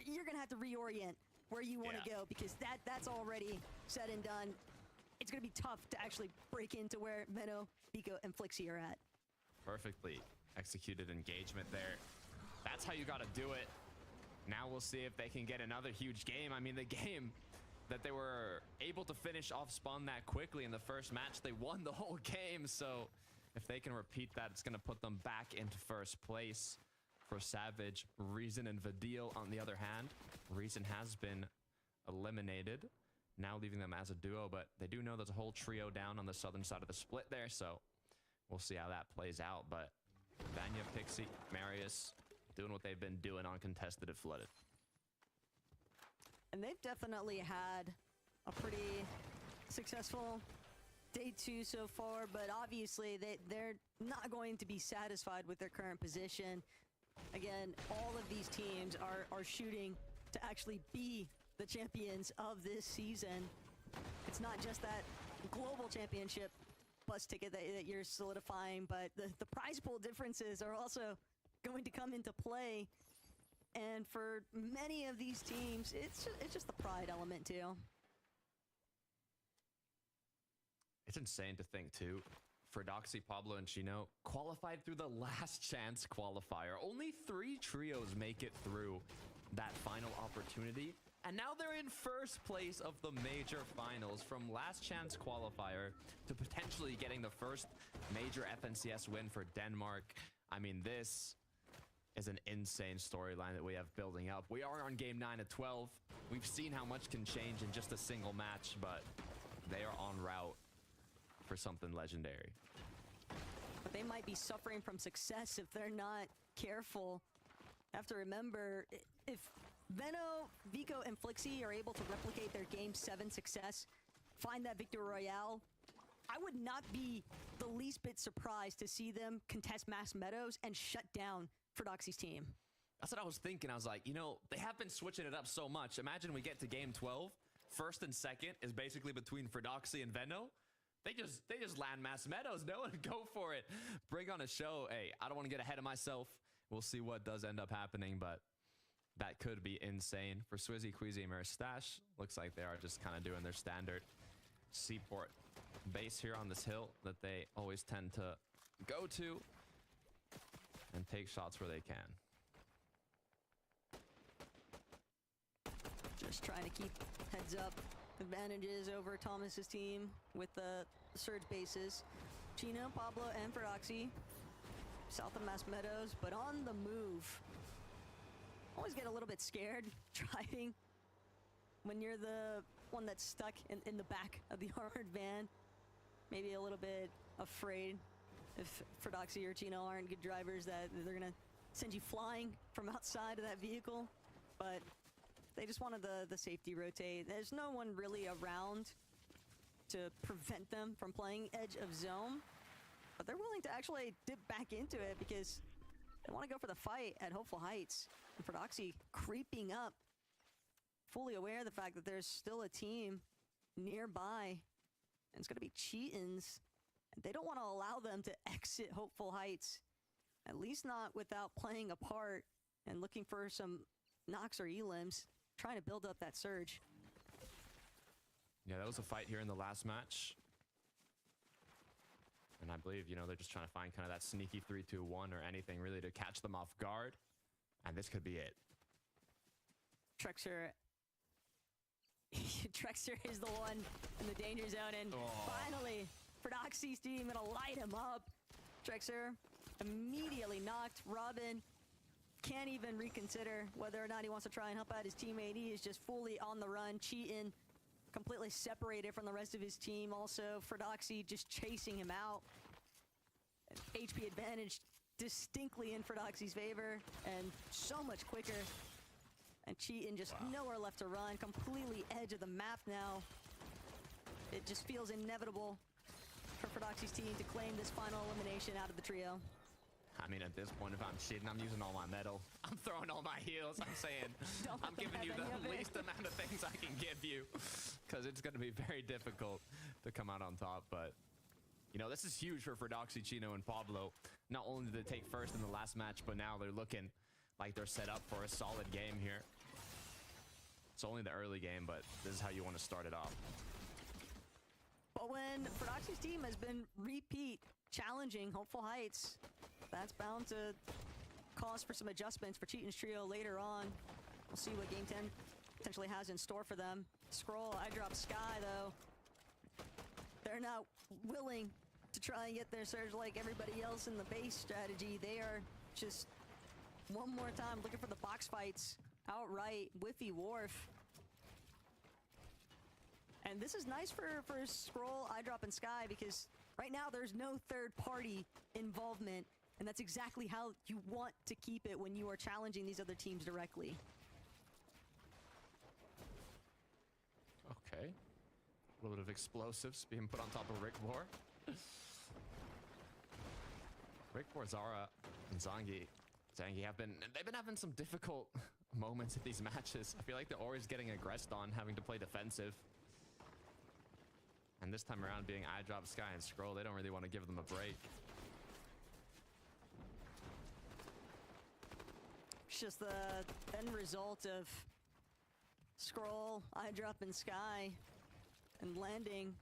you're gonna have to reorient where you want to go, because that's already said and done. It's gonna be tough to actually break into where Veno, Vico, and Flixie are at. Perfectly executed engagement there. That's how you gotta do it. Now we'll see if they can get another huge game. I mean, the game that they were able to finish off spawn that quickly in the first match, they won the whole game. So if they can repeat that, it's going to put them back into first place. For Savage, Reason and Vadil, on the other hand, Reason has been eliminated, now leaving them as a duo, but they do know there's a whole trio down on the southern side of the split there, so we'll see how that plays out. But Vanya, Pixie, Marius doing what they've been doing on contested at Flooded. And they've definitely had a pretty successful day 2 so far, but obviously they're not going to be satisfied with their current position. Again, all of these teams are shooting to actually be the champions of this season. It's not just that global championship bus ticket that you're solidifying, but the prize pool differences are also going to come into play. And for many of these teams, it's just the pride element too. It's insane to think too. Fredoxy, Pablo, and Chino qualified through the last chance qualifier. Only 3 trios make it through that final opportunity. And now they're in first place of the major finals, from last chance qualifier to potentially getting the first major FNCS win for Denmark. I mean, this is an insane storyline that we have building up. We are on game 9 of 12. We've seen how much can change in just a single match, but they are en route for something legendary. But they might be suffering from success if they're not careful. Have to remember, if Veno, Vico, and Flixie are able to replicate their game 7 success, find that Victory Royale, I would not be the least bit surprised to see them contest Mass Meadows and shut down Fredoxy's team. That's what I was thinking. I was like, you know, they have been switching it up so much. Imagine we get to game 12. First and second is basically between Fredoxy and Veno. They just land Mass Meadows, no, and go for it. Bring on a show. Hey, I don't want to get ahead of myself. We'll see what does end up happening, but that could be insane. For Swizzy, Queasy, and Meristache, looks like they are just kind of doing their standard Seaport base here on this hill that they always tend to go to and take shots where they can. Just trying to keep heads up. Advantages over Thomas's team with the surge bases. Chino, Pablo, and Fredoxy south of Mass Meadows, but on the move. Always get a little bit scared driving when you're the one that's stuck in the back of the armored van. Maybe a little bit afraid if Fredoxy or Chino aren't good drivers that they're gonna send you flying from outside of that vehicle. But They just wanted the safety rotate. There's no one really around to prevent them from playing edge of zone, but they're willing to actually dip back into it because they want to go for the fight at Hopeful Heights. And Prodoxy creeping up, fully aware of the fact that there's still a team nearby, and it's going to be Cheetans. They don't want to allow them to exit Hopeful Heights, at least not without playing a part and looking for some knocks or elims, trying to build up that surge. Yeah, that was a fight here in the last match. And I believe, you know, they're just trying to find kind of that sneaky 3-2-1 or anything really to catch them off guard. And this could be it. Trexer is the one in the danger zone, and finally, Prodoxy's team gonna light him up. Trexer immediately knocked. Robin can't even reconsider whether or not he wants to try and help out his teammate. He is just fully on the run. Cheatin' completely separated from the rest of his team. Also, Prodoxy just chasing him out. HP advantage distinctly in Prodoxy's favor, and so much quicker. And Cheatin' just nowhere left to run. Completely edge of the map now. It just feels inevitable for Prodoxy's team to claim this final elimination out of the trio. I mean, at this point, if I'm cheating, I'm using all my metal. I'm throwing all my heals. I'm saying, I'm giving you the least amount of things I can give you, because it's going to be very difficult to come out on top. But, you know, this is huge for Prodoxy, Chino, and Pablo. Not only did they take first in the last match, but now they're looking like they're set up for a solid game here. It's only the early game, but this is how you want to start it off. But when Prodoxy's team has been repeat challenging Hopeful Heights, that's bound to cause for some adjustments for Cheatin's trio later on. We'll see what Game 10 potentially has in store for them. Scroll, I drop Sky, though. They're not willing to try and get their surge like everybody else in the base strategy. They are just one more time looking for the box fights outright. Whiffy Wharf. And this is nice for Scroll, iDrop, and Sky, because right now there's no third-party involvement, and that's exactly how you want to keep it when you are challenging these other teams directly. Okay. A little bit of explosives being put on top of Rickbor. Rickbor, Zara, and Zangi they've been having some difficult moments at these matches. I feel like they're always getting aggressed on, having to play defensive. And this time around, being iDrop, Sky, and Scroll, they don't really want to give them a break. It's just the end result of Scroll, iDrop, and Sky, and landing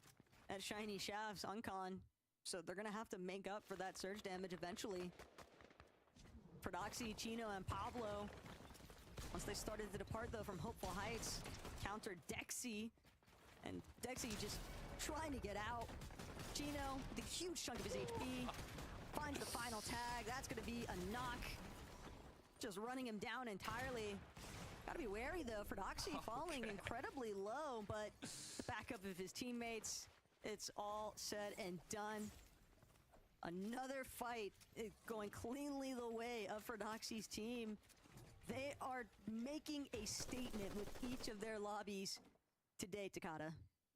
at Shiny Shafts, Uncon. So they're gonna have to make up for that surge damage eventually. Prodoxy, Chino, and Pablo, once they started to depart though from Hopeful Heights, countered Dexy, and Dexy just trying to get out. Chino, the huge chunk of his HP, finds the final tag. That's gonna be a knock. Just running him down entirely. Gotta be wary though. Prodoxy falling incredibly low, but the backup of his teammates, it's all said and done. Another fight going cleanly the way of Prodoxy's team. They are making a statement with each of their lobbies today, Takata.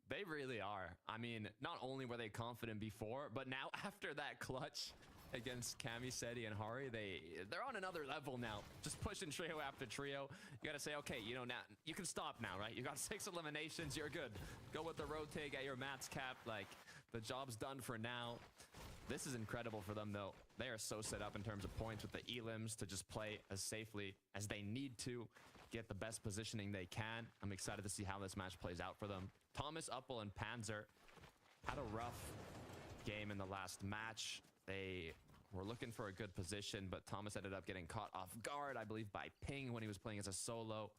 They really are. I mean, not only were they confident before, but now after that clutch against Cammy, Seti, and Hari, they're on another level now. Just pushing trio after trio. You gotta say, okay, you know, now you can stop now, right? You got 6 eliminations, you're good. Go with the rotate, get your mats capped. Like, the job's done for now. This is incredible for them, though. They are so set up in terms of points with the elims to just play as safely as they need to, get the best positioning they can. I'm excited to see how this match plays out for them. Thomas, Uppel, and Panzer had a rough game in the last match. They were looking for a good position, but Thomas ended up getting caught off guard, I believe, by Ping when he was playing as a solo.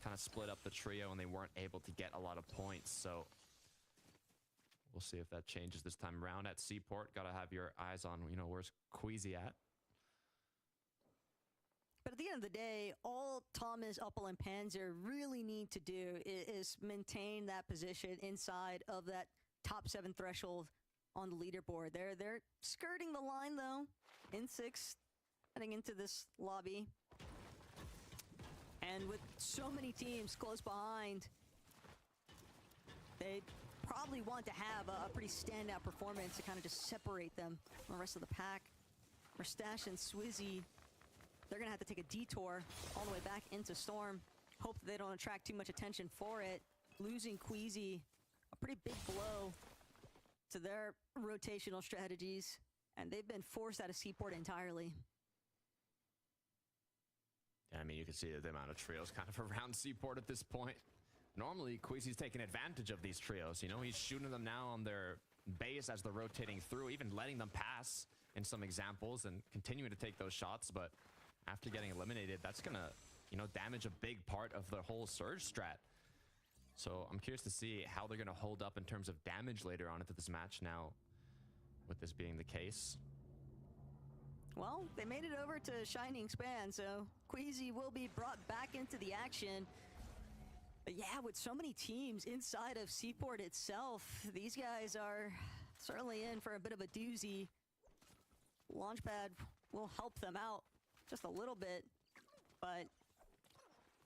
Kind of split up the trio, and they weren't able to get a lot of points, so we'll see if that changes this time around. At Seaport, gotta have your eyes on, you know, where's Queasy at. But at the end of the day, all Thomas, Uppel, and Panzer really need to do is maintain that position inside of that top 7 threshold on the leaderboard. They're skirting the line, though, in 6th, heading into this lobby. And with so many teams close behind, they probably want to have a pretty standout performance to kind of just separate them from the rest of the pack. Mustache and Swizzy, they're going to have to take a detour all the way back into Storm. Hope that they don't attract too much attention for it. Losing Queasy, a pretty big blow to their rotational strategies, and they've been forced out of Seaport entirely. Yeah, I mean, you can see the amount of trios kind of around Seaport at this point. Normally, Queasy's taking advantage of these trios. You know, he's shooting them now on their base as they're rotating through, even letting them pass in some examples and continuing to take those shots. But after getting eliminated, that's going to, you know, damage a big part of the whole Surge strat. So I'm curious to see how they're going to hold up in terms of damage later on into this match now, with this being the case. Well, they made it over to Shining Span, so Queasy will be brought back into the action. But yeah, with so many teams inside of Seaport itself, these guys are certainly in for a bit of a doozy. Launchpad will help them out just a little bit, but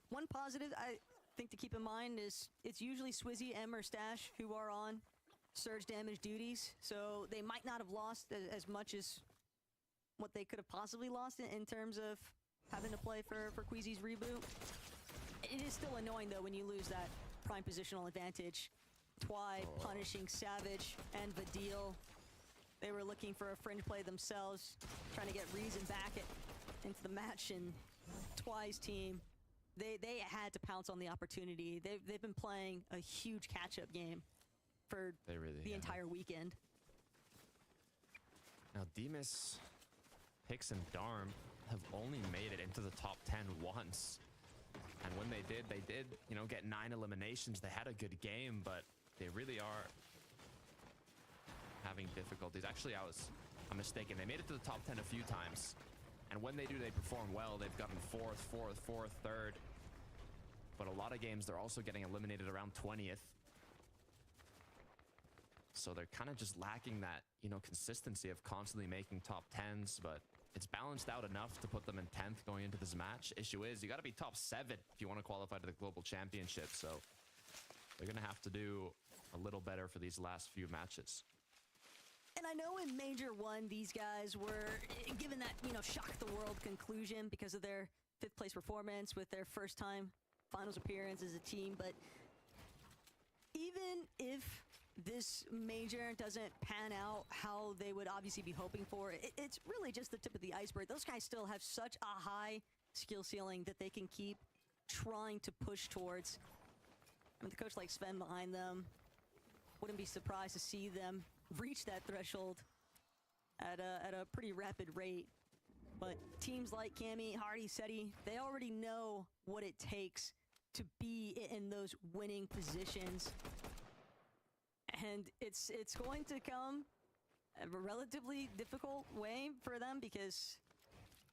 one positive I think to keep in mind is it's usually Swizzy and Mustache who are on surge damage duties, so they might not have lost as much as what they could have possibly lost in terms of having to play for Queasy's reboot. It is still annoying, though, when you lose that prime positional advantage. Twy punishing Savage and Vadil. They were looking for a fringe play themselves, trying to get Reason back into the match, and Twy's team, they had to pounce on the opportunity. They've been playing a huge catch-up game for the entire weekend. Now, Demus, Hicks, and Darm have only made it into the top 10 once. And when they did, you know, get 9 eliminations. They had a good game, but they really are having difficulties. Actually, I'm mistaken. They made it to the top 10 a few times. And when they do, they perform well. They've gotten 4th, 3rd. But a lot of games, they're also getting eliminated around 20th. So they're kind of just lacking that, you know, consistency of constantly making top 10s, but it's balanced out enough to put them in 10th going into this match. Issue is, you got to be top 7 if you want to qualify to the Global Championship, so they're going to have to do a little better for these last few matches. And I know in Major 1, these guys were given that, you know, shock the world conclusion because of their 5th place performance with their first time finals appearance as a team, but even if this major doesn't pan out how they would obviously be hoping for, it's really just the tip of the iceberg. Those guys still have such a high skill ceiling that they can keep trying to push towards. I mean, the coach like Sven behind them, wouldn't be surprised to see them reach that threshold at a pretty rapid rate. But teams like Cammy, Hardy, Seti, they already know what it takes to be in those winning positions. And it's going to come a relatively difficult way for them because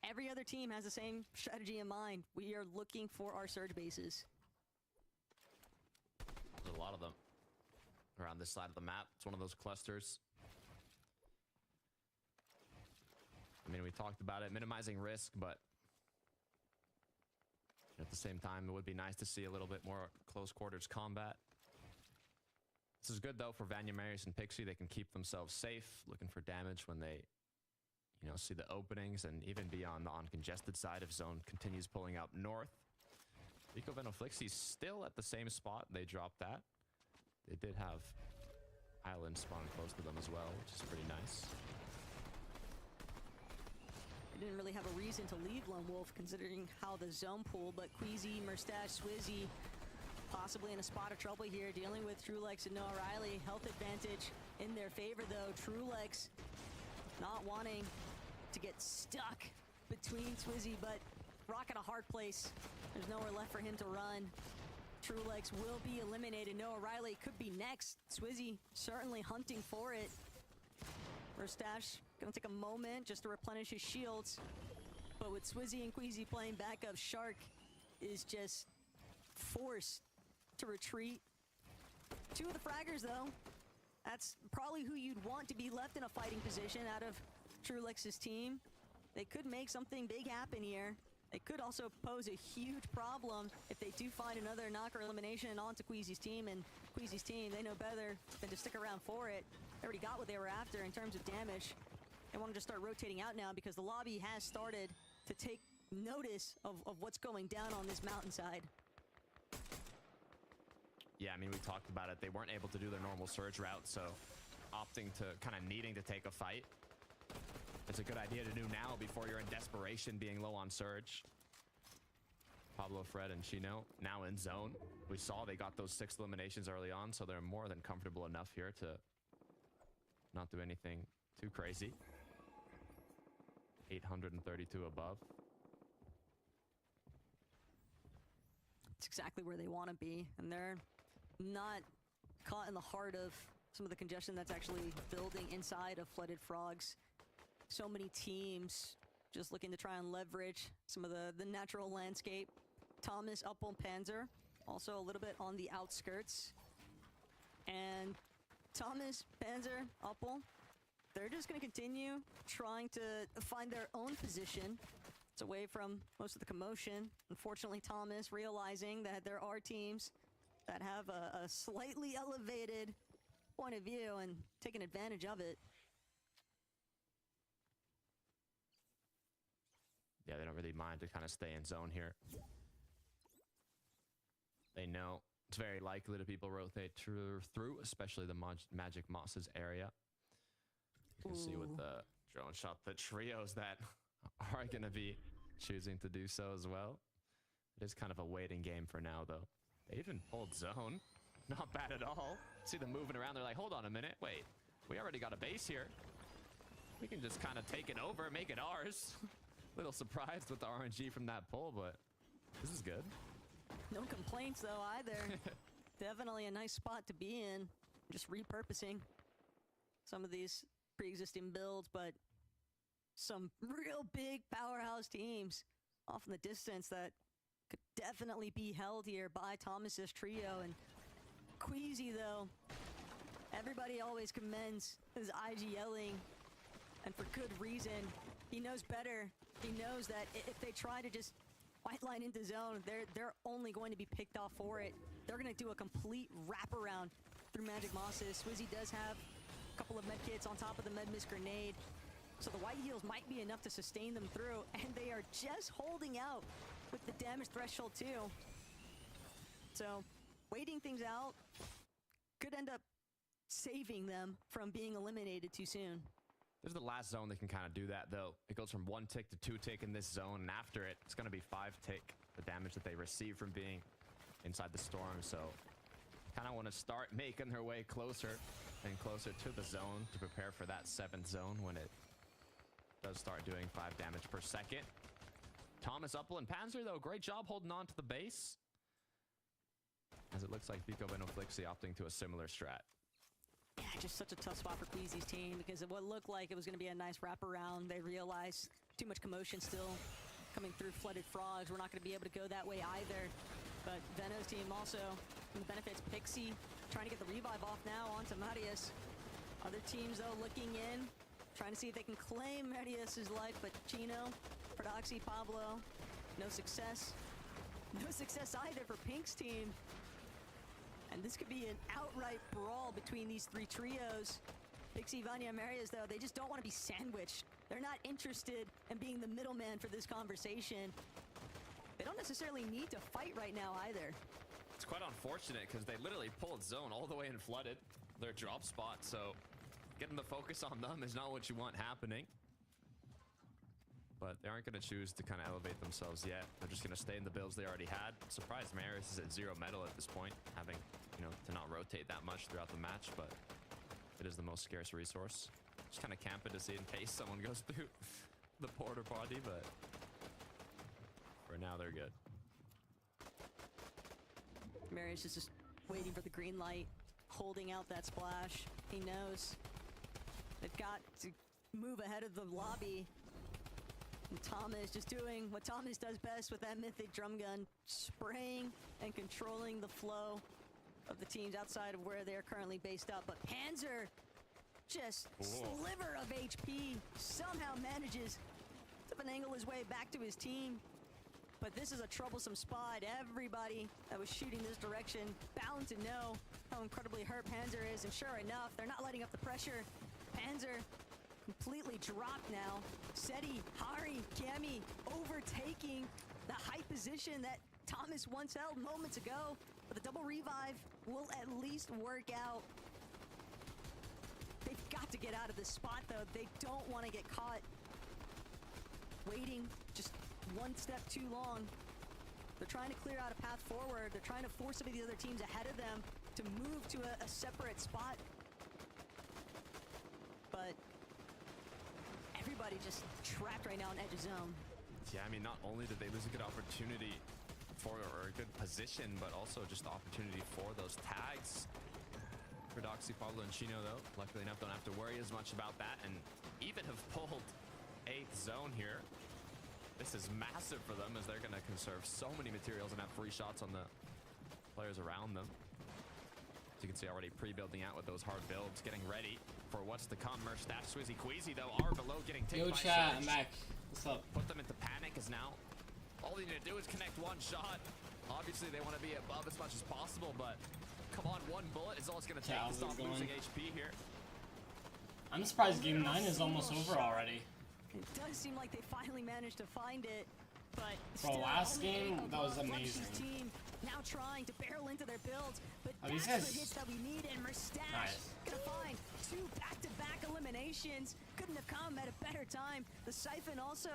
every other team has the same strategy in mind. We are looking for our surge bases. There's a lot of them around this side of the map. It's one of those clusters. I mean, we talked about it, minimizing risk, but at the same time, it would be nice to see a little bit more close quarters combat. This is good, though, for Vanya, Marius, and Pixie. They can keep themselves safe, looking for damage when they, you know, see the openings, and even beyond the uncongested side if Zone continues pulling up north. Vico Venoflixie's still at the same spot. They dropped that. They did have Island spawn close to them as well, which is pretty nice. They didn't really have a reason to leave Lone Wolf considering how the zone pool, but Queasy, Mustache, Swizzy possibly in a spot of trouble here, dealing with Trulex and Noah Riley. Health advantage in their favor, though. Trulex not wanting to get stuck between Swizzy, but Rock at a hard place. There's nowhere left for him to run. Trulex will be eliminated. Noah Riley could be next. Swizzy certainly hunting for it. Mustache gonna take a moment just to replenish his shields. But with Swizzy and Queasy playing backup, Shark is just forced to retreat. 2 of the fraggers, though. That's probably who you'd want to be left in a fighting position out of Trulex's team. They could make something big happen here. It could also pose a huge problem if they do find another knocker elimination onto Queasy's team, and Queasy's team, they know better than to stick around for it. They already got what they were after in terms of damage. They want to just start rotating out now because the lobby has started to take notice of what's going down on this mountainside. Yeah, I mean, we talked about it. They weren't able to do their normal surge route, so opting to kind of needing to take a fight. It's a good idea to do now before you're in desperation being low on surge. Pablo, Fred, and Chino now in zone. We saw they got those 6 eliminations early on, so they're more than comfortable enough here to not do anything too crazy. 832 above. It's exactly where they want to be, and they're not caught in the heart of some of the congestion that's actually building inside of Flooded Frogs. So many teams just looking to try and leverage some of the natural landscape. Thomas, Uppel, Panzer, also a little bit on the outskirts. And Thomas, Panzer, Uppel, they're just going to continue trying to find their own position. It's away from most of the commotion. Unfortunately, Thomas realizing that there are teams that have a slightly elevated point of view and taking advantage of it. Yeah, they don't really mind to kind of stay in zone here. They know it's very likely that people rotate through, especially the Magic Mosses area. You can see with the drone shot, the trios that are going to be choosing to do so as well. It is kind of a waiting game for now, though. They even pulled zone. Not bad at all. See them moving around. They're like, hold on a minute. Wait, we already got a base here. We can just kind of take it over, make it ours. Little surprised with the RNG from that pull, but this is good. No complaints, though, either. Definitely a nice spot to be in. Just repurposing some of these pre-existing builds, but some real big powerhouse teams off in the distance that could definitely be held here by Thomas's trio. And Queasy, though, everybody always commends his IG yelling, and for good reason. He knows better. He knows that if they try to just white line into zone, they're only going to be picked off for it. They're going to do a complete wraparound through Magic Mosses. Swizzy does have a couple of med kits on top of the med miss grenade, so the white heals might be enough to sustain them through, and they are just holding out with the damage threshold too. So waiting things out could end up saving them from being eliminated too soon. There's the last zone that can kind of do that, though. It goes from 1 tick to 2 tick in this zone, and after it, it's going to be 5 tick, the damage that they receive from being inside the storm. So kind of want to start making their way closer and closer to the zone to prepare for that 7th zone when it does start doing 5 damage per second. Thomas, Uppel, and Panzer, though, great job holding on to the base. As it looks like Pico Venoflixi opting to a similar strat. Yeah, just such a tough spot for Queasy's team because of what looked like it was going to be a nice wraparound. They realized too much commotion still coming through Flooded Frogs. We're not going to be able to go that way either. But Veno's team also, from the benefits, Pixie trying to get the revive off now onto Marius. Other teams, though, looking in, trying to see if they can claim Marius's life, but Chino, Prodoxy, Pablo, no success. No success either for Pink's team. And this could be an outright brawl between these 3 trios. Pixie, Vanya, and Marius, though, they just don't want to be sandwiched. They're not interested in being the middleman for this conversation. They don't necessarily need to fight right now either. It's quite unfortunate because they literally pulled zone all the way and flooded their drop spot. So getting the focus on them is not what you want happening. But they aren't going to choose to kind of elevate themselves yet. They're just going to stay in the builds they already had. Surprised Marius is at 0 metal at this point, having, to not rotate that much throughout the match, but it is the most scarce resource. Just kind of camp it to see in case someone goes through the porta potty, but for now they're good. Marius is just waiting for the green light, holding out that splash. He knows they've got to move ahead of the lobby. And Thomas just doing what Thomas does best with that mythic drum gun, spraying and controlling the flow of the teams outside of where they're currently based up. But Panzer, just sliver of HP, somehow manages to finagle his way back to his team. but this is a troublesome spot. Everybody that was shooting this direction bound to know how incredibly hurt Panzer is, and sure enough, they're not letting up the pressure. Panzer completely dropped now. Seti, Hari, Cammy overtaking the high position that Thomas once held moments ago. But the double revive will at least work out. They've got to get out of this spot, though. They don't want to get caught waiting just one step too long. They're trying to clear out a path forward. They're trying to force some of the other teams ahead of them to move to a separate spot. But everybody just trapped right now in edge of zone. Yeah, I mean, not only did they lose a good opportunity for or a good position, but also just the opportunity for those tags. For Doxy, Pablo, and Chino, though, luckily enough, don't have to worry as much about that, and even have pulled 8th zone here. This is massive for them, as they're going to conserve so many materials and have free shots on the players around them. As you can see, already pre-building out with those hard builds, getting ready for what's to come. Merstash, Swizzy, Queasy, though, are below, getting taken by chat, I'm Surge. back. What's up? Put them into panic, as now all they need to do is connect one shot. Obviously, they want to be above as much as possible, but come on, one bullet is all it's going to take to stop losing HP here. I'm surprised Game 9 is almost over already. It does seem like they finally managed to find it, but Bro, still, last only game, eight that was above amazing. Fluxy's team now trying to barrel into their builds, but Oh, these that's guys- the hits that we need, and Merstash Nice. gonna find 2 back-to-back eliminations. Couldn't have come at a better time. The Siphon also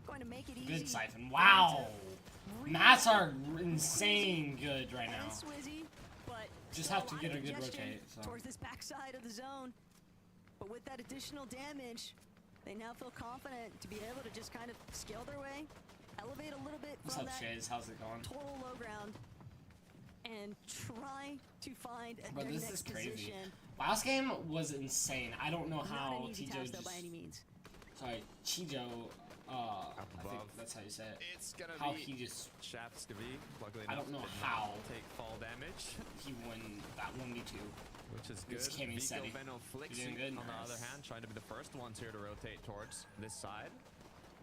going to make it easy. Good Siphon. Wow. Mats are insane good right now. And Swizzy, but Just still have to lot get of a good congestion rotate, so. towards this backside of the zone. But with that additional damage, they now feel confident to be able to just kind of scale their way, elevate a little bit What's from up, that Shays? How's it going? total low ground, and try to find Bro, their this next is crazy. position. Last game was insane. I don't know Not how an easy Chijo task, though, just... by any means. Sorry, Chijo, I think above. that's how you say it. It's going to How be he just... Shaftskevi, luckily I enough, don't know did how. not take fall damage, He won that 1v2. which is good. It's Cammy Vico, Seti. Veno, You're Flixie, doing good? on the Nice. other hand, trying to be the first ones here to rotate towards this side.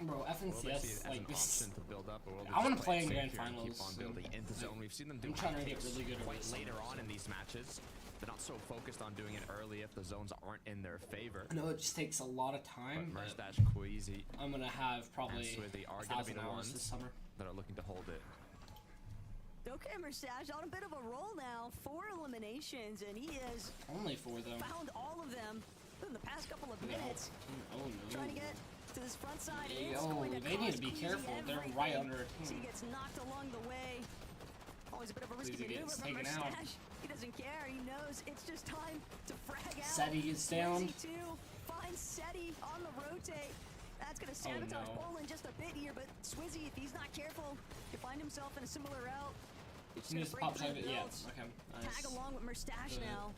Bro, Will they see FNCS, it as like an this... option to build up, or will they I wanna just play in it Grand safe here and Finals keep on soon. building into zone? We've seen them do I'm trying to get takes really good at quite it later summer, on so. in these matches. They're not so focused on doing it early if the zones aren't in their favor. I know it just takes a lot of time, But but Merstash, Queasy, I'm gonna have probably Swizzy are going to be 1,000 the hours ones this summer. that are looking to hold it. Okay, Merstash on a bit of a roll now. 4 eliminations, and he has Only 4 though. found all of them in the past couple of Look at minutes. Oh no. Trying to get to this front side. Yo, It's going to they need cost to be Queasy careful. They're everything. right under a He team. gets knocked along the way. Always a bit of a risky Queasy maneuver gets from taken out. Merstash. He doesn't care. He knows it's just time to frag out. Seti gets down. Swizzy too finds Seti on the rotate. That's going to sabotage no. Poland just a bit here, but Swizzy, if he's not careful, he'll find himself in a similar route. He's Can you just just gonna pop break side through it? the Yeah. builds. Okay. Tag Nice. along with Merstash Good. now.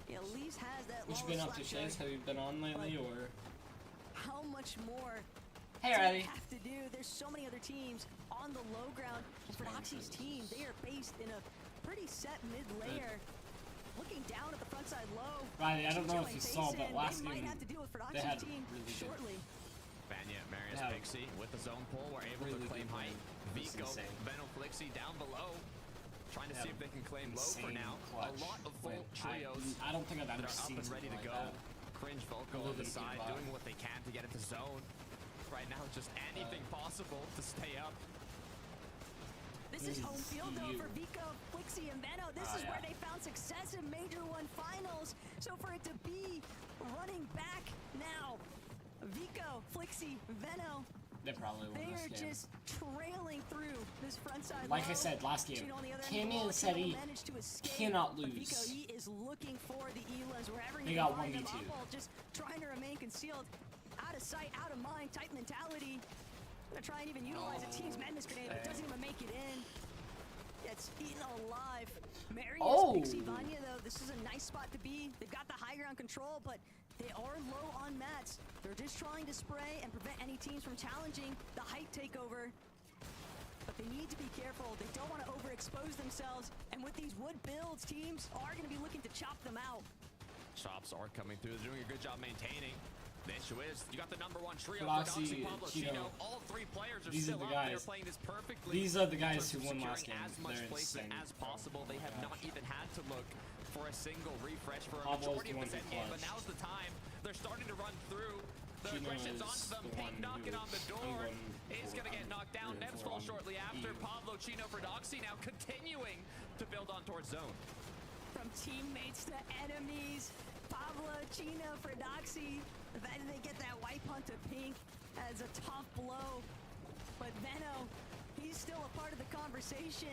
He at least has that What you been up to, lawless Shays? slap Have you been on lately Like- or? How much more Hey, do they Riley. have to do? There's so many other teams on the low ground. And for Doxy's team, they are based in a pretty set mid layer. Looking down at the front side low. Riley, I don't know Chicho if you and saw, but Basin, last they might game have to deal with they had Doxy's team really good. shortly. Vanya, Marius, Yeah. Pixie with the zone pull. We're able Really to claim good height. game. It's Vico, insane. Veno, Flixie down below. Trying to see Yeah. if they can claim low for Insane now. clutch. A lot of full Like, trios I don't think I've that ever are up seen and ready to something go. like Cringe Volko on Live the in side, Cuba. doing what they can to get into zone. Right now, just anything possible to stay up. This is home field though you. for Vico, Flixie, and Veno. This Oh, is yeah. where they found success in Major 1 finals. So for it to be running back now, Vico, Flixie, Veno, They probably won they this are game. just trailing through this front side. Like I low. said last game, Chino on the other end of the Cammy ball, and Chino Seti managed to escape, cannot but lose. Vico, he is looking for the Elas wherever he They can got find them 1v2. up, while just trying to remain concealed. Out of sight, out of mind type mentality. Gonna try and even utilize a team's madness grenade, but doesn't even make it in. Gets eaten alive. Marius, Oh! Pixie, Vanya, though, this is a nice spot to be. They've got the high ground control, but they are low on mats. They're just trying to spray and prevent any teams from challenging the height takeover. But they need to be careful. They don't want to overexpose themselves. And with these wood builds, teams are going to be looking to chop them out. Shops are coming through. They're doing a good job maintaining. The issue is, you got the number one trio, Proxy, Pablo, Chino. All three players are These are still the up. guys. They're playing this perfectly. These are the in guys terms who of won last securing game. as much They're placement insane. as possible. They have not even had to look for a single refresh for a Pablo's majority the of one this who end game, but clutched. now's the time. They're starting to run through. The Chino aggression's is onto them. the Pink one knocking who on the I'm door. going Is for- going to get knocked down. rooting Neves for falls on shortly after. Eve. Pablo, Chino for Doxy now continuing to build on towards zone. From teammates to enemies, Pablo, Chino, Fredoxy. Then they get that wipe hunt to Pink as a tough blow. But Veno, he's still a part of the conversation.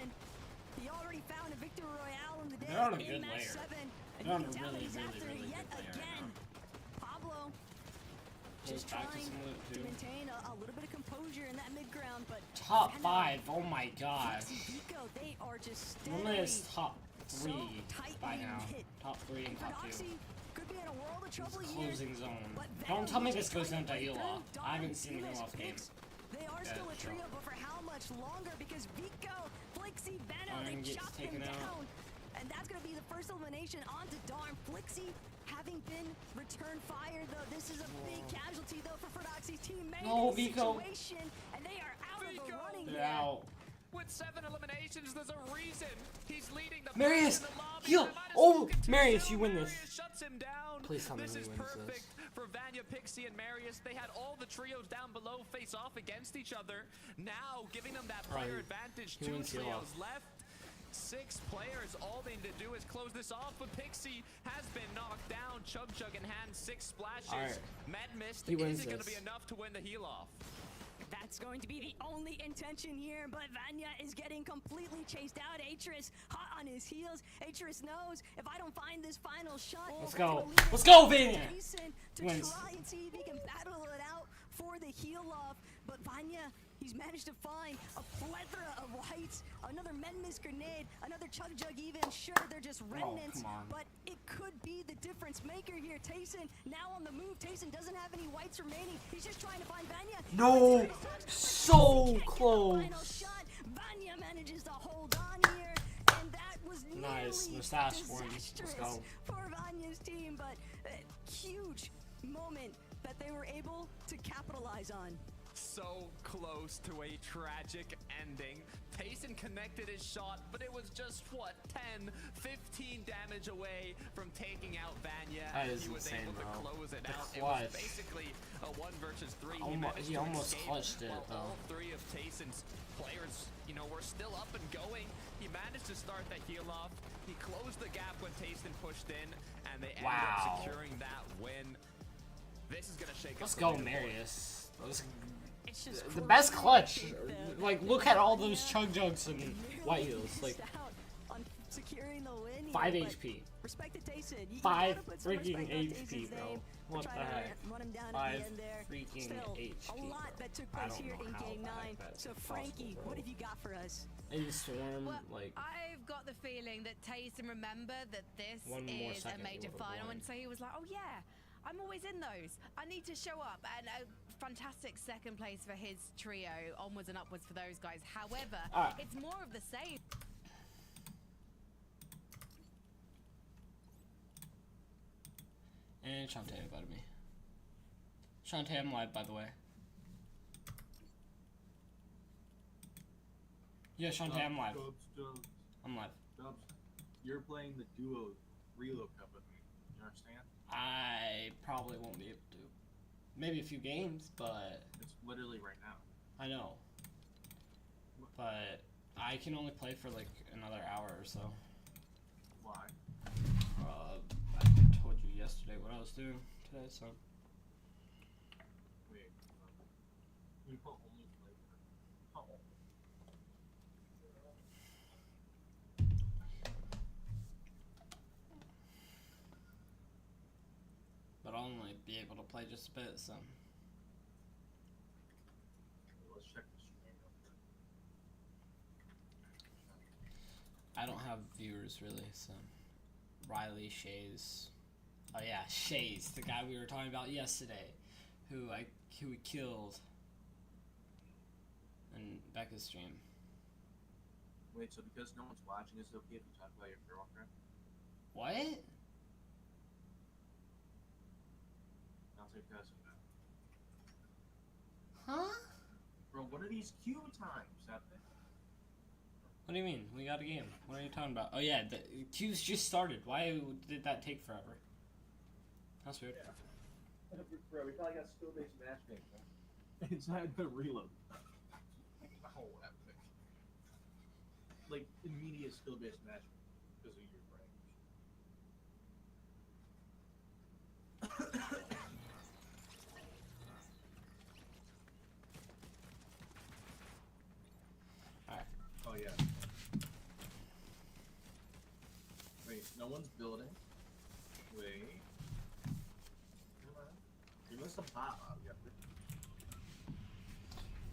He already found a victory royale in the day They're on a in good match layer. 7. And They're on you a can tell that really, he's really, after really it yet good layer right again. Pablo just Goes back to trying some loot, to too. maintain a little bit of composure in that mid ground, but Top Veno, 5. Oh my gosh. Foxy, Vico, they are just One is steadily top so 3 tightly by now. hit. Top 3 and top 2. Fredoxy could be in a world of trouble It's here. closing zone. But Don't Veno tell me just this goes trying down to break heal through. off. I haven't seen the Darn, heal off Phoenix, games. They are Yeah, still a sure. trio, but for how much longer? Because Vico, Flixie, Veno, Darn they gets chopped him taken out. down. And that's going to be the first elimination onto Darn. Flixie having been returned fire, though. This is a big casualty, though, for Fredoxy's teammate No, in this Vico. situation. And they are out of the Vico. running They're here. out. With 7 eliminations, there's a reason he's leading the Marius, fight in the lobby. heal. They might have Oh, spoken too Marius, soon. you win this. Marius shuts him down. Please tell me This he is wins perfect this. for Vanya, Pixie, and Marius. They had all the trios down below face off against each other. Now giving them that player Right. advantage. He 2 wins heal trios off. left. 6 players. All they need to do is close this off. But Pixie has been knocked down. Chug Chug in hand. 6 splashes. All right. Med Mist He wins isn't going to this. be enough to win the heal off. That's going to be the only intention here, but Vanya is getting completely chased out. Atris hot on his heels. Atris knows if I don't find this final shot, Let's it's go. gonna leave Let's it go, to Vanya. Jason to Wins. try and see if he can battle it out for the heal off. But Vanya, he's managed to find a plethora of whites, another Menmis grenade, another Chug Jug even. Sure, they're just remnants, come on. but it could be the difference maker here. Tayson now on the move. Tayson doesn't have any whites remaining. He's just trying to find Vanya. No, so Can't get the close. final shot. Vanya manages to hold on here, and that was Nice. nearly Mustache win. Let's disastrous go. for Vanya's team, but a huge moment that they were able to capitalize on. So close to a tragic ending. Tayson connected his shot, but it was just, what, 10, 15 damage away from taking out Vanya. That and is he was insane, able to bro. close it The out. It clutch. was basically a 1 versus 3. He almost clutched it, while though. all 3 of Tayson's players, were still up and going. He managed to start the heal off. He closed the gap when Tayson pushed in, and they ended Wow. up securing that win. This is gonna shake Let's up the go, leaderboard. Marius. It's just The best clutch. crazy that Like, look at all those Chug Jugs and White Heels. Like, missed out on securing the win here, 5 but HP. Respect to Tayson. You 5 gotta put some freaking respect on HP, Tayson's bro. name for What the trying to heck? run him down 5 at the end there. freaking Still, HP, a lot bro. that took I place don't here know in how Game the heck 9. that's So, possible, Frankie, bro. what have you got for us? A Storm, Well, like, I've got the feeling that Tayson remembered that this One more is a second, he major would've final, won. and so he was like, "Oh yeah, I'm always in those. I need to show up." And a fantastic second place for his trio, onwards and upwards for those guys. However, Alright. it's more of the same. and Shantae invited me. Shantae, I'm live, by the way. Yeah, Shantae, I'm live. Dubs. I'm live. You're playing the duo reload cup with me. You understand? I probably won't be able to. Maybe a few games, but It's literally right now. I know. But I can only play for like another hour or so. Why? I told you yesterday what I was doing today, so. Wait. You put only play for. Oh. But I'll only be able to play just a bit, so. Let's check the stream real quick. I don't have viewers really, so. Riley, Shays. Oh yeah, Shays, the guy we were talking about yesterday, who we killed in Becca's stream. Wait, so because no one's watching, is it okay if you talk about your girlfriend? What? take that. Huh? Bro, what are these queue times, Epic? What do you mean? We got a game. What are you talking about? Oh yeah, the queues just started. Why did that take forever? That's weird. Yeah. Bro, we probably got skill-based matchmaking. It's not the reload. Oh, Epic. Like, immediate skill-based matchmaking because of your range. Alright. Oh, yeah. Wait, no one's building. Wait. Come on. You missed a pop out, yeah.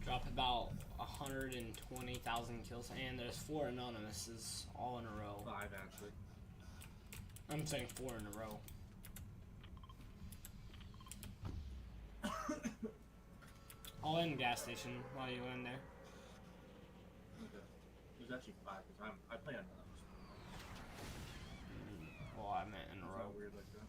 Drop about 120,000 kills, and there's 4 anonymouses all in a row. 5, actually. I'm saying 4 in a row. I'll end gas station while you in there. Okay. There's actually 5 because I play on those. Well, I meant in a row. Weird like that.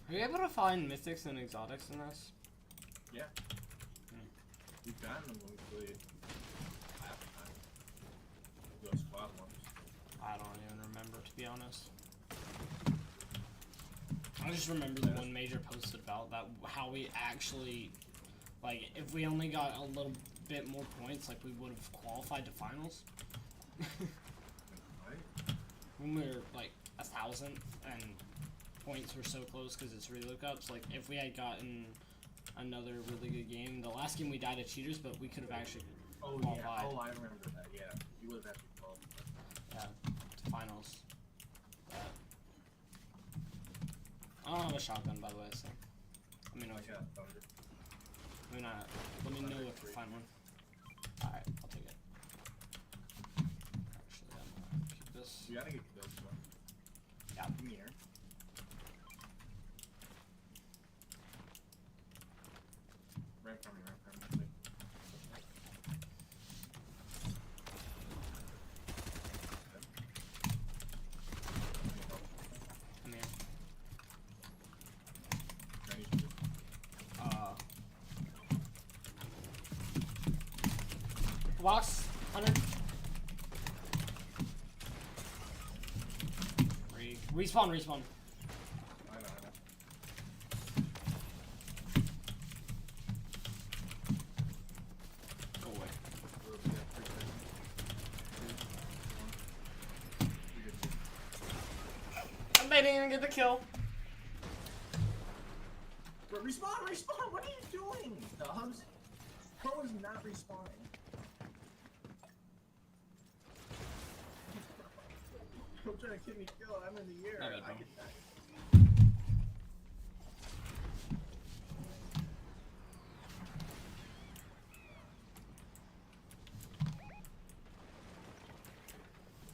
Are you able to find mythics and exotics in this? Yeah. We found them when we played last time. Those squad ones. I don't even remember, to be honest. I just remember the one Major posted about that, how we actually, like, if we only got a little bit more points, like, we would have qualified to finals. Right? When we were, like, 1,000th and points were so close because it's relookups. Like, if we had gotten another really good game, the last game we died of cheaters, but we could have actually qualified. Yeah. Oh, I remember that. Yeah, you would have actually qualified. Yeah, to finals. But I don't have a shotgun, by the way, so let me know if you. Thunder. Let me know if you find one. All right, I'll take it. Actually, I'm gonna keep this. You gotta get kills, bro. Yeah. Come here. Right from me, right from me. Come here. Ready? Box 100. Respawn. I know. Go away. They didn't even get the kill. Bro, respawn! What are you doing, Dubs? Pro is not respawning. Don't try to get me killed. I'm in the air. Not bad, I bro. get that.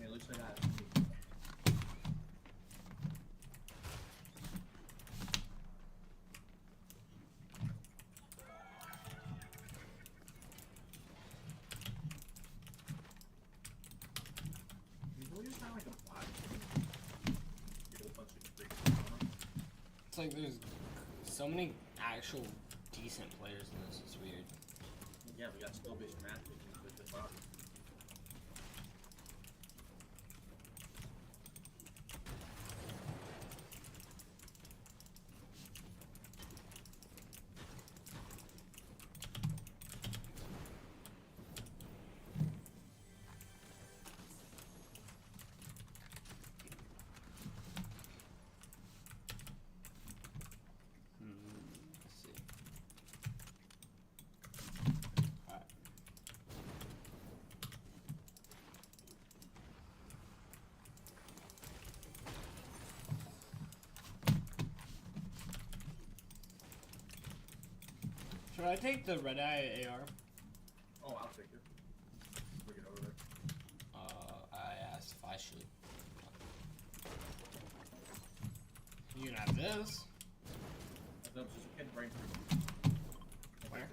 Okay, looks like I It's like there's so many actual decent players in this. It's weird. Yeah, we got skill-based matchmaking with the bot. Let's see. Alright. Should I take the red eye AR? Oh, I'll take it. Bring it over there. I asked if I should. You can have this. That's just getting right through. Where?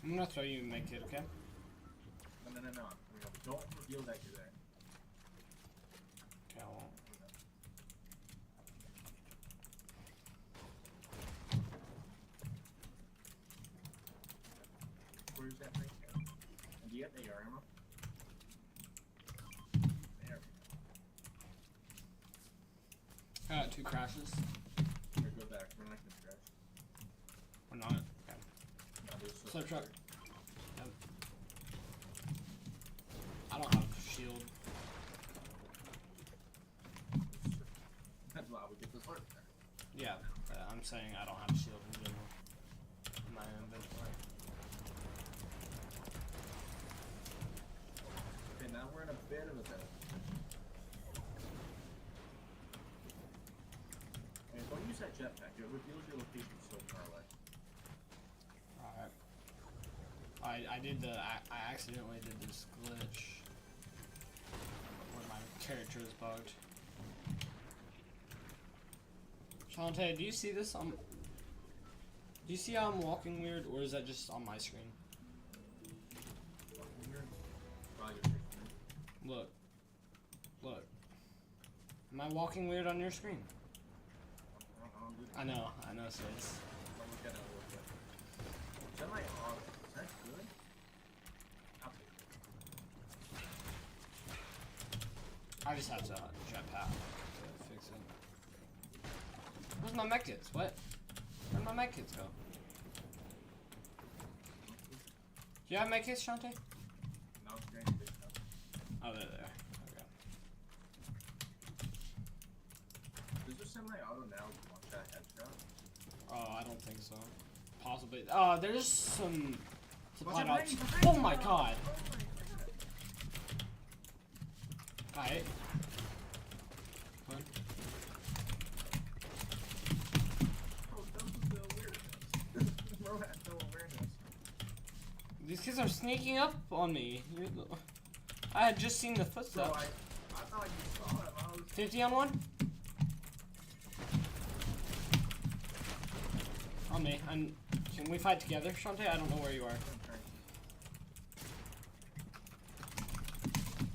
I'm gonna throw you and make it, okay? No. I mean, don't reveal that you're there. Okay, I won't. Where's that right there? And do you have AR ammo? There we I got 2 crashes. go. Here, go back. We're not gonna crash. We're not. Okay. No, there's Slow truck. Yep. I don't have shield. That's why we get this work there. Yeah, I'm saying I don't have shield in general. In my inventory. Okay, now we're in a bit of a bit. Okay, don't use that jetpack. It reveals your location so far away. Alright. I did I accidentally did this glitch where my character is bugged. Shantae, do you see this? Do you see how I'm walking weird, or is that just on my screen? Look. Look. Am I walking weird on your screen? I know, sis. Semi-auto. Is that good? I'll take it. I just have to jetpack to fix it. Where's my medkits? What? Where'd my medkits go? Do you have medkits, Shantae? No, it's great. Big stuff. Oh, they're there. Okay. Is there semi-auto now with one-shot headshot? Oh, I don't think so. Possibly. There's some supply Watch drops. it, Oh my god! Alright. Come on. Oh, that was the awareness. Bro had no awareness. These kids are sneaking up on me. I had just seen the Bro, footsteps. I thought you saw him. I was 50 on one? On me. And can we fight together, Shantae? I don't know where you are.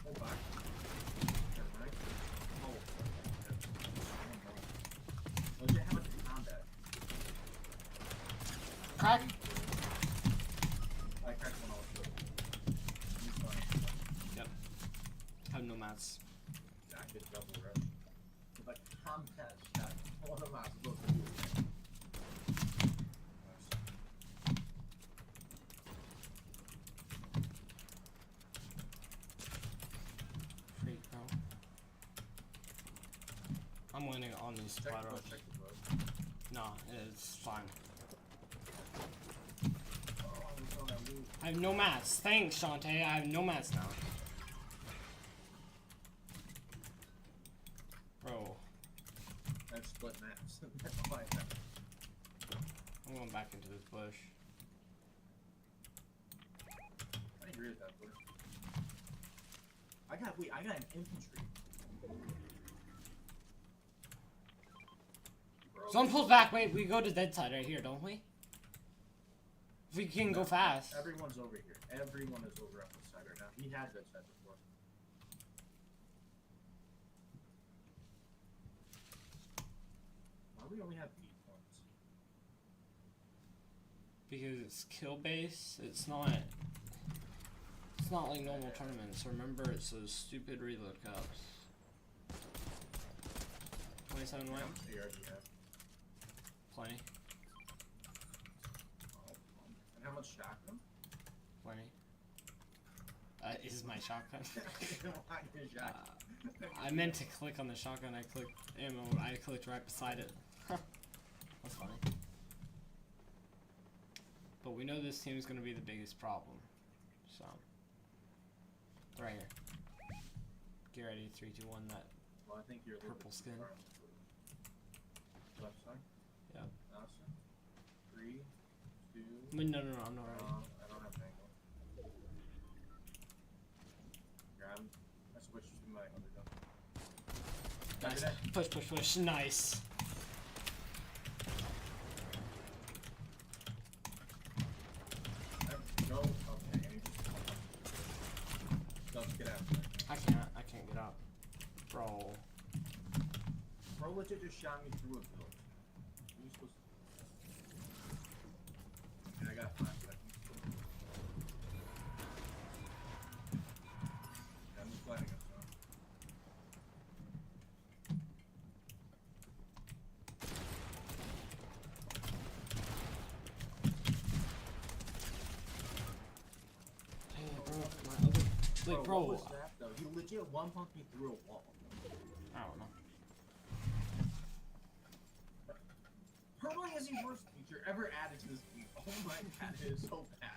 hold back. Never mind. Oh, okay. How much combat? Crack. I cracked one also. He's fine. Yep. I have no mats. Jack did double rush. It's like combat shot. All the maps supposed to do. Freak, bro. I'm winning on these Check supply the drops. boat, check the boat. Nah, it's fine. Oh, we saw that loot. I have no mats. Thanks, Shantae. I have no mats now. Bro, That's split maps. That's all I have. I'm going back into this bush. I agree with that, bush. I got an infantry. Bro. Someone pulls back. Wait, we go to dead side right here, don't we? If we can go fast. Everyone's over here. Everyone is over up this side right now. He had that side before. Why do we only have 8 points? Because it's kill base. It's not like normal tournaments. Remember, it's those stupid reload cups. 27 white. How much AR do you have? Plenty. Oh, and how much shotgun? Plenty. Is my shotgun. I don't want your shotgun. I meant to click on the shotgun. I clicked ammo. I clicked right beside it. That's funny. But we know this team is going to be the biggest problem. So, right here. Get ready. 3, 2, 1. That. Well, I think you're a little Purple bit skin. far. Left side? Yep. Awesome. 3, 2. Wait, no, I'm not ready. I don't have an angle. Grab him. I switched to my other gun. Nice. Push. Nice. legit just shot me through a building. What are you supposed to do? And I got 5 seconds. Yeah, I'm just fighting us, huh? Hey, bro, my other... Wait, bro. What was that, though? You legit one-pumped me through a wall. I don't know. Probably is the worst feature ever added to this game. Oh my god, it is so bad.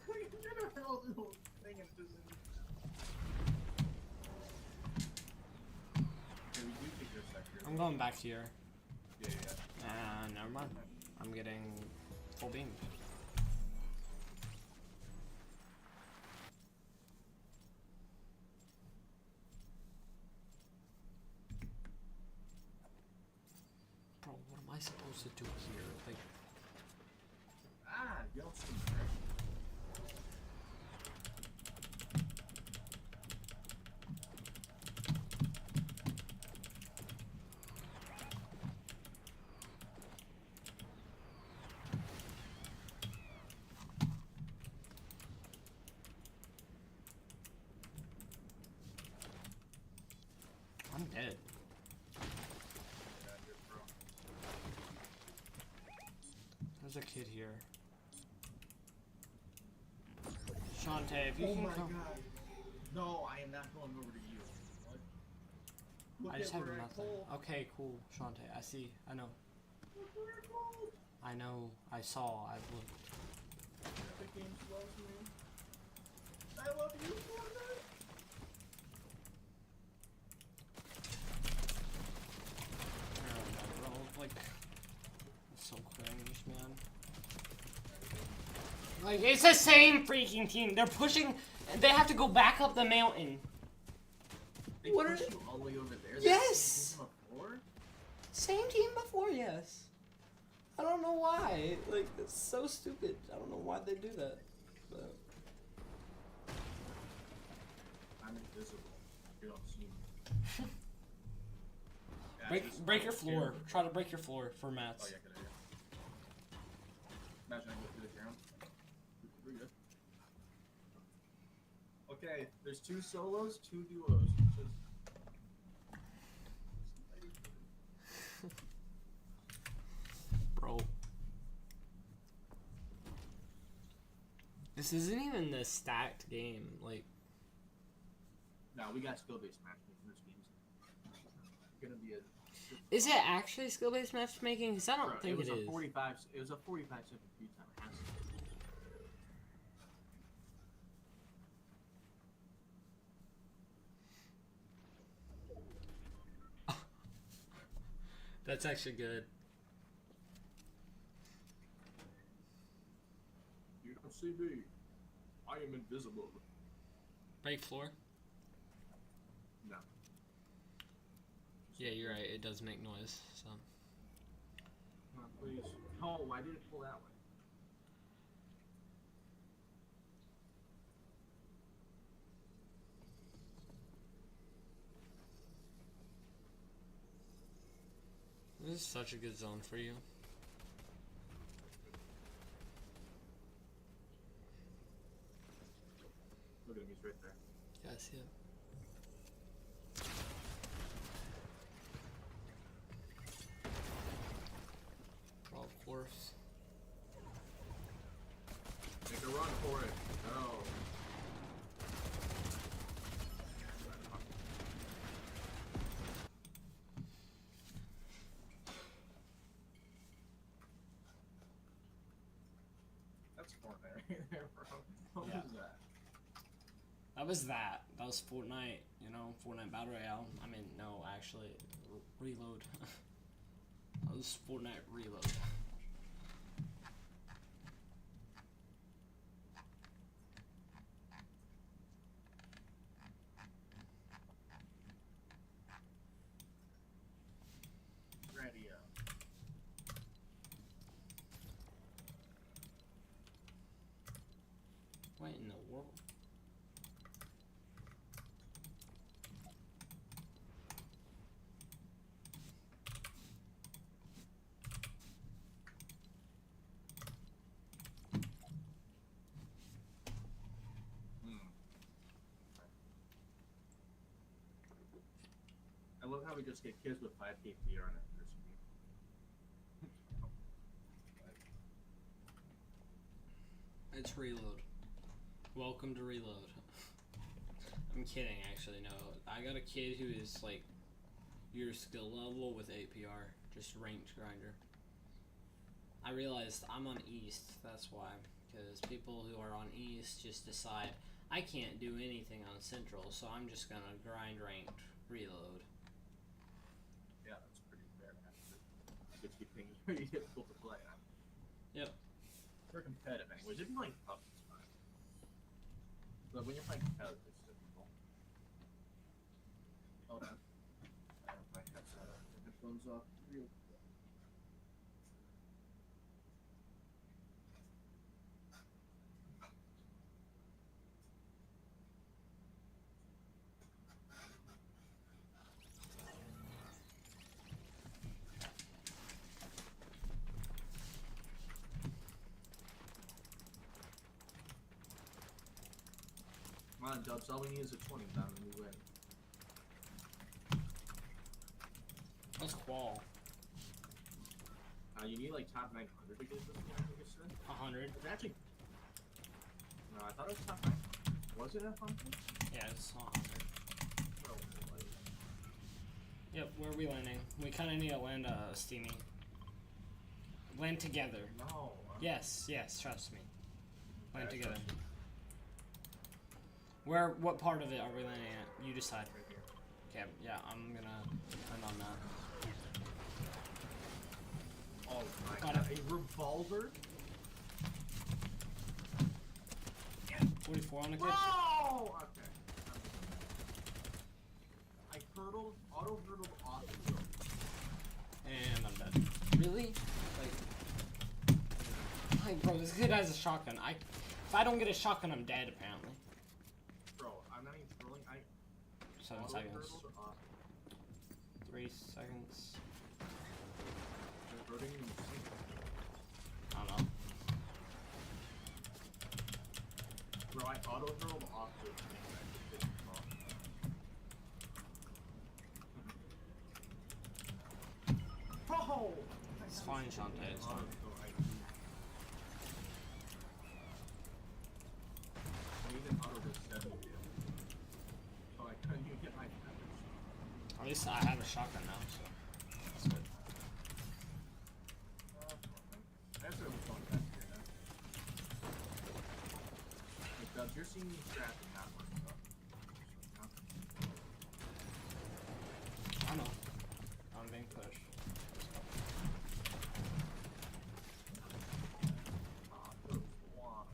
You're gonna hell this whole thing and just... Okay, we do take your sector. I'm going back here. Yeah. Never mind. I'm getting full beam. Bro, what am I supposed to do here? Like, You don't see me. I'm dead. There's a kid here. Shantae, if you can come. God. No, I am not going over to you. What? Look I just at have where I nothing. pulled. Okay, cool, Shantae. I see. I know. Look where I pulled. I know. I saw. I looked. The game loves me. I love you, Fortnite. Bro, like, it's so cringe, man. Like, it's the same freaking team. They're pushing, and they have to go back up the mountain. They What pushed are- you all the way over there? Yes! That same team before? Same team before, yes. I don't know why. Like, it's so stupid. I don't know why they do that. But I'm invisible. You don't see me. Yeah, break your just- floor. Try to break your floor for mats. Oh, yeah, good idea. Imagine I go through the ground. Pretty good. Okay, there's 2 solos, 2 duos. Bro. This isn't even the stacked game. Like, No, we got skill-based matchmaking for this game. It's gonna be a... is it actually skill-based matchmaking? Because I don't Bro, think it was it a is. 45. It was a 45-second free time. It has to be. That's actually good. You don't see me. I am invisible. Break floor? No. Yeah, you're right. It does make noise. So. Come on, please. Oh, why did it pull that way? This is such a good zone for you. Look at him, he's right there. Yeah, I see it. Well, of course. Make a run for it. No. That's Fortnite right there, bro. What Yeah. was that? That was that. That was Fortnite, you know, Fortnite Battle Royale. I mean, no, actually, Reload. That was Fortnite Reload. Radio. What in the world? probably just get kids with 5K fear on it. It's reload. Welcome to reload. I'm kidding, actually. No, I got a kid who is like your skill level with APR, just ranked grinder. I realized I'm on East. That's why, because people who are on East just decide I can't do anything on Central, so I'm just gonna grind ranked reload. Yeah, that's pretty fair. Actually, it gets you things pretty difficult to play. Yep. For competitive, anyways. If you like tough, it's fine. But when you're playing competitive, it's difficult. Hold on. I have my headphones off real quick. Come on, Dubs. All we need is a 20 down and we win. Let's qual. You need like top 900 to get this one, I think it said. 100. It's actually. No, I thought it was top 900. Was it 100? Yeah, it's 100. Oh, boy. Yep, where are we landing? We kind of need to land Steamy. Land together. No. Yes, trust me. Land Okay, I together. trust you. What part of it are we landing at? You decide. Right here. Okay, yeah, I'm gonna land on that. Oh my Got god, it. a revolver? 44 on the kid. Oh! Okay. I hurdled, auto-hurdled off the rope. And I'm dead. Really? Like, bro, this kid has a shotgun. If I don't get a shotgun, I'm dead, apparently. Bro, I'm not even trolling. 7 seconds. Auto-hurdled off. 3 seconds. They're voting in the sink. I don't know. Bro, I auto-hurdled off the thing. I just didn't fall. Oh! It's fine, Shantae, it's fine. I even auto-hit 70. So I couldn't even get my damage. At least I have a shotgun now, so that's good. That's what we're going back here now. Hey, Dubs, you're seeing me trap and not working up. I know. I'm being pushed. Ah, good one.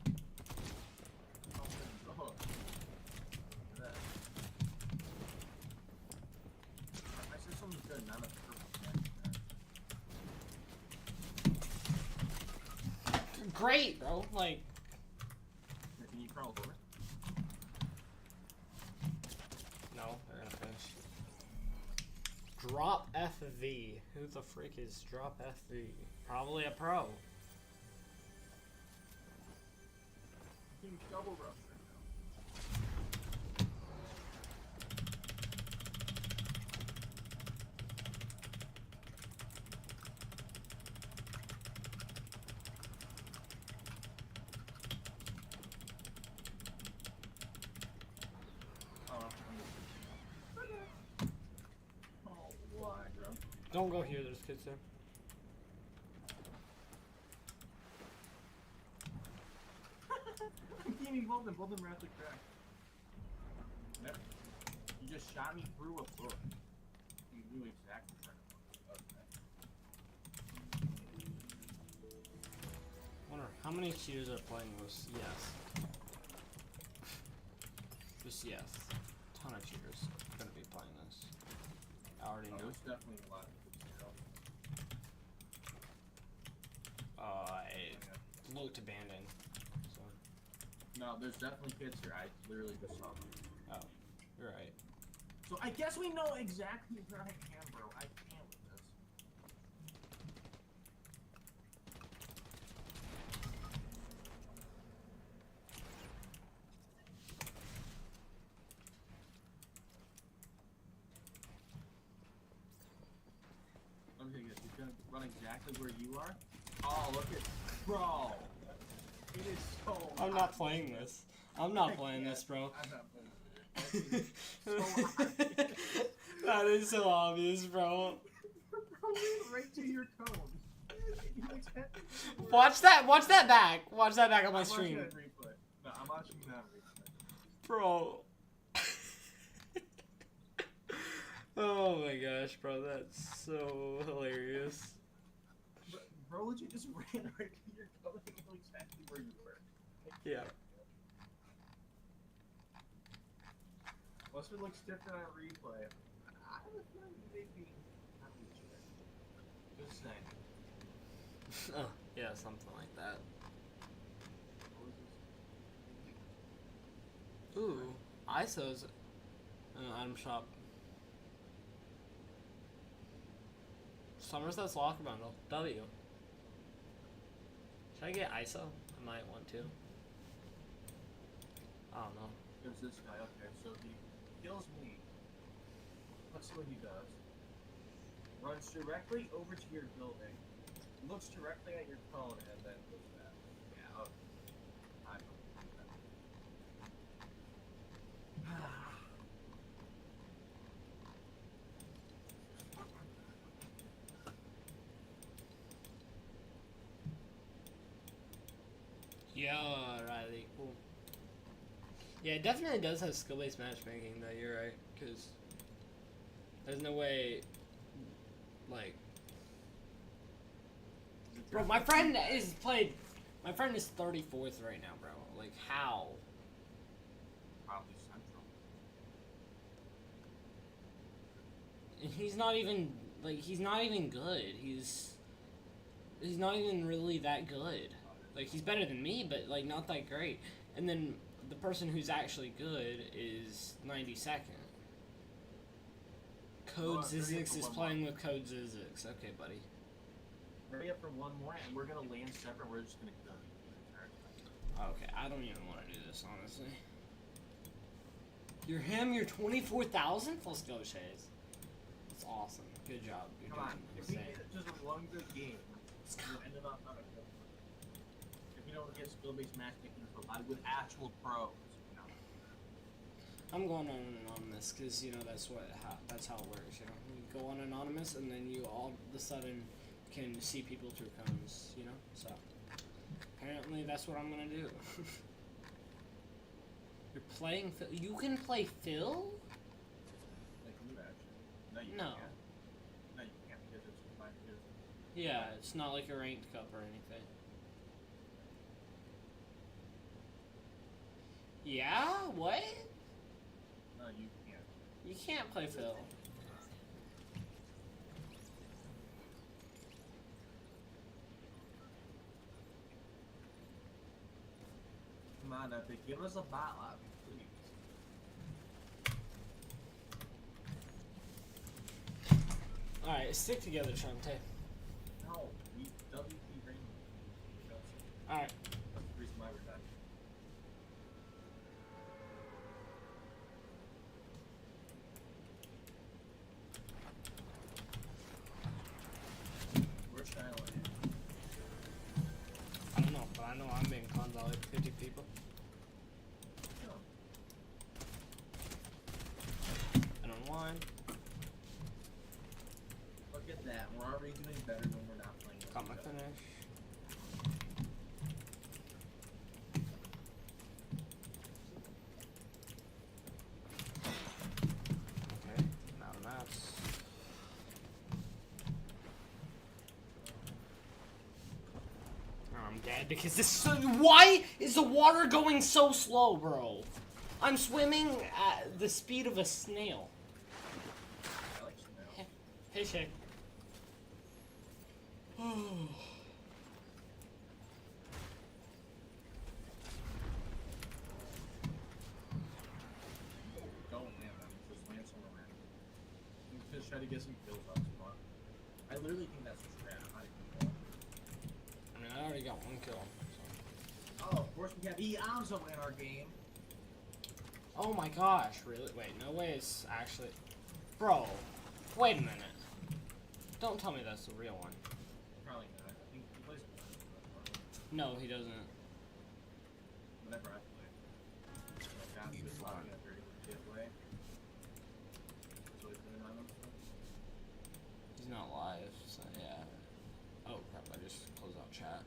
Open the hook. Look at that. I said something good, not a perfect match there. Great, bro. Like, Can you crawl over? no, they're gonna finish. Drop FV. Who the frick is Drop FV? Probably a pro. Team double rush right now. Oh, why, bro? Don't go here, there's kids there. I'm teaming both of them are at the crack. Yep. You just shot me through a book. You knew exactly where to look. Okay. Wonder how many cheaters are playing this? Yes. Just yes. Ton of cheaters gonna be playing this. I already know. There's definitely a lot of kids here. It looked abandoned. So. No, there's definitely kids here. I literally just saw them. Oh, you're right. So I guess we know exactly where I am, bro. I can't with this. run exactly where you are. Oh, look at, bro. It is so. I'm not playing this. I'm not playing this, bro. I'm not playing this. So high. That is so obvious, bro. Right to your cone. Watch that back. Watch that back on my I'm stream. watching that replay. No, I'm watching that replay. Bro. Oh my gosh, bro, that's so hilarious. Bro, legit just ran right to your cone and knew exactly where you were. Yeah. Once it looks different on replay, I have a feeling maybe not reaching it. Just saying. Oh, yeah, something like that. Ooh, ISO's item shop. Somerset's Locker Bundle. W. Should I get ISO? I might want to. I don't know. There's this guy, okay, so he kills me. Let's see what he does. Runs directly over to your building, looks directly at your phone, and then goes back. Yeah, okay. I know. Yeah, Riley, cool. Yeah, it definitely does have skill-based matchmaking, though, you're right, because there's no way, like... Bro, my friend is 34th right now, bro. Like, how? Probably Central. And he's not even, like, he's not even good. He's not even really that good. Like, he's better than me, but, like, not that great. And then the person who's actually good is 92nd. Code Zizix is playing with Code Zizix. Okay, buddy. Hurry up for one more, and we're gonna land separate. We're just gonna kill you. Okay, I don't even want to do this, honestly. You're him, you're 24,000? Let's go, Shays. That's awesome. Good job. You're Come on, doing if we insane. get just one good game, we'll end it off on a good one. If we don't get skill-based matchmaking with actual pros, you know. I'm going on anonymous because, you know, that's how it works, you know. You go on anonymous and then you all of a sudden can see people through cones, you know. So apparently that's what I'm gonna do. You're playing Phil. You can play Phil? Like you actually. No, you No. can't. No, you can't because it's my years. Yeah, it's not like a ranked cup or anything. Yeah? What? No, you can't. You can't play Phil. Come on, Epic, give us a bot lobby, please. Alright, stick together, Shantae. No, we WP Rainbow. Alright. That's the reason why we're done. Where's Shiloh at? I don't know, but I know I'm being conned by like 50 people. No. And online. Look at that, we're already doing better when we're not playing. Got my finish. Okay, now that's... I'm dead because this. Why is the water going so slow, bro? I'm swimming at the speed of a snail. I like Chanel. Hey, Shay. Don't land them, just land somewhere random. You can just try to get some kills off spawn. I literally think that's a strat. I'm not even going. I mean, I already got one kill. So. Oh, of course we have Eonzo in our game. Oh my gosh, really? Wait, no way it's actually... Bro, wait a minute. Don't tell me that's the real one. Probably not. I think he plays No, he doesn't. whenever I play. Like, down to his body in a very legit way. So he's been on him. He's not live, so yeah. Oh crap, I just closed out chat.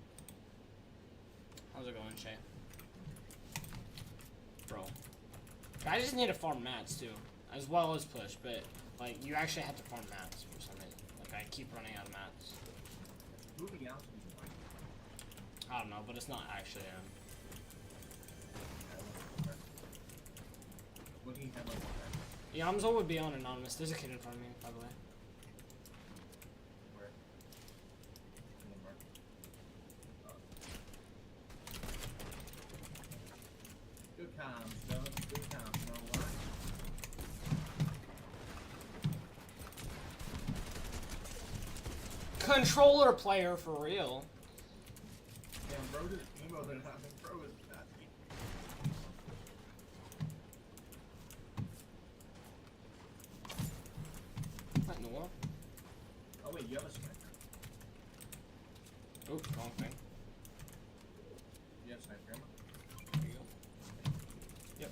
How's it going, Shay? Bro. I just need to farm mats too. As well as push, but like you actually have to farm mats for some reason. Like I keep running out of mats. Moving out to be fine. I don't know, but it's not actually him. What do you have like that? Yamzo would be on anonymous. There's a kid in front of me, by the way. Where? In the market. Good comms, Dylan. Good comms. You know what? Controller player for real. Damn, bro did emo than having bro is not. What in the world? Oh wait, you have a sniper. Oop, wrong thing. You have a sniper ammo? There you go. Yep.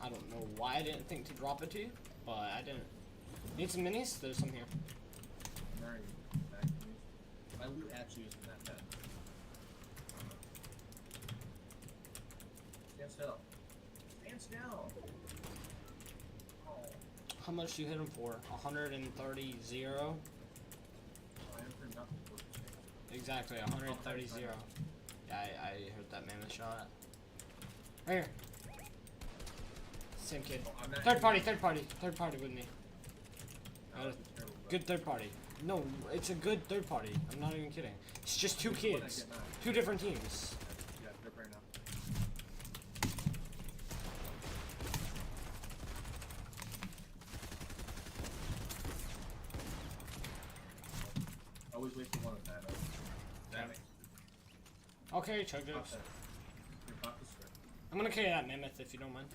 I don't know why I didn't think to drop it to you, but I didn't. Need some minis? There's some here. Where are you? Back to me. My loot actually isn't that bad. Stand still. Stand still. Oh, How much you hit him for? 130 0? I am for nothing for this game. Exactly, 130 0. Yeah, I heard that mammoth shot. Right here. Same kid. Oh, I'm not Third party with me. No, that'd be terrible, bro. Good third party. No, it's a good third party. I'm not even kidding. It's just two Which one I kids. get now? Two different teams. Yeah, they're right now. Always wait for one of that. That makes Okay, chug Pop jugs. that. You're about to start. I'm gonna carry that mammoth if you don't mind.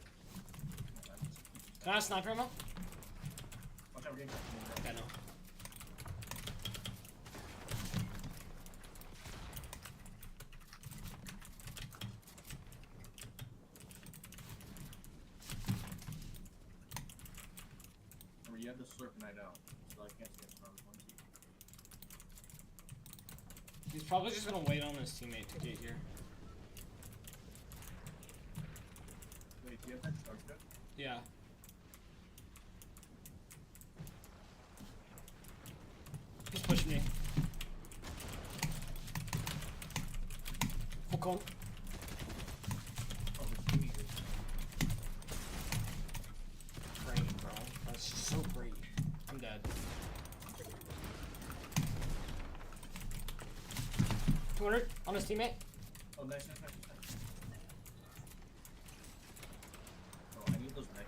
Can I have sniper ammo? Watch out, we're getting close. Okay, no. Remember, you have the slurp and I don't, so I can't see as far as one team. He's probably just gonna wait on his teammate to get here. Wait, do you have that charge gun? Yeah. He's pushing me. Hook on. Oh, his teammate is. Great, bro. That's just so great. I'm dead. 200 on his teammate. Oh, nice. Oh, I need those mechans.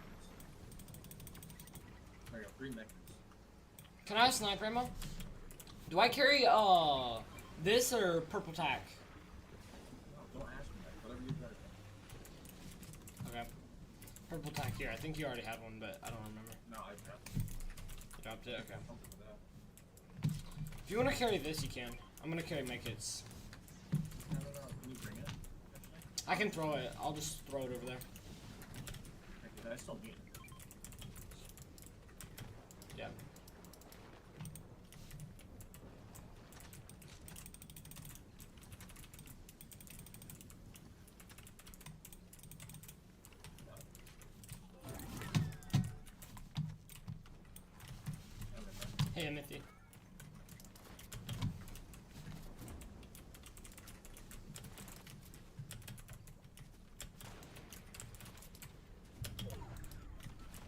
There you go, 3 mechans. Can I have sniper ammo? Do I carry this or purple tack? No, don't ask me that. Whatever you got. Okay. Purple tack here. I think you already had one, but I don't remember. No, I dropped it. You dropped it? Okay. I'm comfortable with that. If you want to carry this, you can. I'm gonna carry my kits. No. Can you bring it? Actually? I can throw it. I'll just throw it over there. Okay, I still need it. Yeah. Hey, Timothy.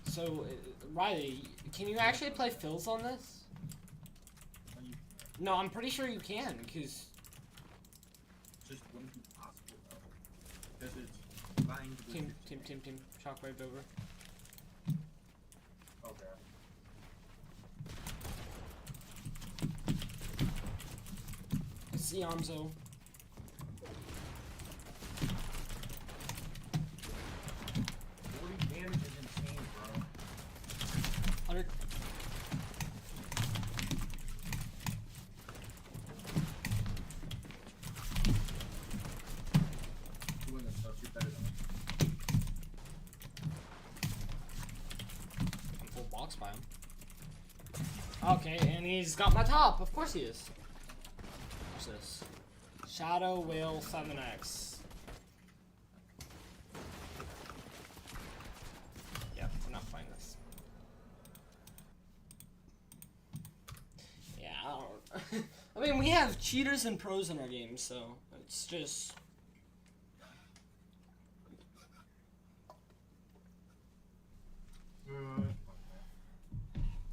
So, Riley, can you actually play fills on this? No, I'm pretty sure you can, because... Just wouldn't be possible, though. Because it's flying to the Team. Shockwave over. Okay. See Armzo. Damage is insane, bro. 100. walks by him. Okay, and he's got my top. Of course he is. What's this? Shadow Whale 7X. Yeah, we're not playing this. Yeah, I don't. I mean, we have cheaters and pros in our game, so it's just.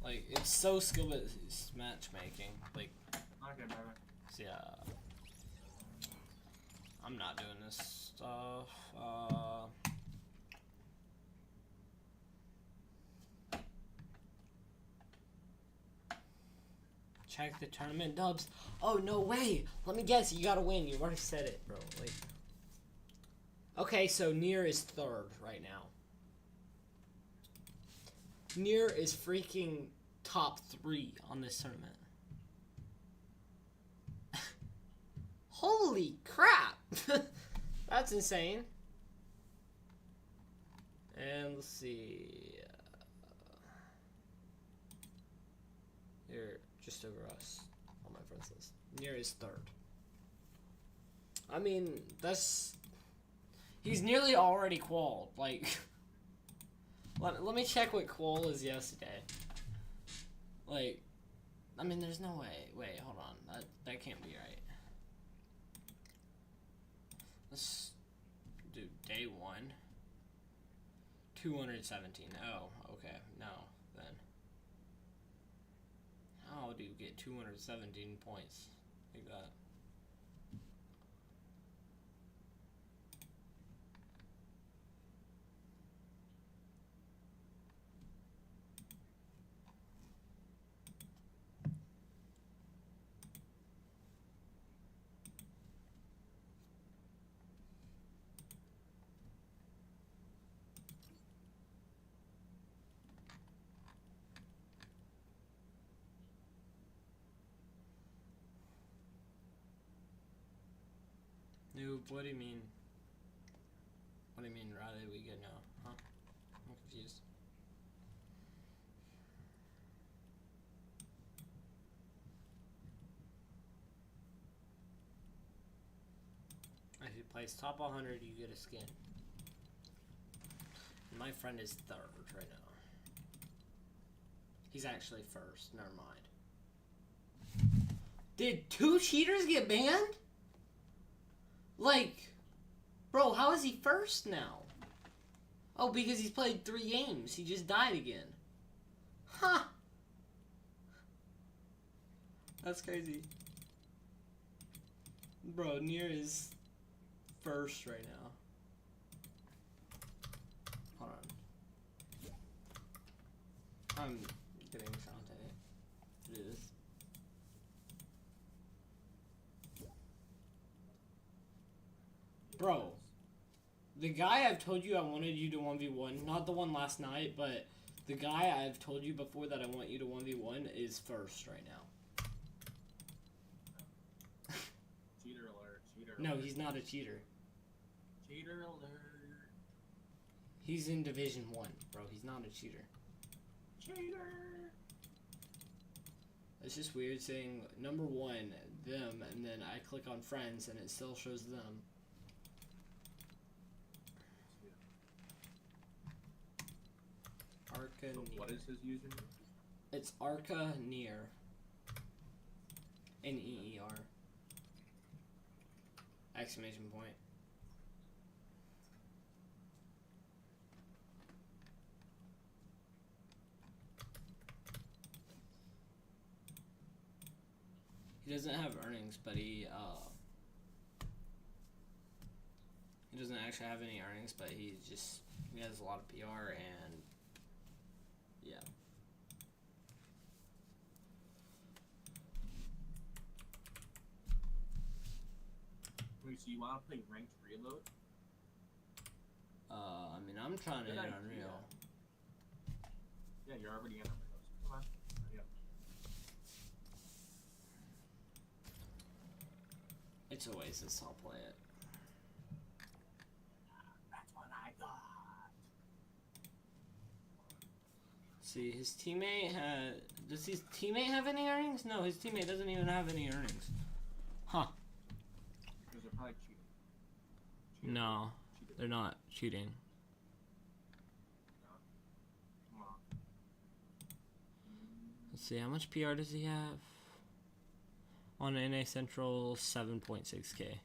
Like, it's so skill-based matchmaking. Like, Okay, bye. yeah. I'm not doing this stuff. Check the tournament dubs. Oh, no way. Let me guess. You gotta win. You already said it, bro. Like. Okay, so Nier is third right now. Nier is freaking top 3 on this tournament. Holy crap! That's insane. And let's see. Here, just over us on my friends list. Nier is third. I mean, that's. He's nearly already qualled. Like. Let me check what qual is yesterday. Like, I mean, there's no way. Wait, hold on. That can't be right. Let's do day 1. 217. Oh, okay. No, then. How do you get 217 points like that? Noob, what do you mean? What do you mean, rather we get now? Huh? I'm confused. If you place top 100, you get a skin. My friend is third right now. He's actually first. Never mind. Did 2 cheaters get banned? Like, bro, how is he first now? Oh, because he's played 3 games. He just died again. Huh. That's crazy. Bro, Nier is first right now. Hold on. I'm getting Shantae to do this. Bro, the guy I've told you I wanted you to 1v1, not the one last night, but the guy I've told you before that I want you to 1v1 is first right now. Cheater alert, cheater alert. No, he's not a cheater. Cheater alert. He's in Division 1, bro. He's not a cheater. Cheater. It's just weird saying number 1, them, and then I click on friends and it still shows them. Arca So Nier. what is his username? It's Arca Nier. N-E-E-R. Exclamation point. He doesn't have earnings, but he doesn't actually have any earnings, but he has a lot of PR and yeah. Wait, so you want to play ranked reload? I mean, I'm trying to Good hit idea. Unreal. Yeah, you're already in Unreal. Come on. Yeah. It's Oasis, I'll play it. That's what I thought. see, his teammate had. Does his teammate have any earnings? No, his teammate doesn't even have any earnings. Huh. Because they're probably cheating. No, they're not cheating. Come on. Let's see, how much PR does he have? On NA Central, 7.6k.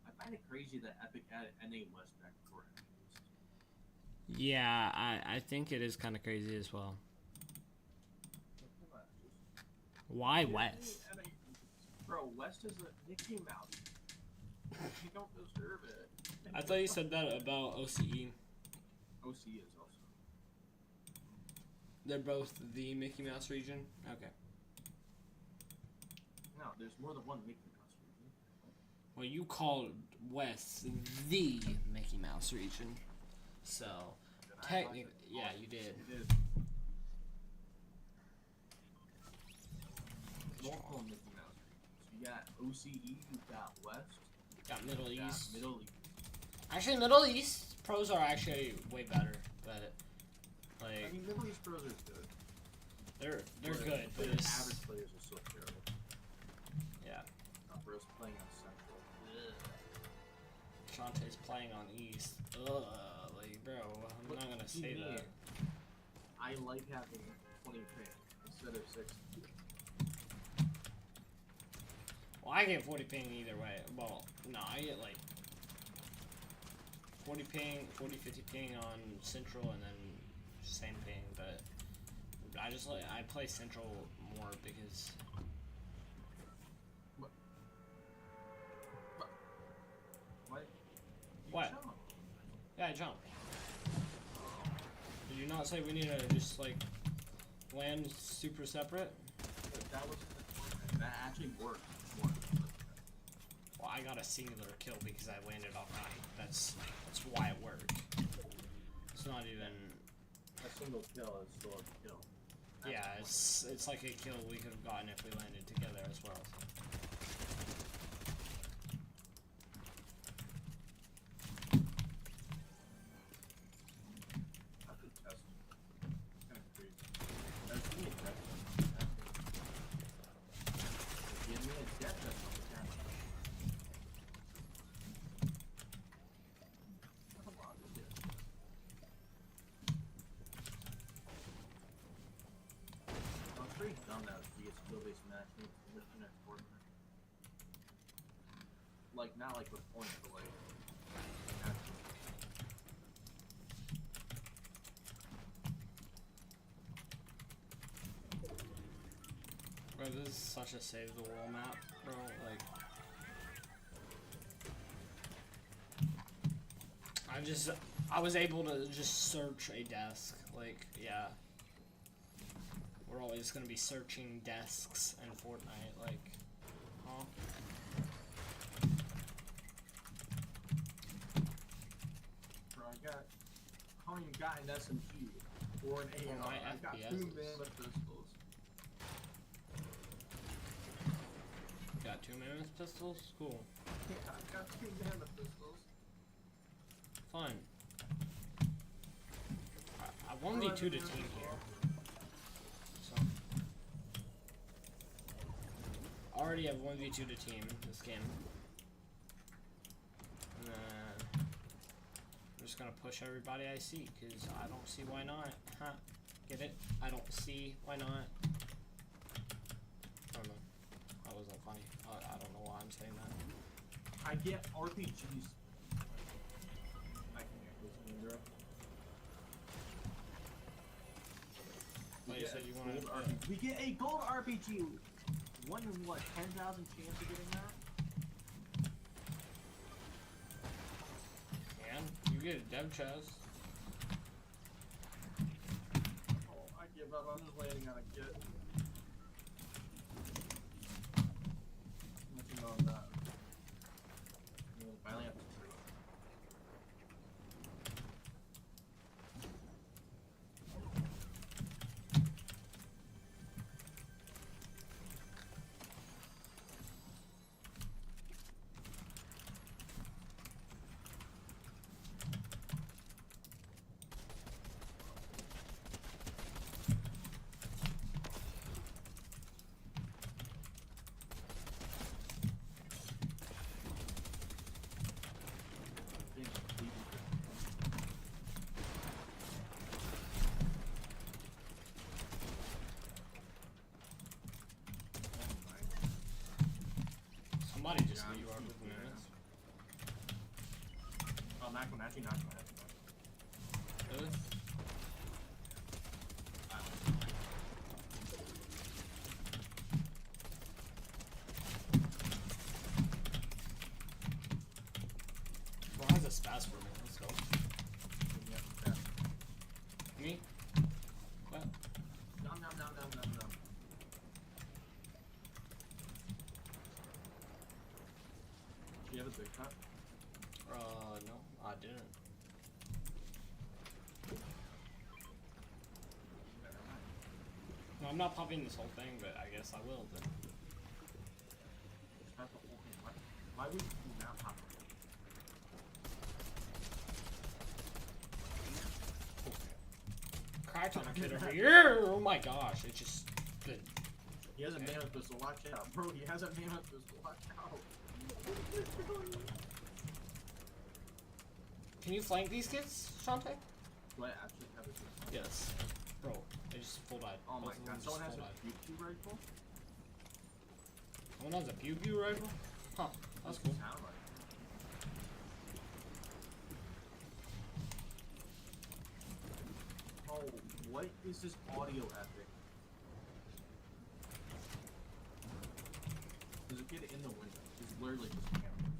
I find it crazy that Epic added NA West back for it. Yeah, I think it is kind of crazy as well. Why West? Bro, West is a Mickey Mouse. You don't deserve it. I thought you said that about OCE. OC is also. They're both the Mickey Mouse region? Okay. No, there's more than one Mickey Mouse region. Well, you called West the Mickey Mouse region. So, technically, yeah, you did. You did. Multiple Mickey Mouse regions. You got OCE, you got West. Got Middle You got East. Middle East. Actually, Middle East pros are actually way better, but like I mean, Middle East pros are good. they're But good, but the it's, average players are so terrible. yeah. Bros playing on Central. Shantae's playing on East. Ugh, like bro, I'm not gonna say me, that. I like having 20 ping instead of 60. Well, I get 40 ping either way. Well, no, I get like 40 ping, 40, 50 ping on Central, and then same ping. But I just like I play Central more because. What? Jump. Yeah, I jumped. Did you not say we need to just like land super separate? That was that actually worked more. Well, I got a singular kill because I landed off right. That's why it worked. It's not even. A single kill is still a kill. Yeah, it's like a kill we could have gotten if we landed together as well. That's a test. Kind of crazy. That's me a test. Give me a death test on the camera. Come on, dude. It's pretty dumb that you get skill-based matchmaking in a Fortnite. Like, not like with points, but like. Actually. Bro, this is such a save the world map, bro. Like, I was able to just search a desk. Like, yeah. We're always gonna be searching desks in Fortnite. Like, huh? Bro, I don't even got an SMG or an AR. my I got FPS 2 is- mammoth pistols. Got 2 mammoth pistols? Cool. Yeah, I got 2 mammoth pistols. Fun. I 1v2 to team here. So. Already have 1v2 to team this game. And then I'm just gonna push everybody I see, because I don't see why not. Huh? Get it? I don't see why not. I don't know. That wasn't funny. I don't know why I'm saying that. I get RPGs. I can get this in Europe. Oh, you said you wanted gold RPG. We get a gold RPG. 1 in what? 10,000 chance of getting that? And you get a dev chest. Oh, I give up. I'm just landing on a kit. Nothing on that. Finally have to see. Somebody just Yeah, lit you I'm up just with gonna- minutes. Oh, knock one, actually knock one. Really? Bro, has a spaz for me. Let's go. Me? What? Nom nom nom nom nom nom. Do you have a big cut? No, I didn't. No, I'm not popping this whole thing, but I guess I will then. It's not the whole thing. Why would you not pop it? Cracked on a kid over here! Oh my gosh, it just... Good. He has a mammoth pistol, watch out. Bro, he has a mammoth pistol, watch out. Can you flank these kids, Shantae? Do I actually have a pistol? Yes. Bro, they just full died. Oh my Both of them god, someone has just a full died. pew rifle? Someone has a pew pew rifle? Huh, that's cool. Sound like. Oh, what is this audio epic? There's a kid in the window. He's literally just camping.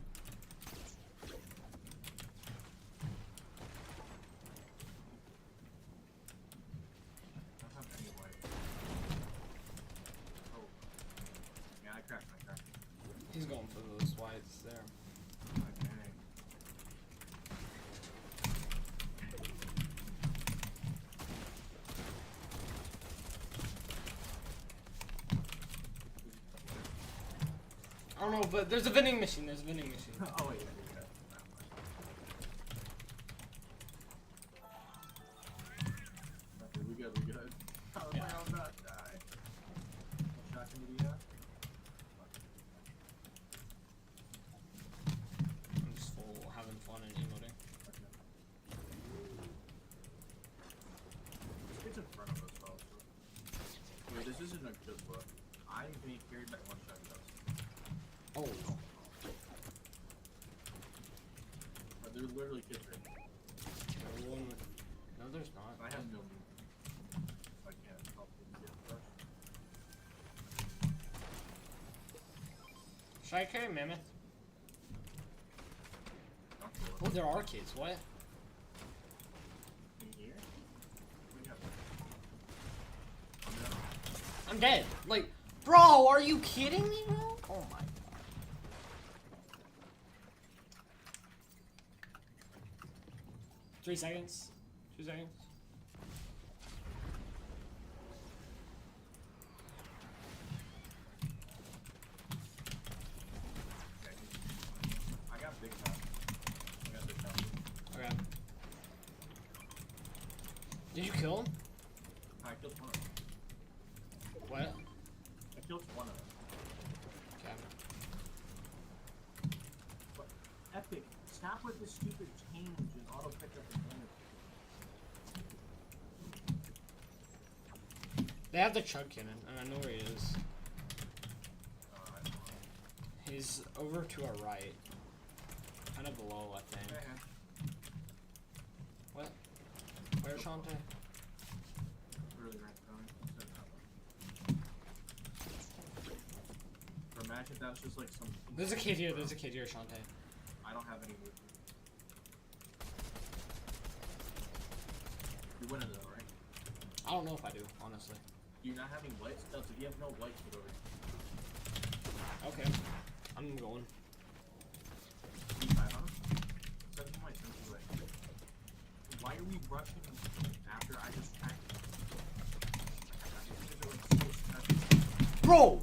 I don't have any light. Oh. Yeah, I cracked. He's going for those whites there. Okay. I don't know, but there's a vending machine. There's a vending machine. Oh, yeah. Okay, we good. How did Yeah. I not die? What shotgun did he have? I'm just full having fun and emoting. This kid's in front of us also. Wait, this isn't a good look. I'm being carried by one shotgun. Oh. But they're literally kids right now. No, there's not. I have no move. I can't help them get first. Should I carry Mammoth? Not sure. Oh, there are kids. What? In here? We got I'm down. I'm dead. Like, bro, are you kidding me, bro? Oh my god. 3 seconds. 2 seconds. Okay. I got big time. Okay. Did you kill him? I killed one of them. What? I killed one of them. Okay. But Epic, stop with this stupid change and auto pick up the damage. They have the chug cannon, and I know where he is. I don't know. He's over to our right. Kind of below, I think. Okay. What? Where, Shantae? Really right going. Or imagine if that was just like some. There's a kid here, Shantae. I don't have any movement. You win it though, right? I don't know if I do, honestly. Do you not have any lights? No, so you have no lights to go over. Okay. I'm going. You fight on him? 17 might turn too late. Why are we rushing after I just attacked him? Bro!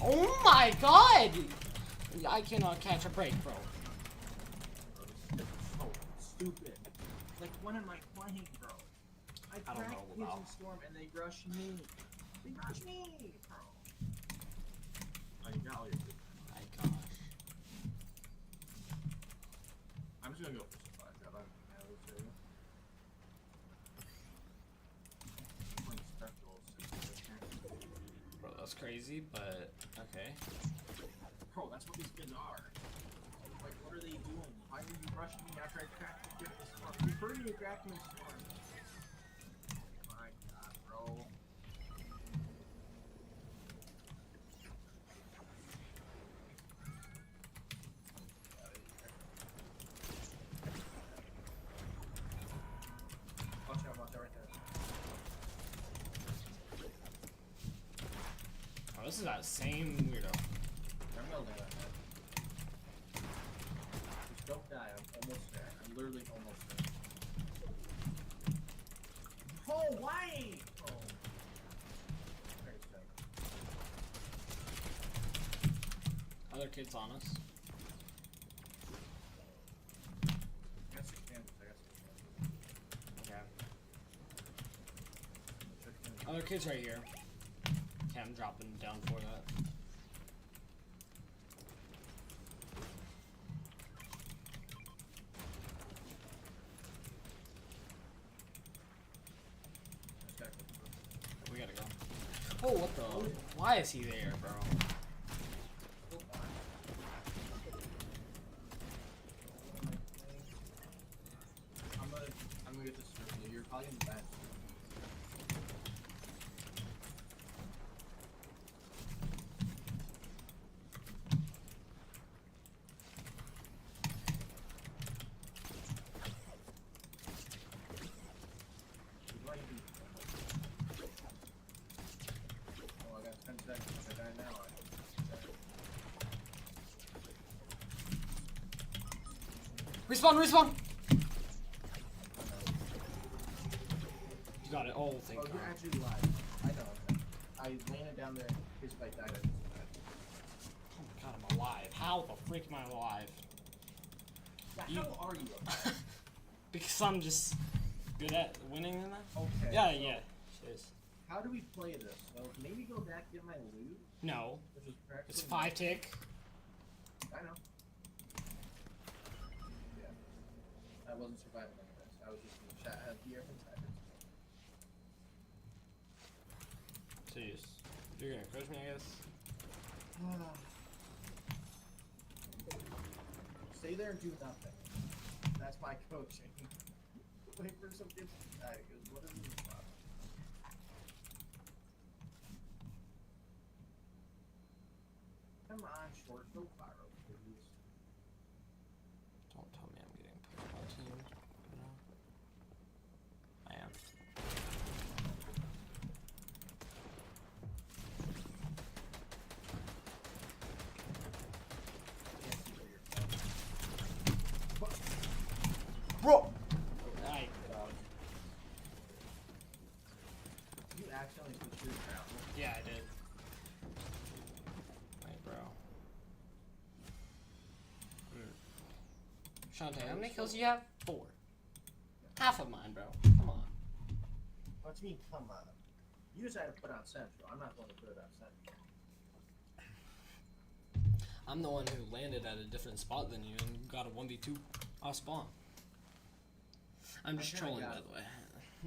Oh my god! I cannot catch a break, bro. This is so stupid. Like, when am I playing, bro? I I don't crack know kids about- in Storm and they rush me. They rush me, bro. Oh, you got all your food. My gosh. I'm just gonna go for supply drop. I don't know what to do. I'm playing Spectral since Bro, that's crazy, but okay. Bro, that's what these kids are. Like, what are they doing? Why are you rushing me after I cracked the gift this storm? You heard me crack the storm. My god, bro. Watch out right there. Oh, this is that same weirdo. I'm gonna land on that. Just don't die, I'm almost there. I'm literally almost there. Oh, why? Oh. Very sad. Other kids on us. I got 6 candles, Okay. Other kids right here. Okay, I'm dropping down for that. We gotta go. Oh, what the? Why is he there, bro? I'm gonna get this straight. You're probably in the back. Oh, I got 10 seconds. If I die now, Respawn, respawn! You got it. Oh, thank oh, God. you're actually alive. I know. I landed down there. His bike died. Oh my God, I'm alive. How the freak am I alive? Yeah, how are you alive? Because I'm just good at winning in that? Okay. Yeah, so yeah. Cheers. How do we play this? So maybe go back get my loot. No. Which is It's practically 5 tick. I know. Yeah. I wasn't surviving like this. I was just in the chat here inside. Jeez. You're gonna coach me, I guess? Stay there and do nothing. That's my coaching. Wait for some kids to die, because what is this about? Come on, short, go viral, please. Don't tell me I'm getting pushed by team. No. I am. Bro! I You accidentally pushed your crowd. Yeah, I did. Right, bro. Shantae, how many kills do you have? 4. Half of mine, bro. Come on. What do you mean, come on? You decided to put on Central. I'm not going to put it on Central. I'm the one who landed at a different spot than you and got a 1v2 off spawn. I'm just trolling, by the way.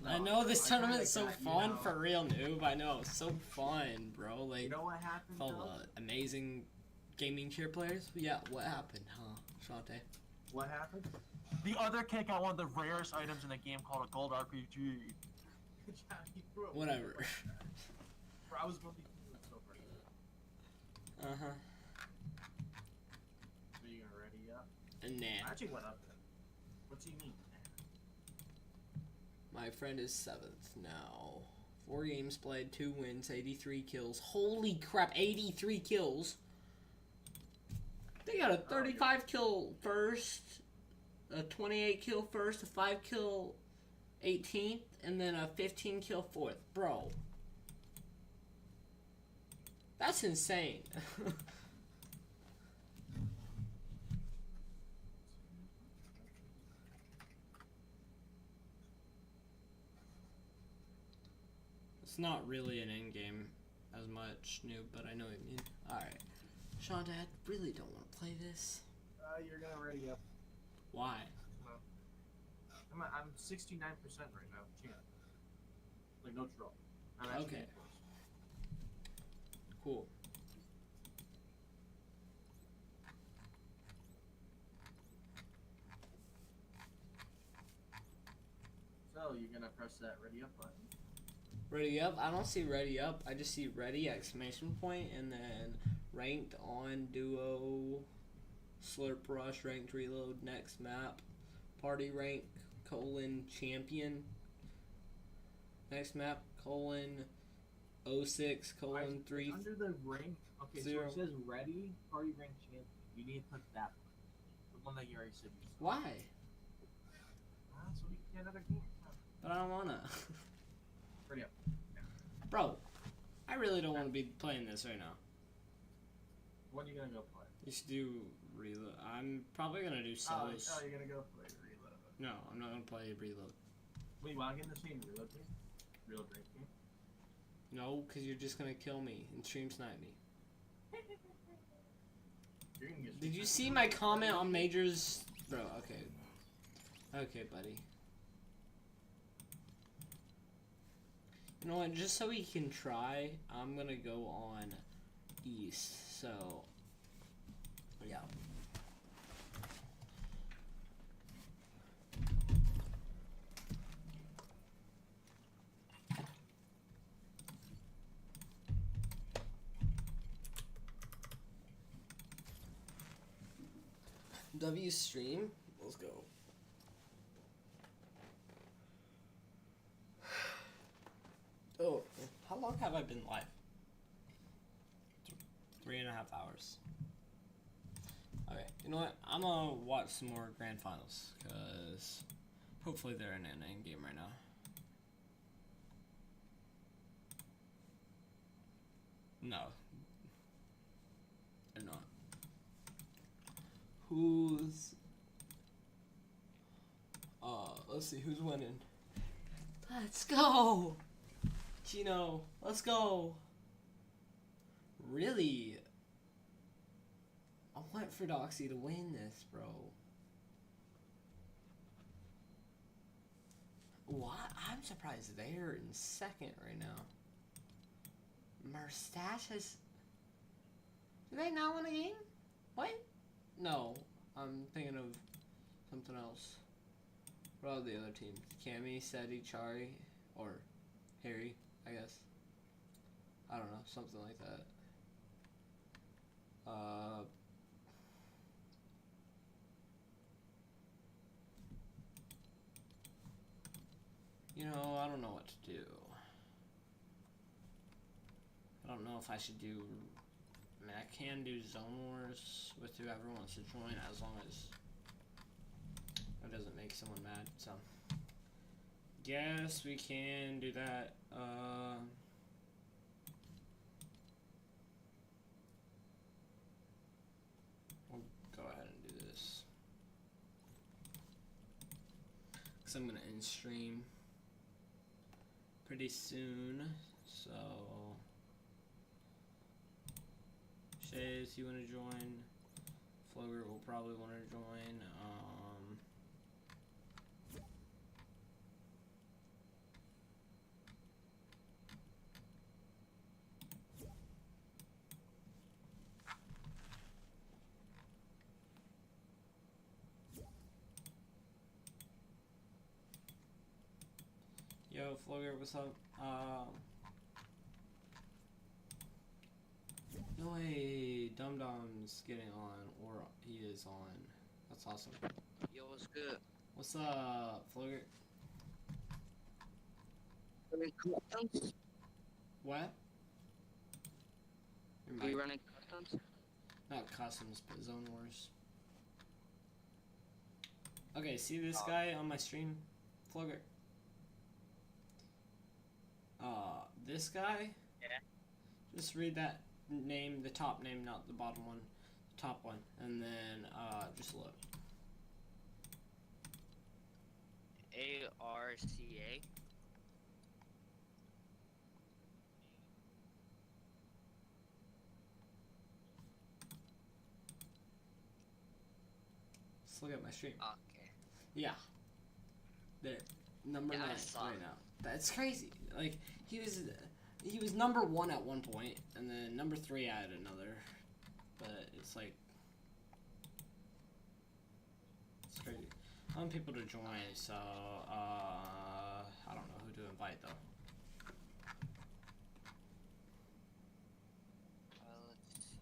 I know this tournament's so fun for real, noob. I know, it's so fun, bro. Like, You know what happened, full though? of amazing gaming cheer players. Yeah, what happened, huh, Shantae? What happened? The other kid got one of the rarest items in the game called a gold RPG. Good job, you threw it. Whatever. Bro, I was going to be so pretty. Uh-huh. So you gonna ready up? Nah. I actually went up then. What do you mean? My friend is 7th now. 4 games played, 2 wins, 83 kills. Holy crap, 83 kills. They got a 35 kill first, a 28 kill first, a 5 kill 18th, and then a 15 kill 4th. Bro. That's insane. It's not really an in-game as much, noob, but I know what you mean. Alright. Shonda, I really don't want to play this. You're gonna ready up. Why? I'm 69% right now. Chance. Like, no troll. I'm actually Okay. getting close. Cool. press that ready up button. Ready up? I don't see ready up. I just see ready exclamation point and then ranked on duo, slurp rush, ranked reload, next map, party rank, champion, next map, 06, 3. Under the rank, okay, 0. so it says ready, party rank champion. You need to click that one. The one that you already said you saw. Why? So we can get another game. But I don't wanna. Ready up. Bro, I really don't want to be playing this right now. When are you gonna go play? You should do reload. I'm probably gonna do solos. Oh, you're gonna go play reload. No, I'm not gonna play reload. Wait, wanna get in the same reload game? Reload rank game? No, because you're just gonna kill me and stream snipe me. You're gonna get Did you see my comment on Majors? Bro, okay. Okay, buddy. You know what, just so we can try, I'm gonna go on East, so, yeah. W stream, let's go. Oh, how long have I been live? 3.5 hours. Okay, you know what? I'm gonna watch some more grand finals because hopefully they're in an end game right now. No, they're not. Who's? Let's see who's winning. Let's go. Gino, let's go. Really? I want for Doxy to win this, bro. What? I'm surprised they're in second right now. Mustache has... Did they not win a game? What? No, I'm thinking of something else. What are the other teams? Cammy, Seti, Chari, or Harry, I guess. I don't know, something like that. You know, I don't know what to do. I don't know if I should do... I mean, I can do Zone Wars with whoever wants to join, as long as it doesn't make someone mad, so... Guess we can do that. We'll go ahead and do this. Because I'm going to end stream pretty soon, so... Shays, you want to join? Floger will probably want to join. Yo, Floger, what's up? No way, Dum Dum's getting on, or he is on. That's awesome. Yo, what's good? What's up, Floger? What? Are you running customs? Not customs, but Zone Wars. Okay, see this guy on my stream? Floger. This guy? Yeah. Just read that name, the top name, not the bottom one. The top one. And then, just look. ARCA? Just look at my stream. Okay. Yeah. There. Number 9 right now. That's crazy. Like, he was number 1 at one point, and then number 3 at another. But it's like, it's crazy. I want people to join, so I don't know who to invite though. Let's see.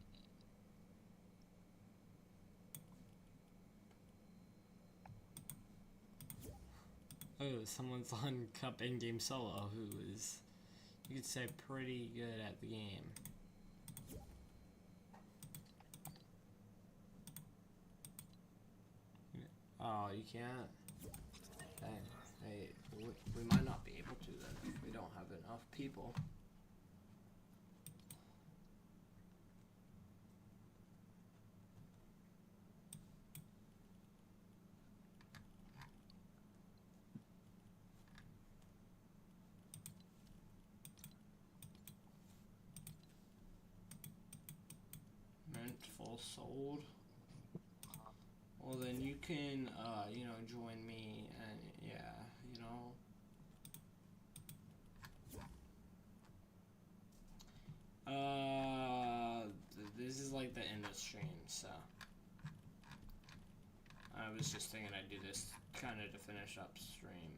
Oh, someone's on Cup in-game solo who is, you could say, pretty good at the game. Oh, you can't? Hey, we might not be able to then if we don't have enough people. Full sold. Well then you can you know, join me and yeah, you know. This is like the end of stream, so I was just thinking I'd do this kinda to finish up stream.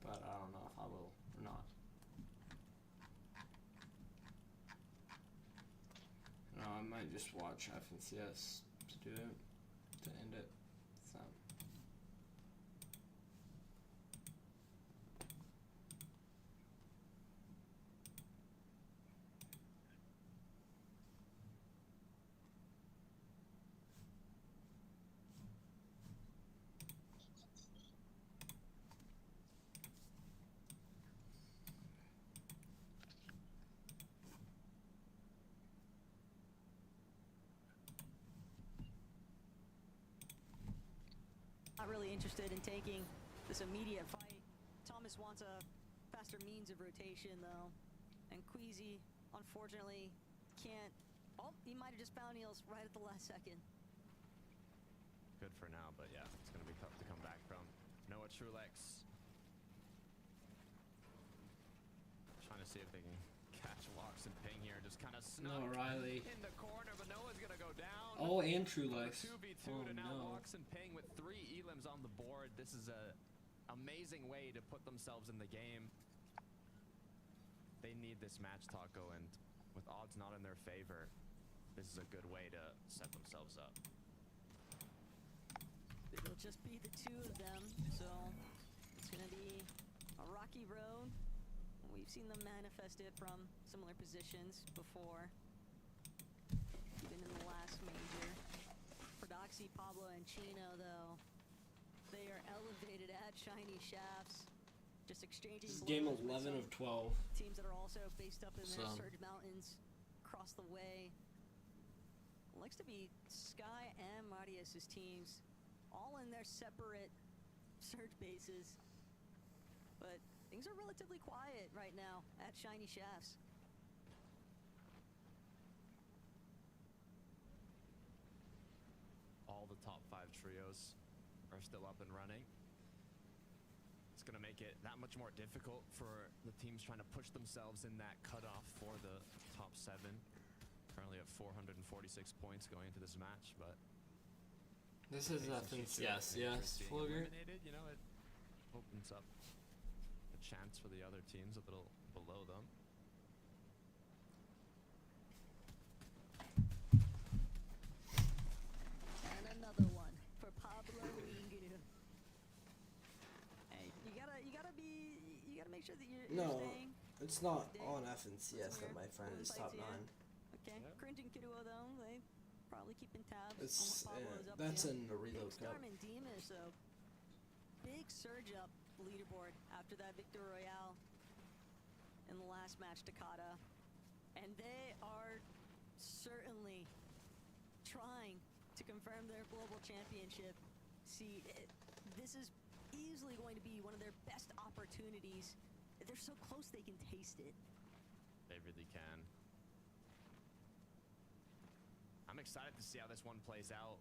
But I don't know if I will or not. No, I might just watch FNCS to do it, to end it. So. Not really interested in taking this immediate fight. Thomas wants a faster means of rotation, though. And Queasy, unfortunately, can't... Oh, he might have just found Niels right at the last second. Good for now, but yeah, it's going to be tough to come back from. Noah Trulex. Trying to see if they can catch Locks and Ping here. Just kind of snug Riley. in the corner, but Noah's going to go down. Oh, and Trulex. 2v2 oh, to now no. Locks and Ping with 3 elims on the board. This is a amazing way to put themselves in the game. They need this match, Taco, and with odds not in their favor, this is a good way to set themselves up. It'll just be the two of them, so it's gonna be a rocky road. We've seen them manifest it from similar positions before, even in the last major. For Doxy, Pablo, and Chino, though, they are elevated at Shiny Shafts, just exchanging This is game blows with 11 some of 12. teams that are also based up in their So. Surge Mountains across the way. Looks to be Sky and Marius's teams, all in their separate Surge bases. But things are relatively quiet right now at Shiny Shafts. All the top 5 trios are still up and running. It's going to make it that much more difficult for the teams trying to push themselves in that cutoff for the top 7. Currently at 446 points going into this match, but This is yes, Flogger. You know, it opens up a chance for the other teams a little below them. And another one for Pablo Ingu. Hey, you gotta make sure that you're staying. It's not on FNCS that my friend is top 9. Okay, Cringing Kiduo though, they probably keeping tabs It's on what Pablo's up that's to. in the Reload Cup. Big and Demus, so big surge up leaderboard after that Victor Royale in the last match, Takata. And they are certainly trying to confirm their global championship seed. This is easily going to be one of their best opportunities. They're so close they can taste it. They really can. I'm excited to see how this one plays out.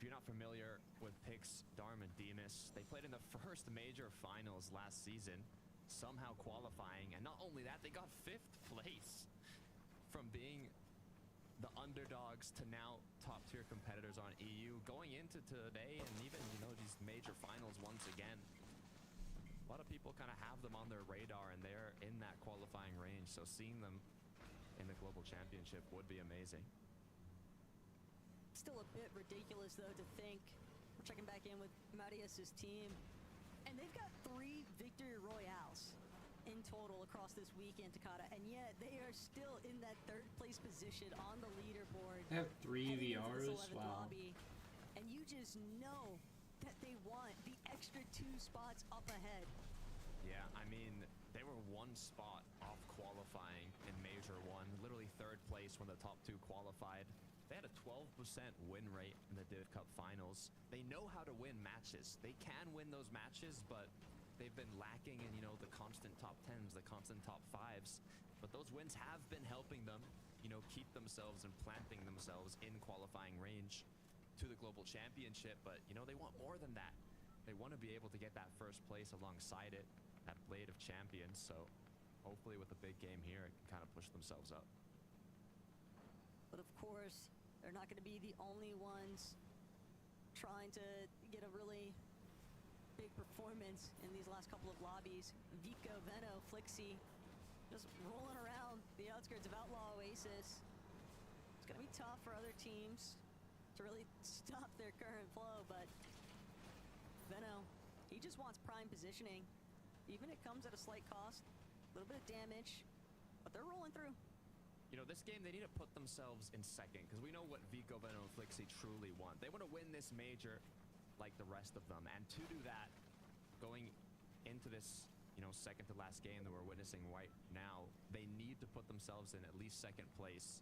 If you're not familiar with Pix, Darm, and Demas, they played in the first major finals last season, somehow qualifying, and not only that, they got 5th place from being the underdogs to now top-tier competitors on EU, going into today and even, you know, these major finals once again. A lot of people kind of have them on their radar, and they're in that qualifying range, so seeing them in the Global Championship would be amazing. Still a bit ridiculous, though, to think. We're checking back in with Marius' team, and they've got 3 victory royales in total across this weekend, Takata, and yet they are still in that 3rd place position on the leaderboard. They have 3 VRs? Wow. Lobby, and you just know that they want the extra 2 spots up ahead. Yeah, I mean, they were 1 spot off qualifying in Major 1, literally 3rd place when the top 2 qualified. They had a 12% win rate in the Div Cup finals. They know how to win matches. They can win those matches, but they've been lacking in, you know, the constant top 10s, the constant top 5s. But those wins have been helping them, you know, keep themselves and planting themselves in qualifying range to the Global Championship. But, you know, they want more than that. They want to be able to get that 1st place alongside it, that Blade of Champions. So hopefully with a big game here, it can kind of push themselves up. But of course, they're not going to be the only ones trying to get a really big performance in these last couple of lobbies. Vico, Veno, Flixie, just rolling around the outskirts of Outlaw Oasis. It's going to be tough for other teams to really stop their current flow, but Veno, he just wants prime positioning. Even if it comes at a slight cost, a little bit of damage, but they're rolling through. You know, this game, they need to put themselves in 2nd, because we know what Vico, Veno, and Flixie truly want. They want to win this major like the rest of them. And to do that, going into this, you know, 2nd to last game that we're witnessing right now, they need to put themselves in at least 2nd place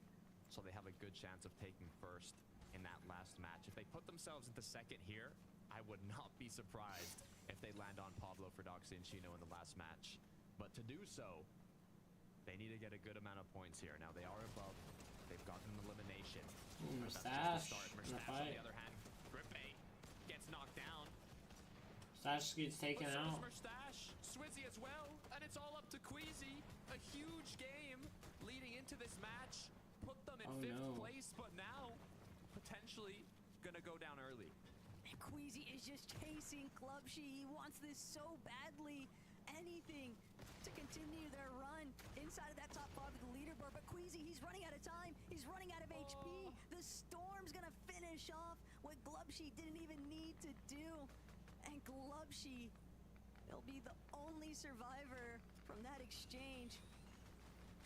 so they have a good chance of taking 1st in that last match. If they put themselves into 2nd here, I would not be surprised if they land on Pablo, Fredoxy, and Chino in the last match. But to do so, they need to get a good amount of points here. Now they are above. They've gotten an elimination. Mustache on the other hand, Grippe gets knocked down. Mustache gets taken out. Mustache, Swizzy as well, and it's all up to Queasy. A huge game leading into this match. Put them in 5th place, but now potentially gonna go down early. And Queasy is just chasing Clubshy. He wants this so badly. Anything to continue their run inside of that top 5 of the leaderboard. But Queasy, he's running out of time. He's running out of HP. The Storm's gonna finish off what Glubshy didn't even need to do. And Glubshy, he'll be the only survivor from that exchange.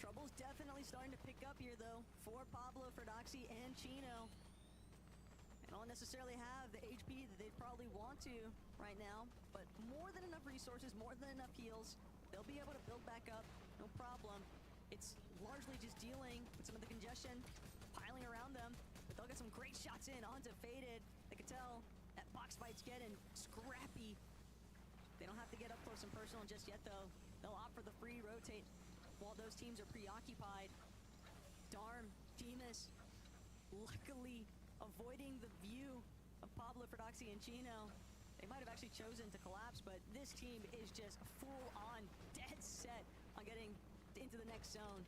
Trouble's definitely starting to pick up here, though, for Pablo, Fredoxy, and Chino. They don't necessarily have the HP that they'd probably want to right now, but more than enough resources, more than enough heals. They'll be able to build back up, no problem. It's largely just dealing with some of the congestion piling around them, but they'll get some great shots in onto Faded. They can tell that box fight's getting scrappy. They don't have to get up close and personal just yet, though. They'll opt for the free rotate while those teams are preoccupied. Darm, Demas, luckily avoiding the view of Pablo, Fredoxy, and Chino. They might have actually chosen to collapse, but this team is just full-on dead set on getting into the next zone.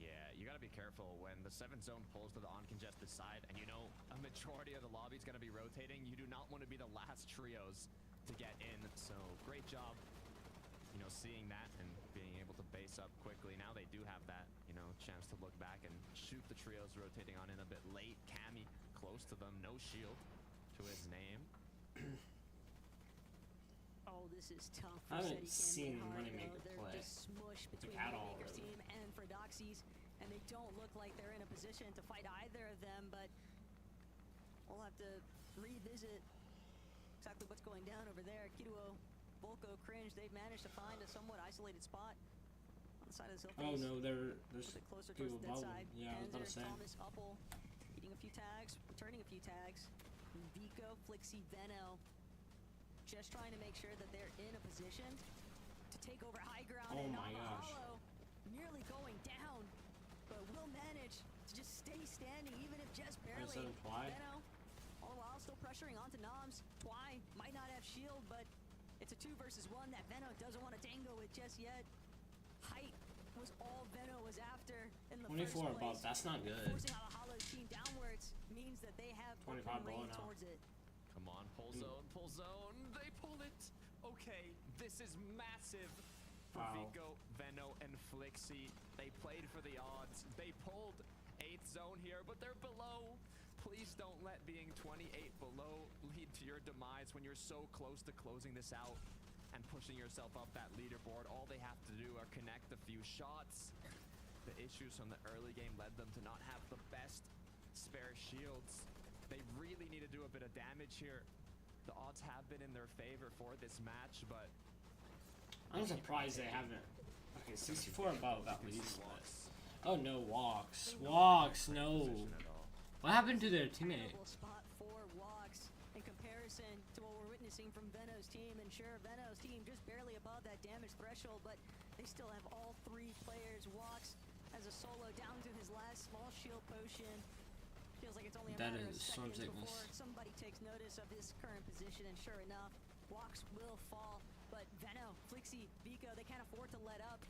Yeah, you gotta be careful when the 7th zone pulls to the uncongested side, and you know a majority of the lobby's gonna be rotating. You do not want to be the last trios to get in, so great job, you know, seeing that and being able to base up quickly. Now they do have that, you know, chance to look back and shoot the trios rotating on in a bit late. Cammy close to them, no shield to his name. Oh, this is tough. I haven't seen Moneymaker They're play just smushed between at all, Moneymaker's really. team and Fredoxy's, and they don't look like they're in a position to fight either of them, but we'll have to revisit exactly what's going down over there. Kiruo, Volko, Cringe, they've managed to find a somewhat isolated spot on the side of the hill. Oh no, there's closer people towards the dead above side. them. Yeah, I was about to say. Thomas Uppel eating a few tags, returning a few tags. Vico, Flixie, Veno, just trying to make sure that they're in a position to take over high ground. Oh and my gosh. Hollow nearly going down, but will manage to just stay standing, even if just barely. Doesn't apply. Veno, all the while still pressuring onto Noms. Twy might not have shield, but it's a 2 versus 1 that Veno doesn't want to dangle with just yet. Height was all Veno was after in the 24 first above, place. that's not good. Forcing out a Hollow team downwards means that they have 25 open below lane now. towards it. Come on, pull zone, pull zone. They pull it. Okay, this is massive for Wow. Vico, Veno, and Flixie. They played for the odds. They pulled 8th zone here, but they're below. Please don't let being 28 below lead to your demise when you're so close to closing this out and pushing yourself up that leaderboard. All they have to do are connect a few shots. The issues from the early game led them to not have the best spare shields. They really need to do a bit of damage here. The odds have been in their favor for this match, but I'm surprised they haven't. Okay, 64 above at least. Oh no, walks. Walks, no. What happened to their teammate? Incredible spot for Walks in comparison to what we're witnessing from Veno's team. And sure, Veno's team just barely above that damage threshold, but they still have all 3 players. Walks as a solo down to his last small shield potion. Feels like it's only a matter of storm seconds sickness. before somebody takes notice of his current position, and sure enough, Walks will fall. But Veno, Flixie, Vico, they can't afford to let up.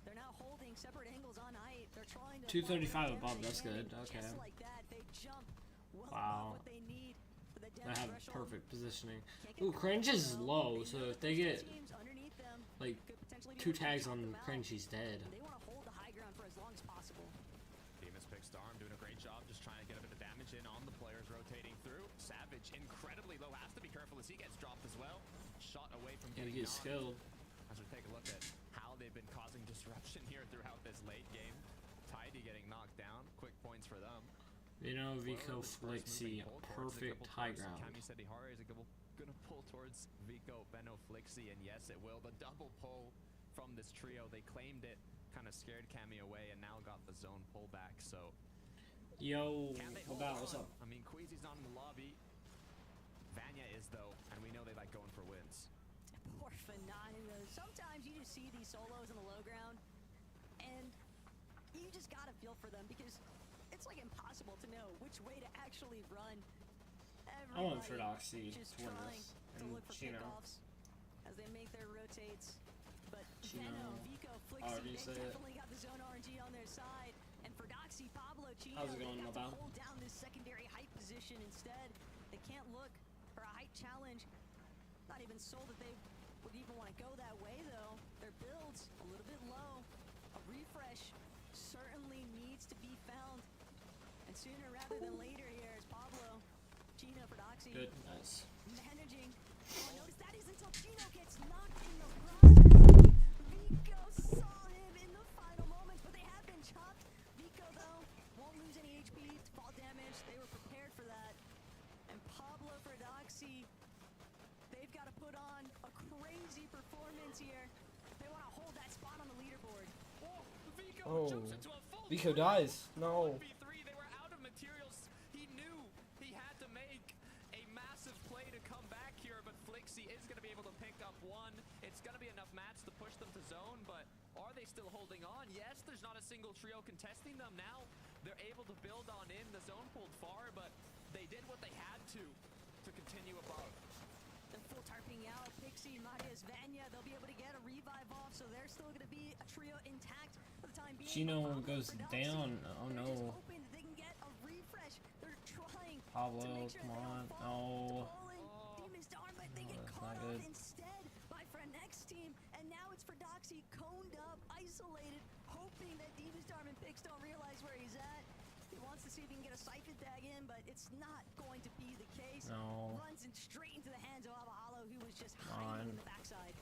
They're now holding separate angles on height. They're trying to 235 above, that's good. Okay. Just like that, they jump well Wow. above what they need for the They damage have threshold. perfect positioning. Ooh, cringe is low, so if they get Teams underneath them like could potentially be 2 able to tags knock on them out. cringe, he's dead. They want to hold the high ground for as long as possible. Demon's pick Storm doing a great job just trying to get a bit of damage in on the players rotating through. Savage incredibly low, has to be careful as he gets dropped as well. Shot away from Yeah, he getting gets knocked. skilled. As we take a look at how they've been causing disruption here throughout this late game. Tidy getting knocked down, quick points for them. You know, Vico, First moving Flixie, pull towards the perfect couple high towards ground. Kami said Hari is gonna pull towards Vico, Veno, Flixie, and yes, it will. The double pull from this trio, they claimed it, kind of scared Kami away, and now got the zone pullback. So, Yo, can they what hold about, on? what's up? I mean, Queasy's not in the lobby. Vanya is though, and we know they like going for wins. Poor Fernando. Sometimes you just see these solos in the low ground, and you just gotta feel for them because it's like impossible to know which way to actually run. I want Everybody Ferdoxy just to win trying this, to and look for Chino. pickoffs as they make their rotates. But Chino. Veno, Vico, Already Flixie, say they it. definitely got the zone RNG on their side. And for Doxy, Pablo, Chino, How's it they going, got Mabao? to hold down this secondary height position instead. They can't look for a height challenge. Not even sold that they would even want to go that way, though. Their build's a little bit low. A refresh certainly needs to be found. And sooner rather than later here is Pablo, Chino for Doxy. Good, nice. Managing. Oh, notice that is until Chino gets knocked in the process. Vico saw him in the final moments, but they have been chopped. Vico, though, won't lose any HP to fall damage. They were prepared for that. And Pablo for Doxy, they've got to put on a crazy performance here. They want to hold that spot on the leaderboard. Whoa, Vico Oh, jumps into a full Vico dies. No. 1v3, they were out of materials. He knew he had to make a massive play to come back here, but Flixie is going to be able to pick up one. It's going to be enough mats to push them to zone, but are they still holding on? Yes, there's not a single trio contesting them now. They're able to build on in. The zone pulled far, but they did what they had to continue above. They're full tarping out. Pixie, Marius, Vanya, they'll be able to get a revive off, so they're still going to be a trio intact for the time being. Chino Pablo goes for Doxy, down. Oh they're just no. hoping that they can get a refresh. They're trying to Pablo, make sure come they on. don't fall No. to Poland. Demon's Darm, but they get that's caught not off good. instead by Frenex's team, and now it's for Doxy, coned up, isolated, hoping that Demon's Darm and Pix don't realize where he's at. He wants to see if he can get a siphon tag in, but it's not going to be the case. No. Runs in straight into the hands of Avahalo, who was just Come hiding in on. the backside.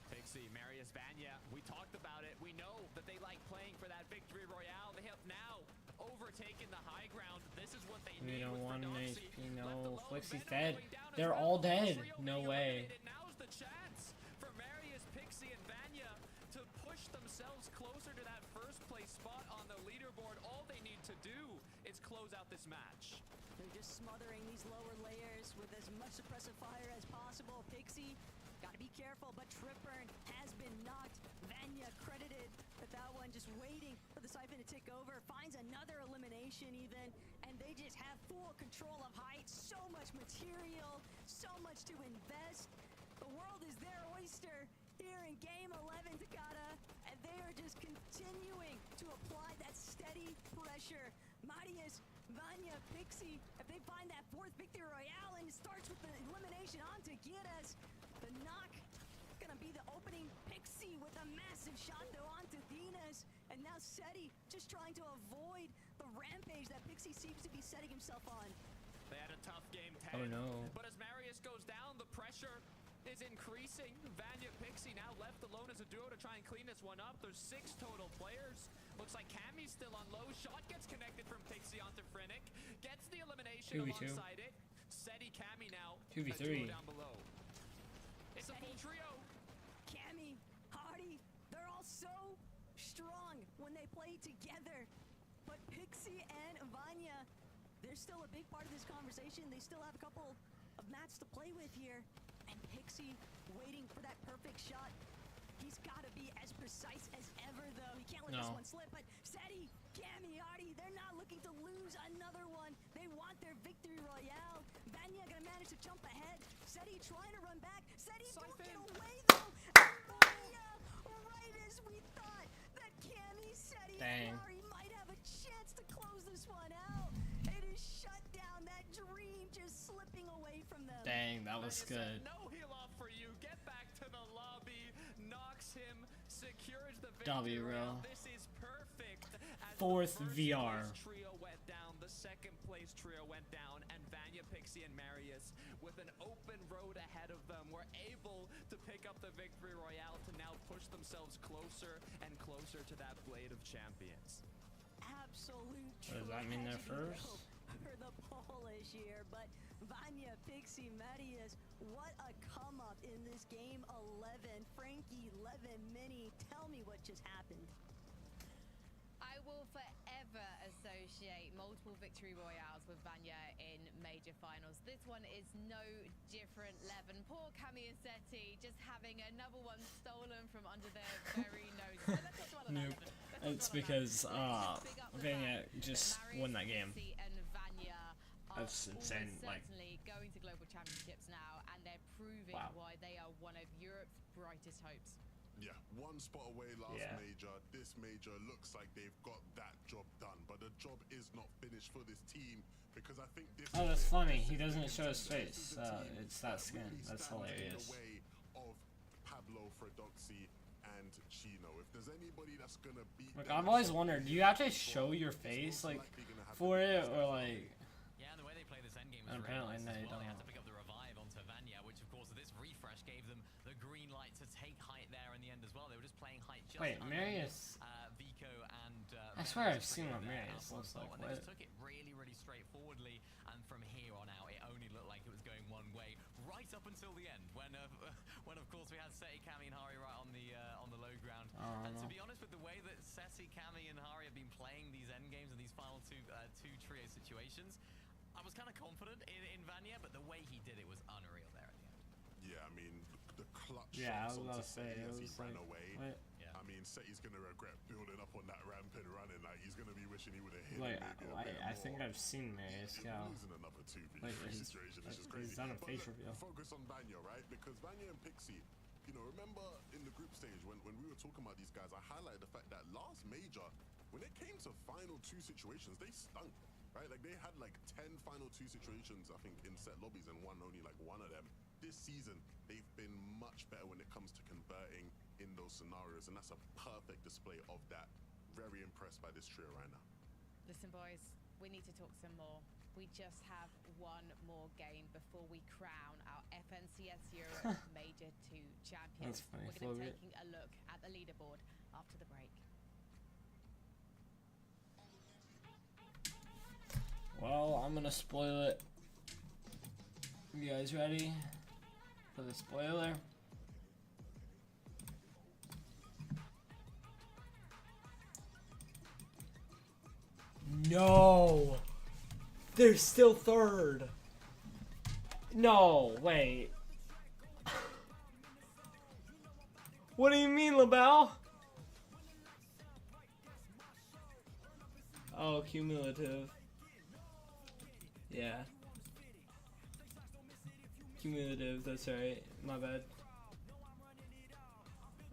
Pixie, Marius, Vanya, we talked about it. We know that they like playing for that victory royale. They have now overtaken the high ground. This is what they need. Vito with 1 Ferdoxy HP, left no. alone. Flixie's Venom dead. going down as They're well. all dead. Trio No being way. eliminated. Now's the chance for Marius, Pixie, and Vanya to push themselves closer to that first place spot on the leaderboard. All they need to do is close out this match. They're just smothering these lower layers with as much suppressive fire as possible. Pixie, gotta be careful, but Tripburn has been knocked. Vanya credited with that one, just waiting for the siphon to tick over. Finds another elimination even, and they just have full control of height. So much material, so much to invest. The world is their oyster here in Game 11, Takata, and they are just continuing to apply that steady pressure. Marius, Vanya, Pixie, if they find that fourth victory royale, and it starts with the elimination onto Giras, the knock gonna be the opening. Pixie with a massive shot though onto Venus, and now Seti just trying to avoid the rampage that Pixie seems to be setting himself on. They had a tough game 10. Oh no. But as Marius goes down, the pressure is increasing. Vanya Pixie now left alone as a duo to try and clean this one up. There's 6 total players. Looks like Cammy's still on low. Shot gets connected from Pixie onto Frenic. Gets the elimination 2v2. alongside it. Seti Cammy now. 2v3. Down below. It's a full trio. Cammy, Hardy, they're all so strong when they play together. But Pixie and Vanya, they're still a big part of this conversation. They still have a couple of mats to play with here. And Pixie waiting for that perfect shot. He's got to be as precise as ever, though. He can't let this one slip. But Seti, Cammy, Hardy, they're not looking to lose another one. They want their victory royale. Vanya gonna manage to jump ahead. Seti trying to run back. Seti won't get away, though. And Vanya, right as we thought that Cammy, Seti, and Hardy might have a chance to close this one out. It is shut down. That dream just slipping away from them. Dang, that was good. No heal off for you. Get back to the lobby. Knocks him. Secures the W victory. row. This is perfect. As Fourth the first VR. place trio went down. The second place trio went down. And Vanya, Pixie, and Marius, with an open road ahead of them, were able to pick up the victory royale to now push themselves closer and closer to that Blade of Champions. Absolute What does that mean they're tragedy, first? though, for the Polish here, but Vanya, Pixie, Marius, what a come up in this game 11. Frankie, Levin, Mini, tell me what just happened. I will forever associate multiple victory royales with Vanya in major finals. This one is no different, Levin. Poor Cammy and Seti just having another one stolen from under their very noses. So let's talk about that, Nope. Levin. It's because Vanya just won that game. Pixie and Vanya are That's insane. almost Like, certainly going to global championships now, and they're proving why they are one of Europe's brightest hopes. Yeah, one spot away last major. This major looks like they've got that job done, but the job is not finished for this team because I think this. oh, that's funny. He doesn't show his face. It's that skin. That's hilarious. Way of Pablo, Fredoxy, and Chino. If there's anybody that's gonna beat. Like, I've always wondered, do you have to show your face like for it, or like? Yeah, and the way they play this endgame is apparently really no, nice you as well. don't. They had to pick up the revive onto Vanya, which of course this refresh gave them the green light to take height there in the end as well. They were just playing height just Wait, under Marius. Vico and I swear I've seen what Marius looks like. and they just took it really, really straightforwardly, and from here on out, it only looked like it was going one way right up until the end, when of course we had Seti, Cammy, and Hari right on the low ground. And to be honest, with the way that Seti, Cammy, and Hari have been playing these end games and these final two trio situations, I was kind of confident in Vanya, but the way he did it was unreal there at the end. Yeah, I mean the clutch Yeah, I shots was onto about to say, Seti it as he was ran like, away. what? Yeah. I mean, Seti's gonna regret building up on that ramp and running. Like he's gonna be wishing he would have hit. Like, it maybe a bit I think more. I've seen Marius go. Losing another 2v3 Like, situation is just crazy. he's done a But face look, reveal. focus on Vanya, right? Because Vanya and Pixie, you know, remember in the group stage when we were talking about these guys, I highlighted the fact that last major, when it came to final 2 situations, they stunk, right? Like they had like 10 final 2 situations, I think, in set lobbies, and won only like 1 of them. This season, they've been much better when it comes to converting in those scenarios, and that's a perfect display of that. Very impressed by this trio right now. Listen, boys, we need to talk some more. We just have one more game before we crown our FNCS Europe Major 2 champions. That's funny, We're going to be Flogat. taking a look at the leaderboard after the break. Well, I'm gonna spoil it. You guys ready for the spoiler? No! They're still third! No, wait. What do you mean, LaBelle? Oh, cumulative. Yeah. Cumulative, that's right. My bad.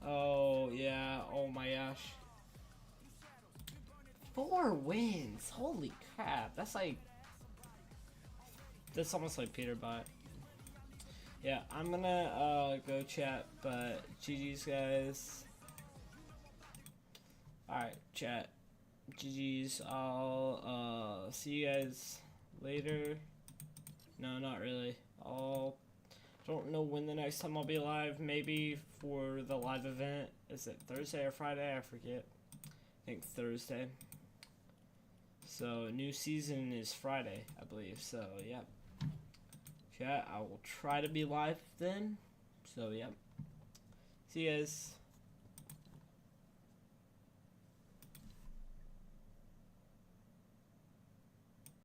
Oh, yeah. Oh my gosh. 4 wins. Holy crap. That's like... That's almost like Peter Bot. Yeah, I'm gonna go chat, but GG's guys. Alright, chat. GG's. I'll see you guys later. No, not really. Don't know when the next time I'll be live. Maybe for the live event. Is it Thursday or Friday? I forget. I think Thursday. So new season is Friday, I believe. So yeah. Chat, I will try to be live then. So yeah. See you guys.